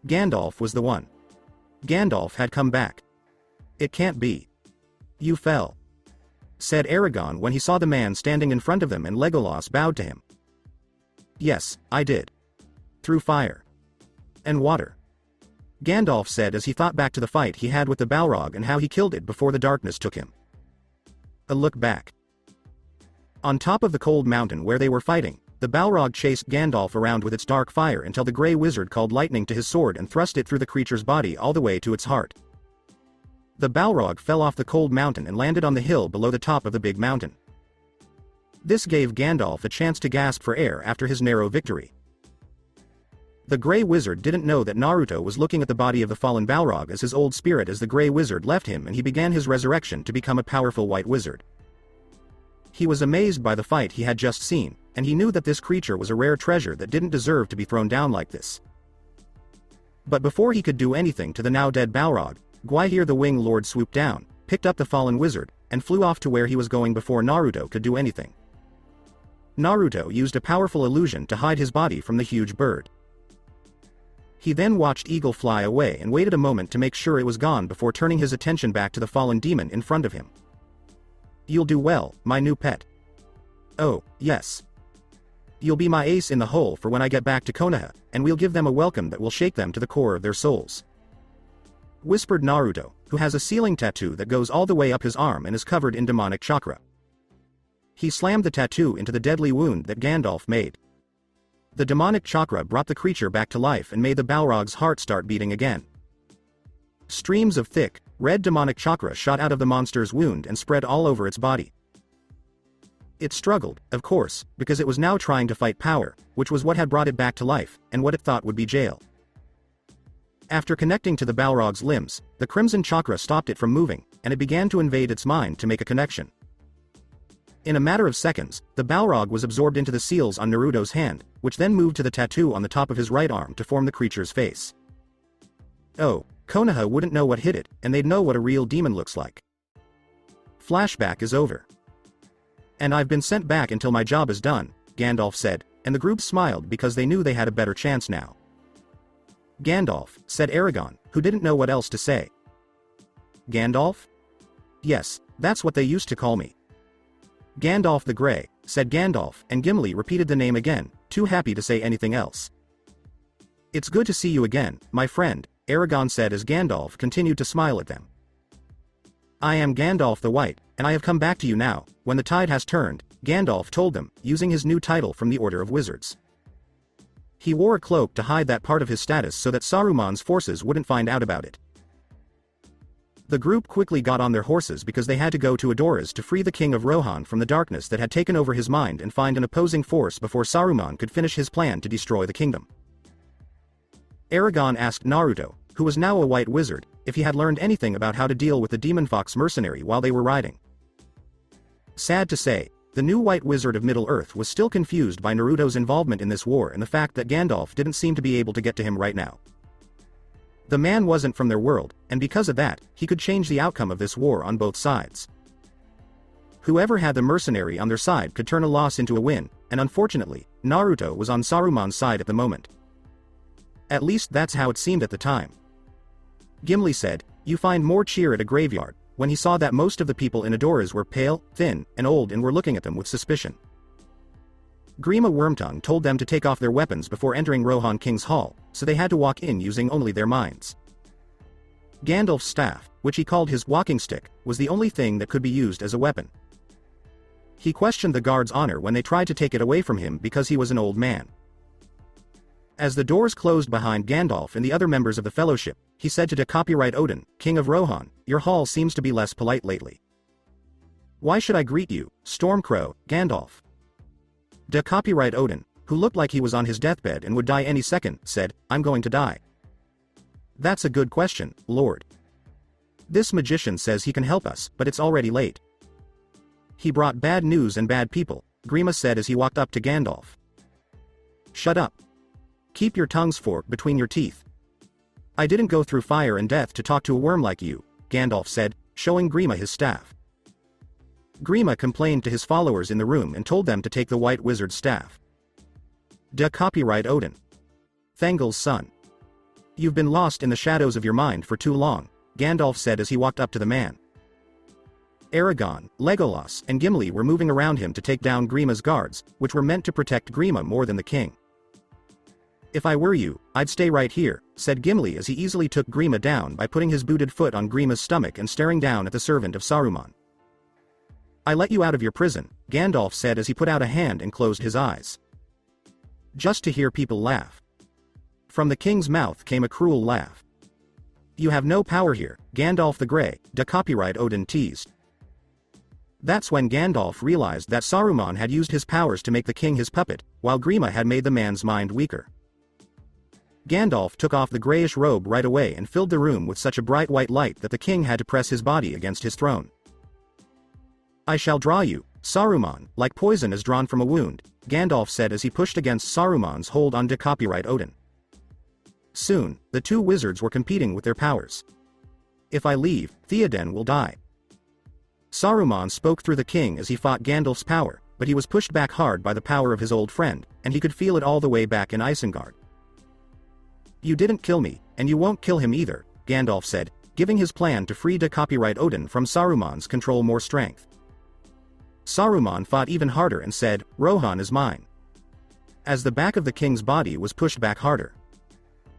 [SPEAKER 2] Gandalf was the one. Gandalf had come back. "It can't be. You fell," said Aragorn when he saw the man standing in front of them, and Legolas bowed to him. "Yes, I did. Through fire. And water," Gandalf said as he thought back to the fight he had with the Balrog and how he killed it before the darkness took him. A look back. On top of the cold mountain where they were fighting, the Balrog chased Gandalf around with its dark fire until the Grey Wizard called lightning to his sword and thrust it through the creature's body all the way to its heart. The Balrog fell off the cold mountain and landed on the hill below the top of the big mountain. This gave Gandalf a chance to gasp for air after his narrow victory. The Grey Wizard didn't know that Naruto was looking at the body of the fallen Balrog as his old spirit as the Grey Wizard left him, and he began his resurrection to become a powerful White Wizard. He was amazed by the fight he had just seen, and he knew that this creature was a rare treasure that didn't deserve to be thrown down like this. But before he could do anything to the now dead Balrog, Gwaihir the Wing Lord swooped down, picked up the fallen wizard, and flew off to where he was going before Naruto could do anything. Naruto used a powerful illusion to hide his body from the huge bird. He then watched Eagle fly away and waited a moment to make sure it was gone before turning his attention back to the fallen demon in front of him. "You'll do well, my new pet." "Oh, yes. You'll be my ace in the hole for when I get back to Konoha, and we'll give them a welcome that will shake them to the core of their souls," whispered Naruto, who has a ceiling tattoo that goes all the way up his arm and is covered in demonic chakra. He slammed the tattoo into the deadly wound that Gandalf made. The demonic chakra brought the creature back to life and made the Balrog's heart start beating again. Streams of thick, red demonic chakra shot out of the monster's wound and spread all over its body. It struggled, of course, because it was now trying to fight power, which was what had brought it back to life, and what it thought would be jail. After connecting to the Balrog's limbs, the crimson chakra stopped it from moving, and it began to invade its mind to make a connection. In a matter of seconds, the Balrog was absorbed into the seals on Naruto's hand, which then moved to the tattoo on the top of his right arm to form the creature's face. Oh, Konoha wouldn't know what hit it, and they'd know what a real demon looks like. Flashback is over. And I've been sent back until my job is done, Gandalf said, and the group smiled because they knew they had a better chance now. Gandalf, said Aragorn, who didn't know what else to say. Gandalf? Yes, that's what they used to call me. Gandalf the Grey, said Gandalf, and Gimli repeated the name again, too happy to say anything else. It's good to see you again, my friend, Aragorn said as Gandalf continued to smile at them. I am Gandalf the White, and I have come back to you now. When the tide has turned, Gandalf told them, using his new title from the Order of Wizards. He wore a cloak to hide that part of his status so that Saruman's forces wouldn't find out about it. The group quickly got on their horses because they had to go to Edoras to free the king of Rohan from the darkness that had taken over his mind and find an opposing force before Saruman could finish his plan to destroy the kingdom. Aragorn asked Naruto, who was now a white wizard, if he had learned anything about how to deal with the demon fox mercenary while they were riding. Sad to say, the new white wizard of Middle-earth was still confused by Naruto's involvement in this war and the fact that Gandalf didn't seem to be able to get to him right now. The man wasn't from their world, and because of that, he could change the outcome of this war on both sides. Whoever had the mercenary on their side could turn a loss into a win, and unfortunately, Naruto was on Saruman's side at the moment. At least that's how it seemed at the time. Gimli said, "You find more cheer at a graveyard," when he saw that most of the people in Edoras were pale, thin, and old and were looking at them with suspicion. Grima Wormtongue told them to take off their weapons before entering Rohan King's Hall, so they had to walk in using only their minds. Gandalf's staff, which he called his walking stick, was the only thing that could be used as a weapon. He questioned the guards' honor when they tried to take it away from him because he was an old man. As the doors closed behind Gandalf and the other members of the Fellowship, he said to Copyright Odin, King of Rohan, "Your hall seems to be less polite lately." "Why should I greet you, Stormcrow, Gandalf?" Copyright Odin, who looked like he was on his deathbed and would die any second, said, "I'm going to die." "That's a good question, Lord. This magician says he can help us, but it's already late." "He brought bad news and bad people," Grima said as he walked up to Gandalf. "Shut up. Keep your tongues forked between your teeth. I didn't go through fire and death to talk to a worm like you," Gandalf said, showing Grima his staff. Grima complained to his followers in the room and told them to take the white wizard's staff. Copyright Odin. Thangol's son. "You've been lost in the shadows of your mind for too long," Gandalf said as he walked up to the man. Aragorn, Legolas, and Gimli were moving around him to take down Grima's guards, which were meant to protect Grima more than the king. "If I were you, I'd stay right here," said Gimli as he easily took Grima down by putting his booted foot on Grima's stomach and staring down at the servant of Saruman. "I let you out of your prison," Gandalf said as he put out a hand and closed his eyes. Just to hear people laugh. From the king's mouth came a cruel laugh. "You have no power here, Gandalf the Grey," Copyright Odin teased. That's when Gandalf realized that Saruman had used his powers to make the king his puppet, while Grima had made the man's mind weaker. Gandalf took off the grayish robe right away and filled the room with such a bright white light that the king had to press his body against his throne. "I shall draw you, Saruman, like poison is drawn from a wound," Gandalf said as he pushed against Saruman's hold on Copyright Odin. Soon, the two wizards were competing with their powers. "If I leave, Theoden will die." Saruman spoke through the king as he fought Gandalf's power, but he was pushed back hard by the power of his old friend, and he could feel it all the way back in Isengard. "You didn't kill me, and you won't kill him either," Gandalf said, giving his plan to free Copyright Odin from Saruman's control more strength. Saruman fought even harder and said, "Rohan is mine." As the back of the king's body was pushed back harder,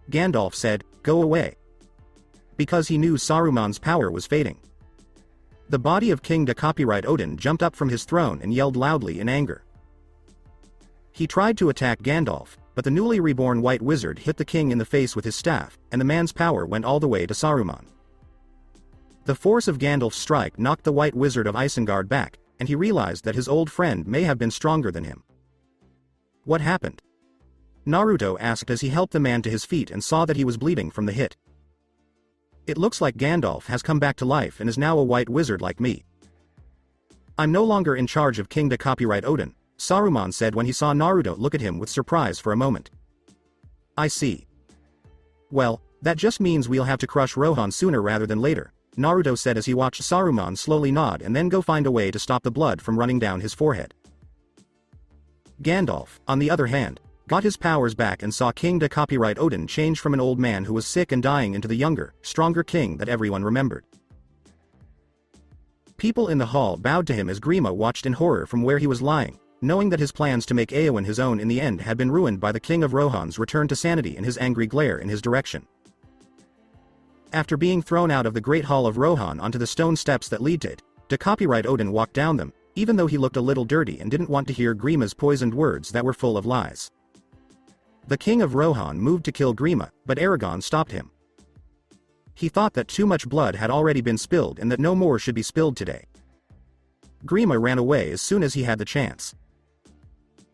[SPEAKER 2] Gandalf said, "Go away," because he knew Saruman's power was fading. The body of King Copyright Odin jumped up from his throne and yelled loudly in anger. He tried to attack Gandalf, but the newly reborn white wizard hit the king in the face with his staff, and the man's power went all the way to Saruman. The force of Gandalf's strike knocked the white wizard of Isengard back, and he realized that his old friend may have been stronger than him. What happened? Naruto asked as he helped the man to his feet and saw that he was bleeding from the hit. It looks like Gandalf has come back to life and is now a white wizard like me. I'm no longer in charge of King to copyright Odin, Saruman said when he saw Naruto look at him with surprise for a moment. I see. Well, that just means we'll have to crush Rohan sooner rather than later, Naruto said as he watched Saruman slowly nod and then go find a way to stop the blood from running down his forehead. Gandalf, on the other hand, got his powers back and saw King to copyright Odin change from an old man who was sick and dying into the younger, stronger king that everyone remembered. People in the hall bowed to him as Grima watched in horror from where he was lying, knowing that his plans to make Eowyn his own in the end had been ruined by the King of Rohan's return to sanity and his angry glare in his direction. After being thrown out of the Great Hall of Rohan onto the stone steps that lead to it, to copyright Odin walked down them, even though he looked a little dirty and didn't want to hear Grima's poisoned words that were full of lies. The King of Rohan moved to kill Grima, but Aragorn stopped him. He thought that too much blood had already been spilled and that no more should be spilled today. Grima ran away as soon as he had the chance.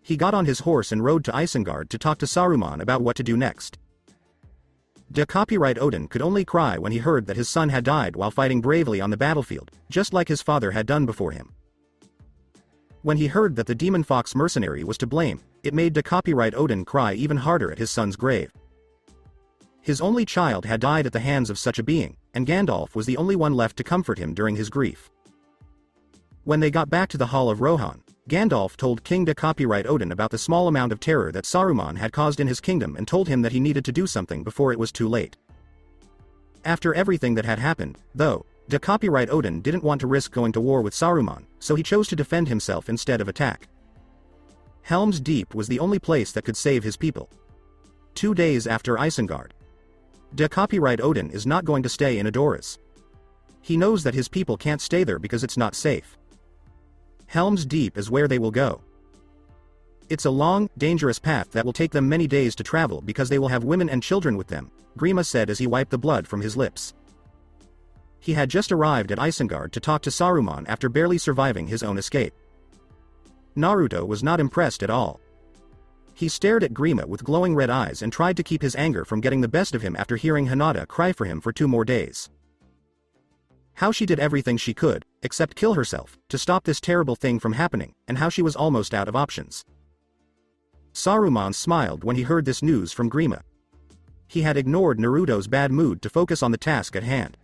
[SPEAKER 2] He got on his horse and rode to Isengard to talk to Saruman about what to do next. To copyright Odin could only cry when he heard that his son had died while fighting bravely on the battlefield, just like his father had done before him. When he heard that the demon fox mercenary was to blame, it made to copyright Odin cry even harder at his son's grave. His only child had died at the hands of such a being, and Gandalf was the only one left to comfort him during his grief. When they got back to the Hall of Rohan, Gandalf told King to copyright Odin about the small amount of terror that Saruman had caused in his kingdom and told him that he needed to do something before it was too late. After everything that had happened, though, to copyright Odin didn't want to risk going to war with Saruman, so he chose to defend himself instead of attack. Helm's Deep was the only place that could save his people. 2 days after Isengard, to copyright Odin is not going to stay in Edoras. He knows that his people can't stay there because it's not safe. Helm's Deep is where they will go. It's a long, dangerous path that will take them many days to travel because they will have women and children with them, Grima said as he wiped the blood from his lips. He had just arrived at Isengard to talk to Saruman after barely surviving his own escape. Naruto was not impressed at all. He stared at Grima with glowing red eyes and tried to keep his anger from getting the best of him after hearing Hinata cry for him for 2 more days. How she did everything she could, except kill herself, to stop this terrible thing from happening, and how she was almost out of options. Saruman smiled when he heard this news from Grima. He had ignored Naruto's bad mood to focus on the task at hand.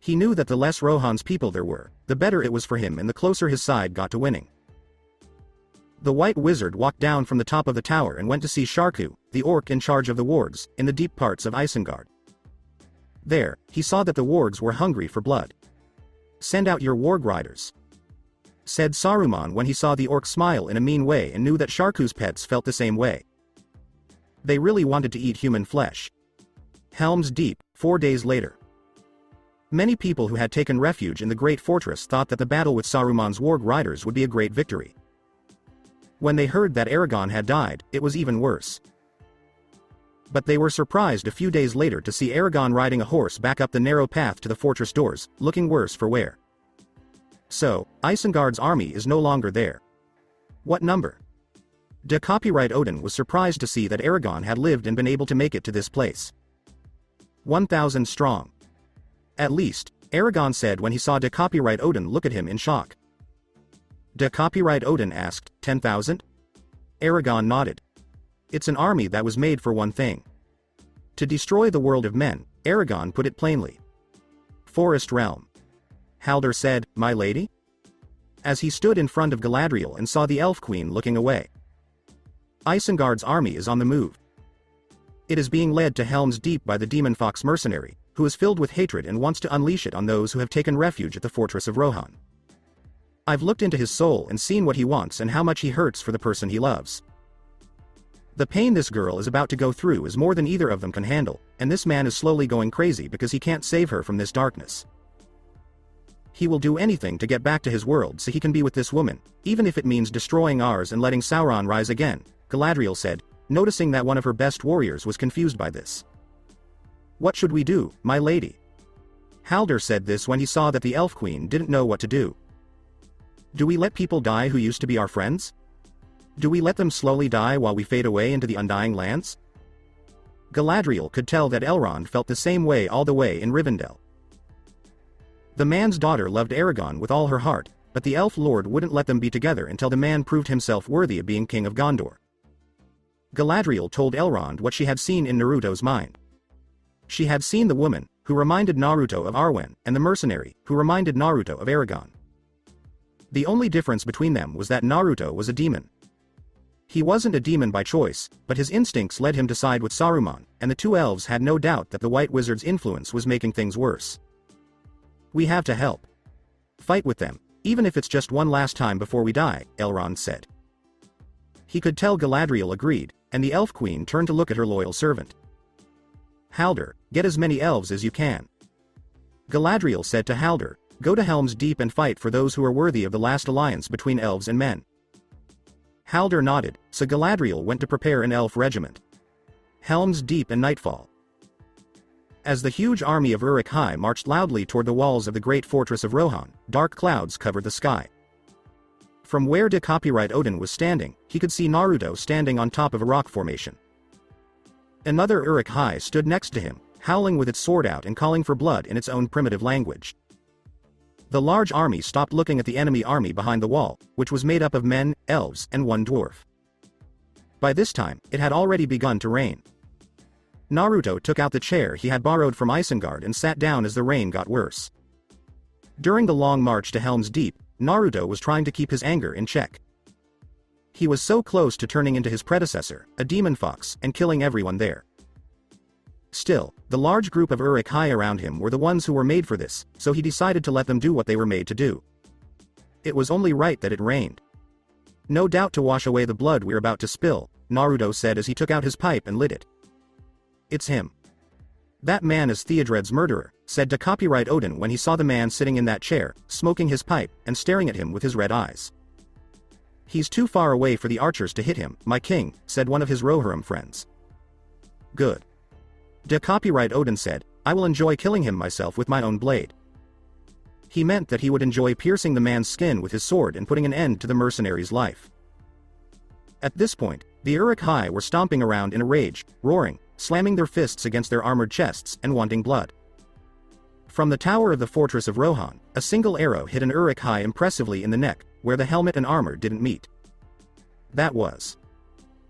[SPEAKER 2] He knew that the less Rohan's people there were, the better it was for him and the closer his side got to winning. The white wizard walked down from the top of the tower and went to see Sharku, the orc in charge of the wargs, in the deep parts of Isengard. There, he saw that the wargs were hungry for blood. "Send out your warg riders," said Saruman when he saw the orc smile in a mean way and knew that Sharku's pets felt the same way. They really wanted to eat human flesh. Helm's Deep, 4 days later. Many people who had taken refuge in the great fortress thought that the battle with Saruman's warg riders would be a great victory. When they heard that Aragorn had died, it was even worse. But they were surprised a few days later to see Aragorn riding a horse back up the narrow path to the fortress doors, looking worse for wear. So, Isengard's army is no longer there. What number? To copyright Odin was surprised to see that Aragorn had lived and been able to make it to this place. 1,000 strong. At least, Aragorn said when he saw to copyright Odin look at him in shock. To copyright Odin asked, 10,000? Aragorn nodded. It's an army that was made for one thing. To destroy the world of men, Aragorn put it plainly. Forest realm. Haldir said, "My lady?" as he stood in front of Galadriel and saw the elf queen looking away. Isengard's army is on the move. It is being led to Helm's Deep by the demon fox mercenary, who is filled with hatred and wants to unleash it on those who have taken refuge at the fortress of Rohan. I've looked into his soul and seen what he wants and how much he hurts for the person he loves. The pain this girl is about to go through is more than either of them can handle, and this man is slowly going crazy because he can't save her from this darkness. He will do anything to get back to his world so he can be with this woman, even if it means destroying ours and letting Sauron rise again, Galadriel said, noticing that one of her best warriors was confused by this. "What should we do, my lady?" Halder said this when he saw that the Elf Queen didn't know what to do. "Do we let people die who used to be our friends? Do we let them slowly die while we fade away into the Undying Lands?" Galadriel could tell that Elrond felt the same way all the way in Rivendell. The man's daughter loved Aragorn with all her heart, but the Elf Lord wouldn't let them be together until the man proved himself worthy of being king of Gondor. Galadriel told Elrond what she had seen in Naruto's mind. She had seen the woman, who reminded Naruto of Arwen, and the mercenary, who reminded Naruto of Aragorn. The only difference between them was that Naruto was a demon. He wasn't a demon by choice, but his instincts led him to side with Saruman, and the two elves had no doubt that the White Wizard's influence was making things worse. "We have to help. Fight with them, even if it's just one last time before we die," Elrond said. He could tell Galadriel agreed, and the Elf Queen turned to look at her loyal servant. "Halder, get as many elves as you can." Galadriel said to Halder, "Go to Helm's Deep and fight for those who are worthy of the last alliance between elves and men." Halder nodded, so Galadriel went to prepare an elf regiment. Helm's Deep and nightfall. As the huge army of Uruk-hai marched loudly toward the walls of the great fortress of Rohan, dark clouds covered the sky. From where de Copyright Odin was standing, he could see Naruto standing on top of a rock formation. Another Uruk-hai stood next to him, howling with its sword out and calling for blood in its own primitive language. The large army stopped looking at the enemy army behind the wall, which was made up of men, elves, and one dwarf. By this time, it had already begun to rain. Naruto took out the chair he had borrowed from Isengard and sat down as the rain got worse. During the long march to Helm's Deep, Naruto was trying to keep his anger in check. He was so close to turning into his predecessor, a demon fox, and killing everyone there. Still, the large group of Uruk-hai around him were the ones who were made for this, so he decided to let them do what they were made to do. It was only right that it rained. "No doubt to wash away the blood we're about to spill," Naruto said as he took out his pipe and lit it. "It's him. That man is Theodred's murderer," said de Copyright Odin when he saw the man sitting in that chair, smoking his pipe, and staring at him with his red eyes. "He's too far away for the archers to hit him, my king," said one of his Rohirrim friends. "Good. De Copyright Odin said, "I will enjoy killing him myself with my own blade." He meant that he would enjoy piercing the man's skin with his sword and putting an end to the mercenary's life. At this point, the Uruk-hai were stomping around in a rage, roaring, slamming their fists against their armored chests, and wanting blood. From the tower of the fortress of Rohan, a single arrow hit an Uruk-hai impressively in the neck, where the helmet and armor didn't meet. That was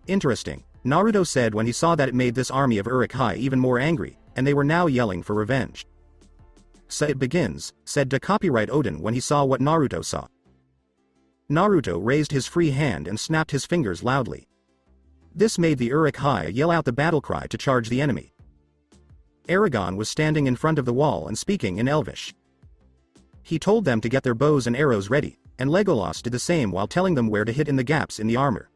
[SPEAKER 2] interesting, Naruto said when he saw that it made this army of Uruk-hai even more angry, and they were now yelling for revenge. "So it begins," said de Copyright Odin when he saw what Naruto saw. Naruto raised his free hand and snapped his fingers loudly. This made the Uruk-hai yell out the battle cry to charge the enemy. Aragorn was standing in front of the wall and speaking in Elvish. He told them to get their bows and arrows ready, and Legolas did the same while telling them where to hit in the gaps in the armor.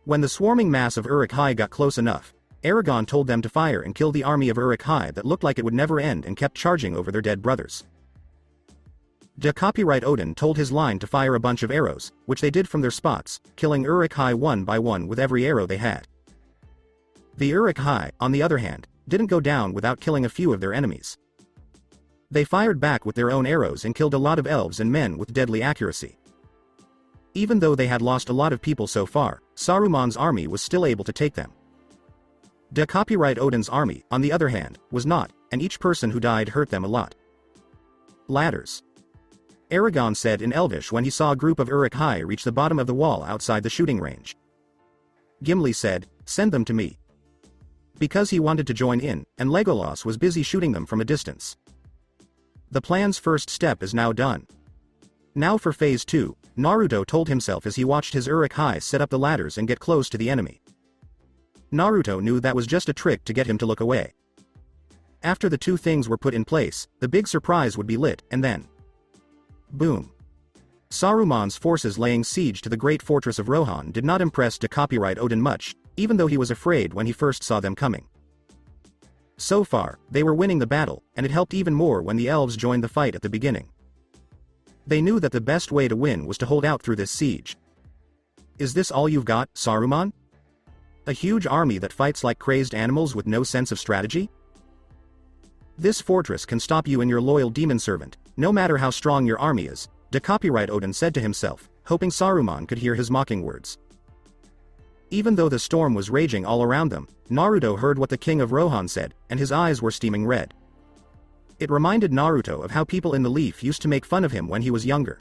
[SPEAKER 2] When the swarming mass of Uruk-hai got close enough, Aragorn told them to fire and kill the army of Uruk-hai that looked like it would never end and kept charging over their dead brothers. De Copyright Odin told his line to fire a bunch of arrows, which they did from their spots, killing Uruk-hai one by one with every arrow they had. The Uruk-hai, on the other hand, didn't go down without killing a few of their enemies. They fired back with their own arrows and killed a lot of elves and men with deadly accuracy. Even though they had lost a lot of people so far, Saruman's army was still able to take them. De Copyright Odin's army, on the other hand, was not, and each person who died hurt them a lot. Ladders. Aragorn said in Elvish when he saw a group of Uruk-hai reach the bottom of the wall outside the shooting range. Gimli said, "Send them to me." Because he wanted to join in, and Legolas was busy shooting them from a distance. The plan's first step is now done. Now for Phase 2, Naruto told himself as he watched his Uruk-hai set up the ladders and get close to the enemy. Naruto knew that was just a trick to get him to look away. After the two things were put in place, the big surprise would be lit, and then boom. Saruman's forces laying siege to the great fortress of Rohan did not impress de Copyright Odin much, even though he was afraid when he first saw them coming. So far, they were winning the battle, and it helped even more when the elves joined the fight at the beginning. They knew that the best way to win was to hold out through this siege. "Is this all you've got, Saruman?" A huge army that fights like crazed animals with no sense of strategy? This fortress can stop you and your loyal demon servant, no matter how strong your army is, de copyright Odin said to himself, hoping Saruman could hear his mocking words. Even though the storm was raging all around them, Naruto heard what the king of Rohan said, and his eyes were steaming red. It reminded Naruto of how people in the Leaf used to make fun of him when he was younger.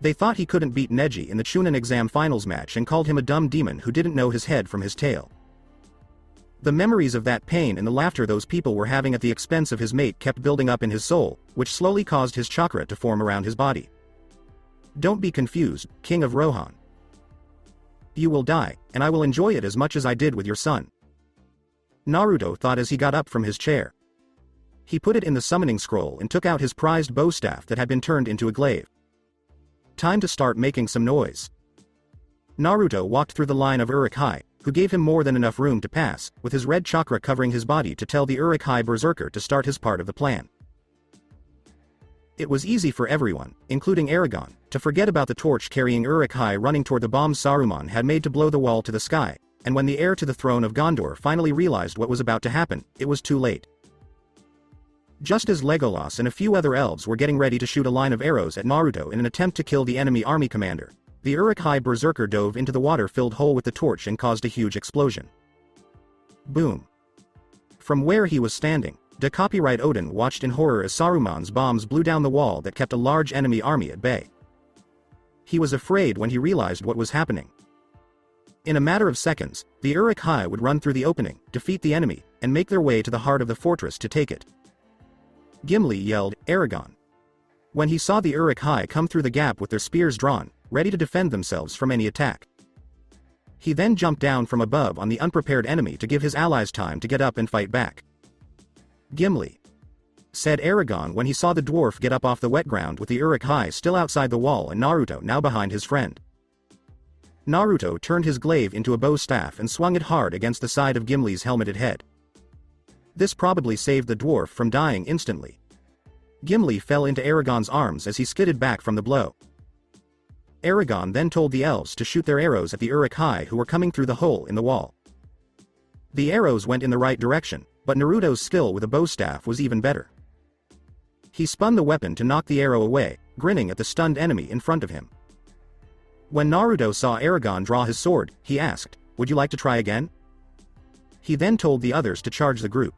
[SPEAKER 2] They thought he couldn't beat Neji in the Chunin exam finals match and called him a dumb demon who didn't know his head from his tail. The memories of that pain and the laughter those people were having at the expense of his mate kept building up in his soul, which slowly caused his chakra to form around his body. Don't be confused, King of Rohan. You will die, and I will enjoy it as much as I did with your son. Naruto thought as he got up from his chair. He put it in the summoning scroll and took out his prized bow staff that had been turned into a glaive. Time to start making some noise. Naruto walked through the line of Uruk-hai, who gave him more than enough room to pass, with his red chakra covering his body to tell the Uruk-hai berserker to start his part of the plan. It was easy for everyone, including Aragon, to forget about the torch-carrying Uruk-hai running toward the bombs Saruman had made to blow the wall to the sky, and when the heir to the throne of Gondor finally realized what was about to happen, it was too late. Just as Legolas and a few other elves were getting ready to shoot a line of arrows at Naruto in an attempt to kill the enemy army commander, the Uruk-hai berserker dove into the water-filled hole with the torch and caused a huge explosion. Boom. From where he was standing, de copyright Odin watched in horror as Saruman's bombs blew down the wall that kept a large enemy army at bay. He was afraid when he realized what was happening. In a matter of seconds, the Uruk-hai would run through the opening, defeat the enemy, and make their way to the heart of the fortress to take it. Gimli yelled, "Aragon!" when he saw the Uruk-hai come through the gap with their spears drawn, ready to defend themselves from any attack. He then jumped down from above on the unprepared enemy to give his allies time to get up and fight back. "Gimli," said Aragon when he saw the dwarf get up off the wet ground with the Uruk-hai still outside the wall and Naruto now behind his friend. Naruto turned his glaive into a bow staff and swung it hard against the side of Gimli's helmeted head. This probably saved the dwarf from dying instantly. Gimli fell into Aragon's arms as he skidded back from the blow. Aragon then told the elves to shoot their arrows at the Uruk-hai who were coming through the hole in the wall. The arrows went in the right direction, but Naruto's skill with a bow staff was even better. He spun the weapon to knock the arrow away, grinning at the stunned enemy in front of him. When Naruto saw Aragon draw his sword, he asked, "Would you like to try again?" He then told the others to charge the group.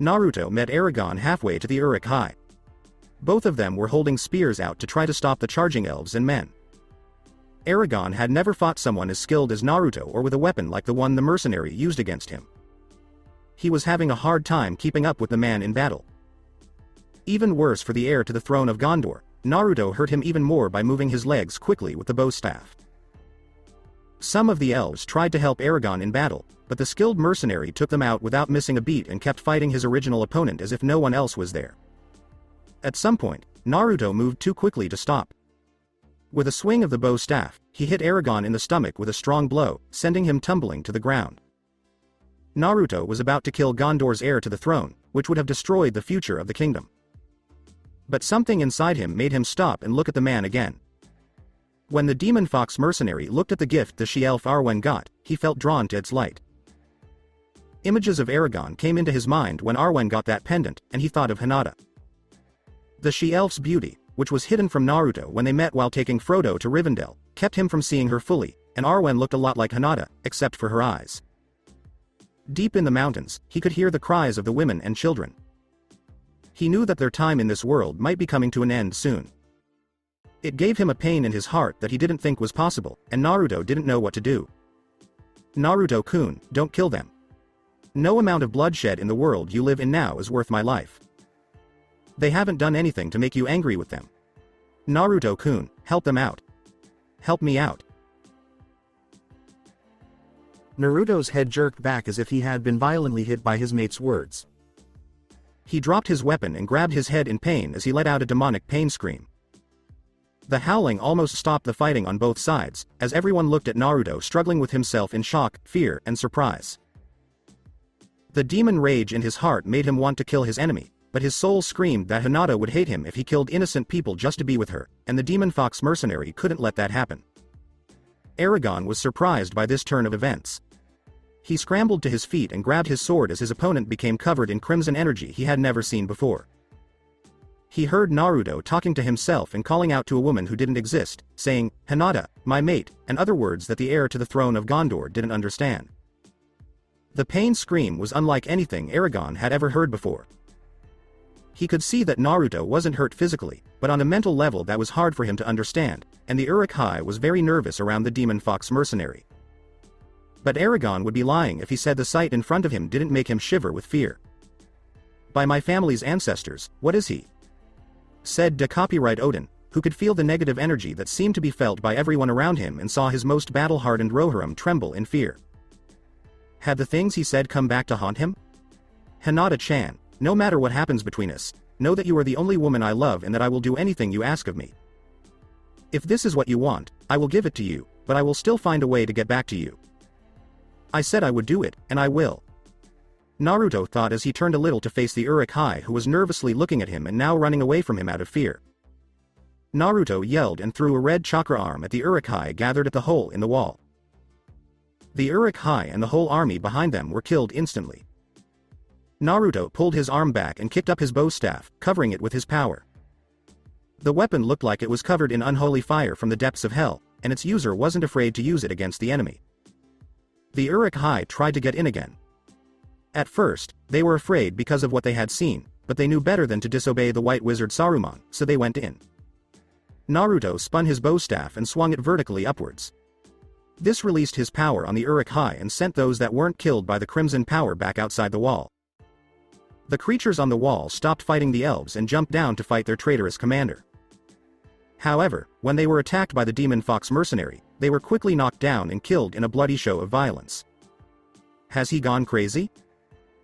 [SPEAKER 2] Naruto met Aragon halfway to the Uruk-hai. Both of them were holding spears out to try to stop the charging elves and men. Aragon had never fought someone as skilled as Naruto or with a weapon like the one the mercenary used against him. He was having a hard time keeping up with the man in battle. Even worse for the heir to the throne of Gondor, Naruto hurt him even more by moving his legs quickly with the bow staff. Some of the elves tried to help Aragon in battle, but the skilled mercenary took them out without missing a beat and kept fighting his original opponent as if no one else was there. At some point, Naruto moved too quickly to stop. With a swing of the bow staff, he hit Aragon in the stomach with a strong blow, sending him tumbling to the ground. Naruto was about to kill Gondor's heir to the throne, which would have destroyed the future of the kingdom. But something inside him made him stop and look at the man again. When the demon fox mercenary looked at the gift the she-elf Arwen got, he felt drawn to its light. Images of Aragon came into his mind when Arwen got that pendant, and he thought of Hinata. The she-elf's beauty, which was hidden from Naruto when they met while taking Frodo to Rivendell, kept him from seeing her fully, and Arwen looked a lot like Hinata, except for her eyes. Deep in the mountains, he could hear the cries of the women and children. He knew that their time in this world might be coming to an end soon. It gave him a pain in his heart that he didn't think was possible, and Naruto didn't know what to do. "Naruto-kun, don't kill them. No amount of bloodshed in the world you live in now is worth my life. They haven't done anything to make you angry with them. Naruto-kun, help them out. Help me out."
[SPEAKER 3] Naruto's head jerked back as if he had been violently hit by his mate's words.
[SPEAKER 2] He dropped his weapon and grabbed his head in pain as he let out a demonic pain scream. The howling almost stopped the fighting on both sides, as everyone looked at Naruto struggling with himself in shock, fear, and surprise. The demon rage in his heart made him want to kill his enemy, but his soul screamed that Hinata would hate him if he killed innocent people just to be with her, and the demon fox mercenary couldn't let that happen. Aragon was surprised by this turn of events. He scrambled to his feet and grabbed his sword as his opponent became covered in crimson energy he had never seen before. He heard Naruto talking to himself and calling out to a woman who didn't exist, saying, "Hinata, my mate," and other words that the heir to the throne of Gondor didn't understand. The pain scream was unlike anything Aragon had ever heard before. He could see that Naruto wasn't hurt physically, but on a mental level that was hard for him to understand, and the Uruk-hai was very nervous around the demon fox mercenary. But Aragon would be lying if he said the sight in front of him didn't make him shiver with fear. "By my family's ancestors, what is he?" said de Copyright Odin, who could feel the negative energy that seemed to be felt by everyone around him and saw his most battle-hardened Rohirrim tremble in fear. Had the things he said come back to haunt him? "Hinata-chan, no matter what happens between us, know that you are the only woman I love and that I will do anything you ask of me. If this is what you want, I will give it to you, but I will still find a way to get back to you. I said I would do it, and I will." Naruto thought as he turned a little to face the Uruk-hai who was nervously looking at him and now running away from him out of fear. Naruto yelled and threw a red chakra arm at the Uruk-hai gathered at the hole in the wall. The Uruk-hai and the whole army behind them were killed instantly. Naruto pulled his arm back and kicked up his bow staff, covering it with his power. The weapon looked like it was covered in unholy fire from the depths of hell, and its user wasn't afraid to use it against the enemy. The Uruk-hai tried to get in again. At first, they were afraid because of what they had seen, but they knew better than to disobey the white wizard Saruman, so they went in. Naruto spun his bow staff and swung it vertically upwards. This released his power on the Uruk-hai and sent those that weren't killed by the crimson power back outside the wall. The creatures on the wall stopped fighting the elves and jumped down to fight their traitorous commander. However, when they were attacked by the demon fox mercenary, they were quickly knocked down and killed in a bloody show of violence. "Has he gone crazy?"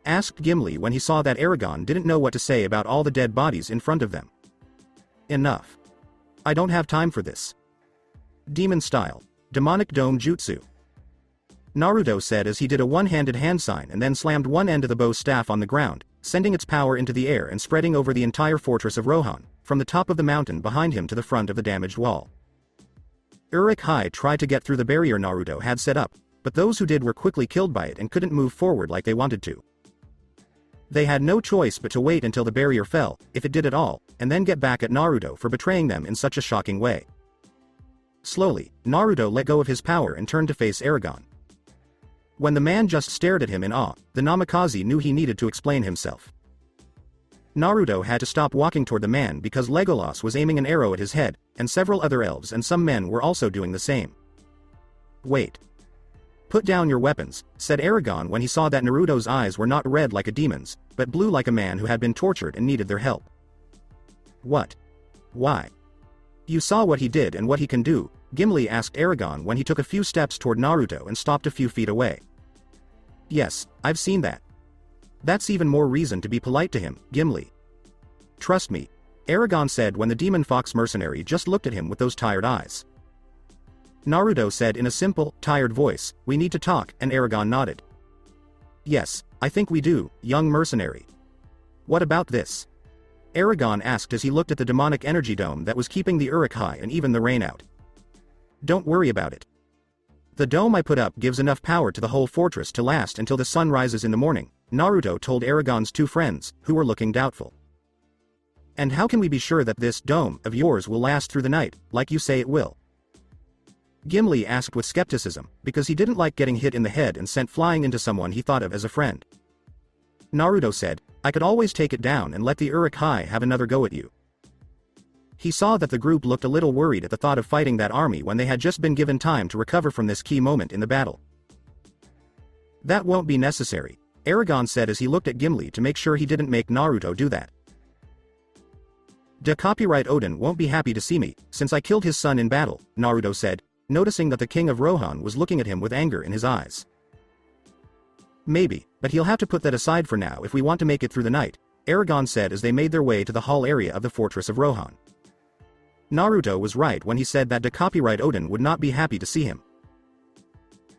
[SPEAKER 2] asked Gimli when he saw that Aragon didn't know what to say about all the dead bodies in front of them. "Enough. I don't have time for this. Demon style. Demonic dome jutsu," Naruto said as he did a one-handed hand sign and then slammed one end of the bow staff on the ground, sending its power into the air and spreading over the entire fortress of Rohan, from the top of the mountain behind him to the front of the damaged wall. Uruk-hai tried to get through the barrier Naruto had set up, but those who did were quickly killed by it and couldn't move forward like they wanted to. They had no choice but to wait until the barrier fell, if it did at all, and then get back at Naruto for betraying them in such a shocking way. Slowly, Naruto let go of his power and turned to face Aragon. When the man just stared at him in awe, the Namikaze knew he needed to explain himself. Naruto had to stop walking toward the man because Legolas was aiming an arrow at his head, and several other elves and some men were also doing the same. "Wait. Put down your weapons," said Aragon when he saw that Naruto's eyes were not red like a demon's, but blue like a man who had been tortured and needed their help. "What? Why?" "You saw what he did and what he can do," Gimli asked Aragon when he took a few steps toward Naruto and stopped a few feet away. "Yes, I've seen that. That's even more reason to be polite to him, Gimli. Trust me," Aragon said when the demon fox mercenary just looked at him with those tired eyes. Naruto said in a simple, tired voice, "We need to talk," and Aragon nodded. "Yes, I think we do, young mercenary. What about this?" Aragon asked as he looked at the demonic energy dome that was keeping the Uruk-hai and even the rain out. "Don't worry about it. The dome I put up gives enough power to the whole fortress to last until the sun rises in the morning," Naruto told Aragon's two friends, who were looking doubtful. "And how can we be sure that this dome of yours will last through the night, like you say it will?" Gimli asked with skepticism, because he didn't like getting hit in the head and sent flying into someone he thought of as a friend. Naruto said, "I could always take it down and let the Uruk-hai have another go at you." He saw that the group looked a little worried at the thought of fighting that army when they had just been given time to recover from this key moment in the battle. "That won't be necessary," Aragon said as he looked at Gimli to make sure he didn't make Naruto do that. "De Copyright Odin won't be happy to see me, since I killed his son in battle," Naruto said, noticing that the king of Rohan was looking at him with anger in his eyes. "Maybe, but he'll have to put that aside for now if we want to make it through the night," Aragon said as they made their way to the hall area of the fortress of Rohan. Naruto was right when he said that de Copyright Odin would not be happy to see him.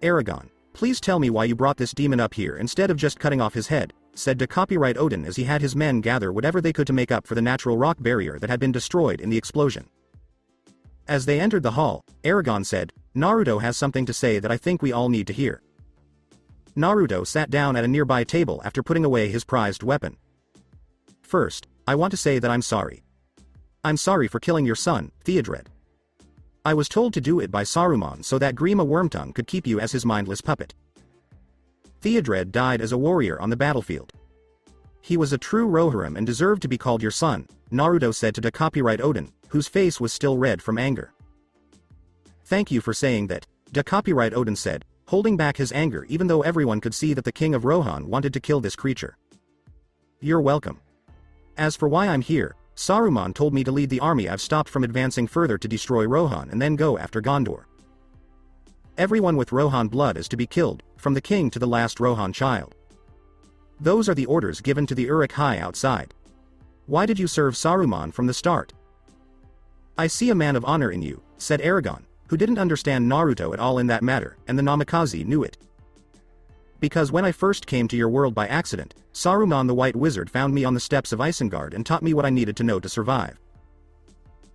[SPEAKER 2] "Aragon, please tell me why you brought this demon up here instead of just cutting off his head," said de Copyright Odin as he had his men gather whatever they could to make up for the natural rock barrier that had been destroyed in the explosion. As they entered the hall, Aragon said, "Naruto has something to say that I think we all need to hear." Naruto sat down at a nearby table after putting away his prized weapon. First, I want to say that I'm sorry. I'm sorry for killing your son, Theodred. I was told to do it by Saruman so that Grima Wormtongue could keep you as his mindless puppet. Theodred died as a warrior on the battlefield. He was a true Rohirrim and deserved to be called your son, Naruto said to the copyright Odin, whose face was still red from anger. Thank you for saying that, the copyright Odin said, holding back his anger even though everyone could see that the king of Rohan wanted to kill this creature. You're welcome. As for why I'm here, Saruman told me to lead the army I've stopped from advancing further to destroy Rohan and then go after Gondor. Everyone with Rohan blood is to be killed, from the king to the last Rohan child. Those are the orders given to the Uruk-hai outside. Why did you serve Saruman from the start? I see a man of honor in you, said Aragon, who didn't understand Naruto at all in that matter, and the Namikaze knew it. Because when I first came to your world by accident, Saruman the White Wizard found me on the steps of Isengard and taught me what I needed to know to survive.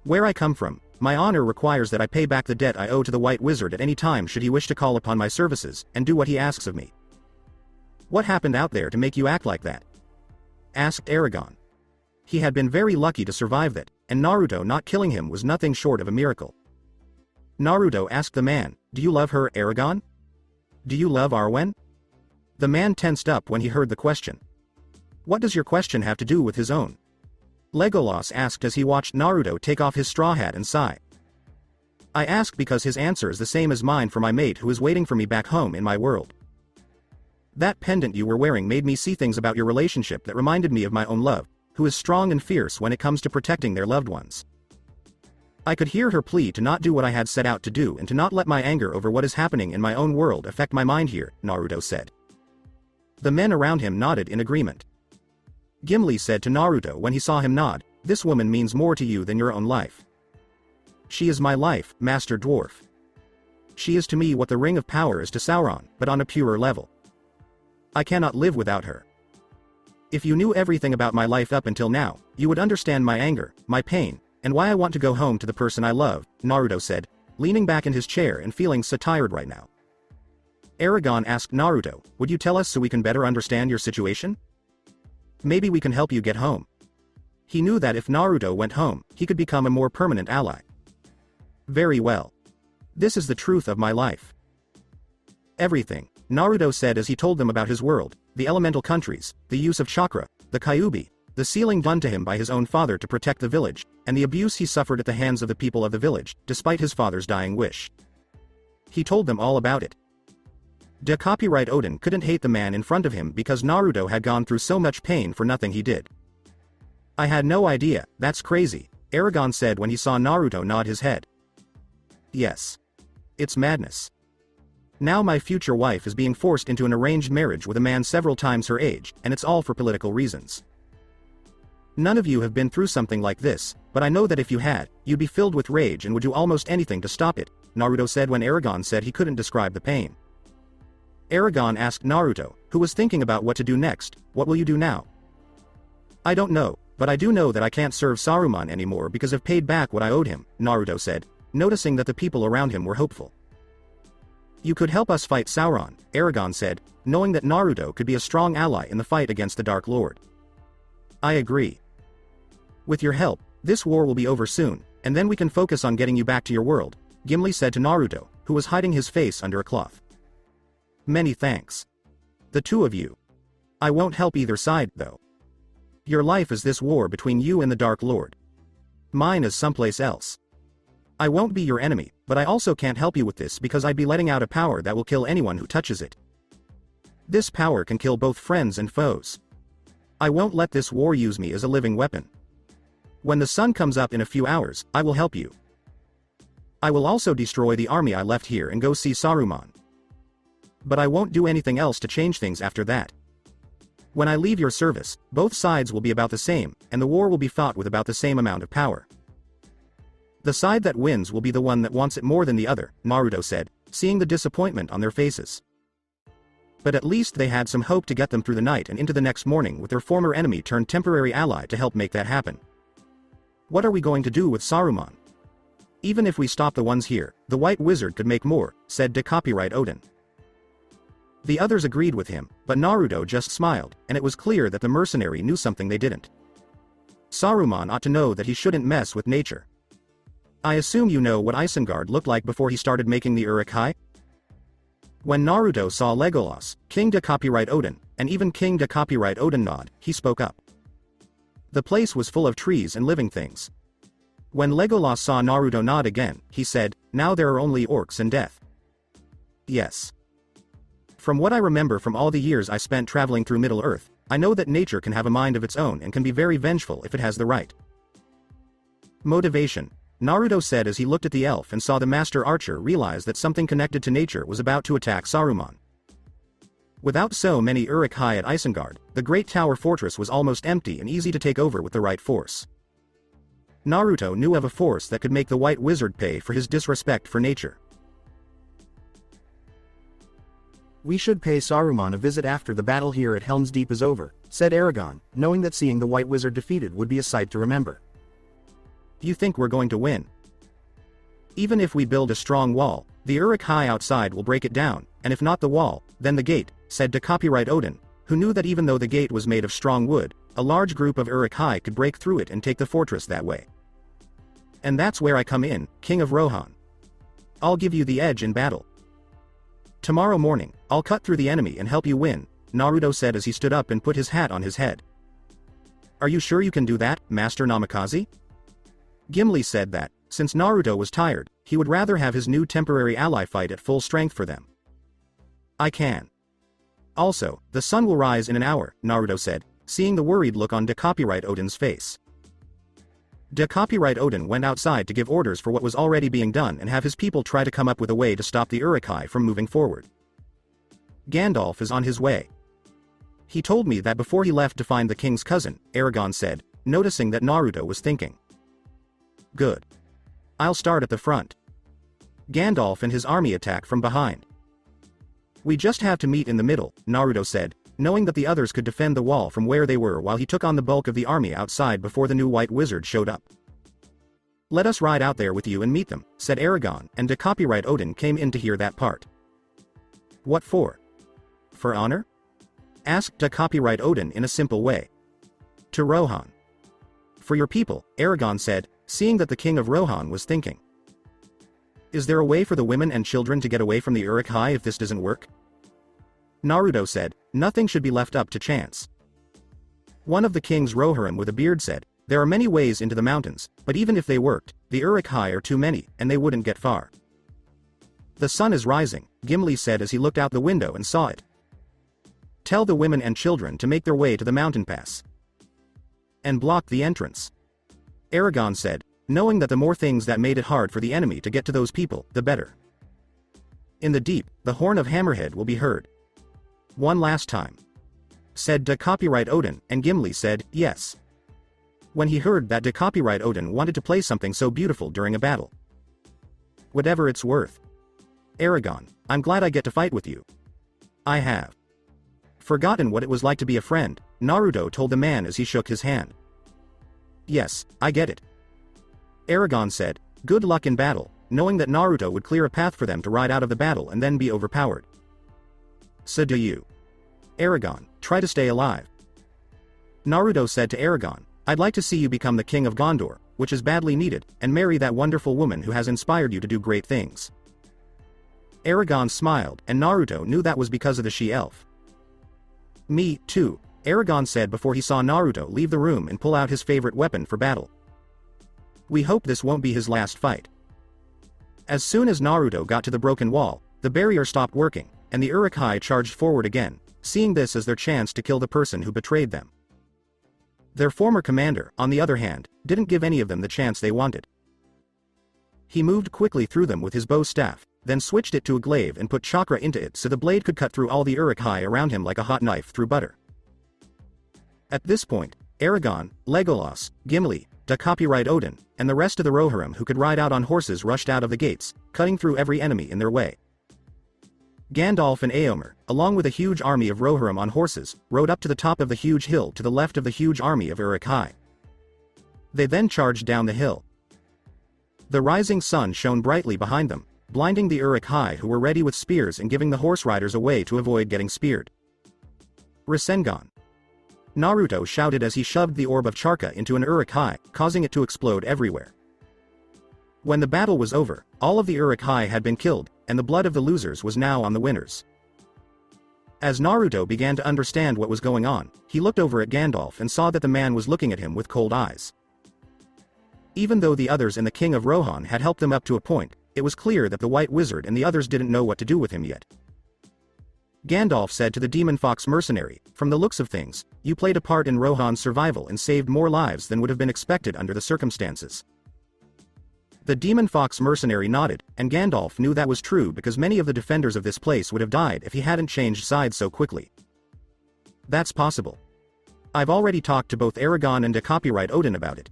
[SPEAKER 2] Where I come from, my honor requires that I pay back the debt I owe to the White Wizard at any time should he wish to call upon my services, and do what he asks of me. What happened out there to make you act like that? Asked Aragon. He had been very lucky to survive that, and Naruto not killing him was nothing short of a miracle. Naruto asked the man, do you love her, Aragon? Do you love Arwen? The man tensed up when he heard the question. What does your question have to do with his own? Legolas asked as he watched Naruto take off his straw hat and sigh. I ask because his answer is the same as mine for my mate who is waiting for me back home in my world. That pendant you were wearing made me see things about your relationship that reminded me of my own love, who is strong and fierce when it comes to protecting their loved ones. I could hear her plea to not do what I had set out to do and to not let my anger over what is happening in my own world affect my mind here, Naruto said. The men around him nodded in agreement. Gimli said to Naruto when he saw him nod, this woman means more to you than your own life. She is my life, Master Dwarf. She is to me what the Ring of Power is to Sauron, but on a purer level. I cannot live without her. If you knew everything about my life up until now, you would understand my anger, my pain, and why I want to go home to the person I love, Naruto said, leaning back in his chair and feeling so tired right now. Aragon asked Naruto, would you tell us so we can better understand your situation? Maybe we can help you get home. He knew that if Naruto went home, he could become a more permanent ally. Very well. This is the truth of my life. Everything, Naruto said as he told them about his world, the elemental countries, the use of chakra, the Kyuubi, the sealing done to him by his own father to protect the village, and the abuse he suffered at the hands of the people of the village, despite his father's dying wish. He told them all about it. The copyright Odin couldn't hate the man in front of him because Naruto had gone through so much pain for nothing he did. I had no idea, that's crazy, Aragon said when he saw Naruto nod his head. Yes. It's madness. Now my future wife is being forced into an arranged marriage with a man several times her age, and it's all for political reasons. None of you have been through something like this, but I know that if you had, you'd be filled with rage and would do almost anything to stop it, Naruto said when Aragon said he couldn't describe the pain. Aragon asked Naruto, who was thinking about what to do next, what will you do now? I don't know, but I do know that I can't serve Saruman anymore because I've paid back what I owed him, Naruto said, noticing that the people around him were hopeful. You could help us fight Sauron, Aragon said, knowing that Naruto could be a strong ally in the fight against the Dark Lord. I agree. With your help, this war will be over soon, and then we can focus on getting you back to your world, Gimli said to Naruto, who was hiding his face under a cloth. Many thanks. The two of you. I won't help either side, though. Your life is this war between you and the Dark Lord. Mine is someplace else. I won't be your enemy, but I also can't help you with this because I'd be letting out a power that will kill anyone who touches it. This power can kill both friends and foes. I won't let this war use me as a living weapon. When the sun comes up in a few hours, I will help you. I will also destroy the army I left here and go see Saruman. But I won't do anything else to change things after that. When I leave your service, both sides will be about the same, and the war will be fought with about the same amount of power. The side that wins will be the one that wants it more than the other, Naruto said, seeing the disappointment on their faces. But at least they had some hope to get them through the night and into the next morning with their former enemy turned temporary ally to help make that happen. What are we going to do with Saruman? Even if we stop the ones here, the White Wizard could make more, said the copyright Odin. The others agreed with him, but Naruto just smiled, and it was clear that the mercenary knew something they didn't. Saruman ought to know that he shouldn't mess with nature. I assume you know what Isengard looked like before he started making the Uruk-hai? When Naruto saw Legolas, King to copyright Odin, and even King to copyright Odin nod, he spoke up. The place was full of trees and living things. When Legolas saw Naruto nod again, he said, "Now there are only orcs and death." Yes. From what I remember from all the years I spent traveling through Middle-earth, I know that nature can have a mind of its own and can be very vengeful if it has the right motivation, Naruto said as he looked at the elf and saw the master archer realize that something connected to nature was about to attack Saruman. Without so many Uruk-hai at Isengard, the great tower fortress was almost empty and easy to take over with the right force. Naruto knew of a force that could make the White Wizard pay for his disrespect for nature.
[SPEAKER 3] We should pay Saruman a visit after the battle here at Helm's Deep is over, said Aragon, knowing that seeing the White Wizard defeated would be a sight to remember.
[SPEAKER 2] You think we're going to win? Even if we build a strong wall, the Uruk-hai outside will break it down, and if not the wall, then the gate, said to copyright Odin, who knew that even though the gate was made of strong wood, a large group of Uruk-hai could break through it and take the fortress that way. And that's where I come in, King of Rohan. I'll give you the edge in battle. Tomorrow morning, I'll cut through the enemy and help you win, Naruto said as he stood up and put his hat on his head. Are you sure you can do that, Master Namikaze? Gimli said that, since Naruto was tired, he would rather have his new temporary ally fight at full strength for them. I can. Also, the sun will rise in an hour, Naruto said, seeing the worried look on copyright Odin's face. Copyright Odin went outside to give orders for what was already being done and have his people try to come up with a way to stop the Uruk-hai from moving forward. Gandalf is on his way. He told me that before he left to find the king's cousin, Aragon said, noticing that Naruto was thinking. Good. I'll start at the front. Gandalf and his army attack from behind. We just have to meet in the middle, Naruto said, knowing that the others could defend the wall from where they were while he took on the bulk of the army outside before the new White Wizard showed up. Let us ride out there with you and meet them, said Aragon, and copyright Odin came in to hear that part. What for? For honor? Asked copyright Odin in a simple way. To Rohan. For your people, Aragon said, seeing that the king of Rohan was thinking. Is there a way for the women and children to get away from the Uruk-hai if this doesn't work? Naruto said, nothing should be left up to chance. One of the king's Rohirrim with a beard said, there are many ways into the mountains, but even if they worked, the Uruk-hai are too many, and they wouldn't get far. The sun is rising, Gimli said as he looked out the window and saw it. Tell the women and children to make their way to the mountain pass. And block the entrance. Aragon said, knowing that the more things that made it hard for the enemy to get to those people, the better. In the deep, the horn of Hammerhead will be heard. One last time. Said copyright Odin, and Gimli said, yes. When he heard that copyright Odin wanted to play something so beautiful during a battle. Whatever it's worth. Aragon, I'm glad I get to fight with you. I have forgotten what it was like to be a friend, Naruto told the man as he shook his hand. Yes, I get it. Aragon said, good luck in battle, knowing that Naruto would clear a path for them to ride out of the battle and then be overpowered. So do you. Aragon, try to stay alive. Naruto said to Aragon, I'd like to see you become the king of Gondor, which is badly needed, and marry that wonderful woman who has inspired you to do great things. Aragon smiled, and Naruto knew that was because of the she-elf. Me, too, Aragon said before he saw Naruto leave the room and pull out his favorite weapon for battle. We hope this won't be his last fight. As soon as Naruto got to the broken wall, the barrier stopped working, and the Uruk-hai charged forward again, seeing this as their chance to kill the person who betrayed them. Their former commander, on the other hand, didn't give any of them the chance they wanted. He moved quickly through them with his bow staff, then switched it to a glaive and put chakra into it so the blade could cut through all the Uruk-hai around him like a hot knife through butter. At this point, Aragon, Legolas, Gimli, copyright Odin, and the rest of the Rohirrim who could ride out on horses rushed out of the gates, cutting through every enemy in their way. Gandalf and Éomer, along with a huge army of Rohirrim on horses, rode up to the top of the huge hill to the left of the huge army of Uruk-hai. They then charged down the hill. The rising sun shone brightly behind them, blinding the Uruk-hai who were ready with spears and giving the horse riders away to avoid getting speared. Rasengan. Naruto shouted as he shoved the orb of Charka into an Uruk-hai, causing it to explode everywhere. When the battle was over, all of the Uruk-hai had been killed, and the blood of the losers was now on the winners. As Naruto began to understand what was going on, he looked over at Gandalf and saw that the man was looking at him with cold eyes. Even though the others and the King of Rohan had helped them up to a point, it was clear that the White Wizard and the others didn't know what to do with him yet. Gandalf said to the Demon Fox mercenary, "From the looks of things, you played a part in Rohan's survival and saved more lives than would have been expected under the circumstances." The Demon Fox mercenary nodded, and Gandalf knew that was true because many of the defenders of this place would have died if he hadn't changed sides so quickly. "That's possible. I've already talked to both Aragorn and to Copyright Odin about it.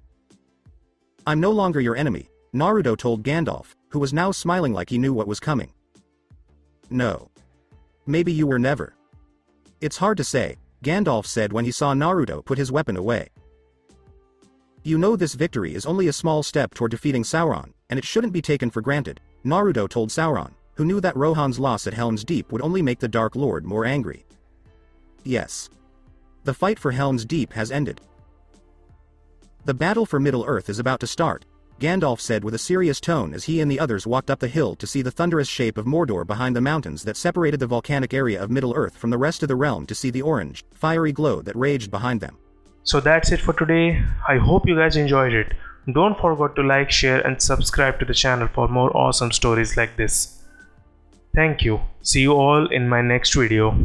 [SPEAKER 2] I'm no longer your enemy," Naruto told Gandalf, who was now smiling like he knew what was coming. "No. Maybe you were never." "It's hard to say," Gandalf said when he saw Naruto put his weapon away. "You know this victory is only a small step toward defeating Sauron, and it shouldn't be taken for granted," Naruto told Sauron, who knew that Rohan's loss at Helm's Deep would only make the Dark Lord more angry. "Yes. The fight for Helm's Deep has ended. The battle for Middle-earth is about to start," Gandalf said with a serious tone as he and the others walked up the hill to see the thunderous shape of Mordor behind the mountains that separated the volcanic area of Middle-earth from the rest of the realm to see the orange, fiery glow that raged behind them.
[SPEAKER 1] So that's it for today. I hope you guys enjoyed it. Don't forget to like, share and subscribe to the channel for more awesome stories like this. Thank you. See you all in my next video.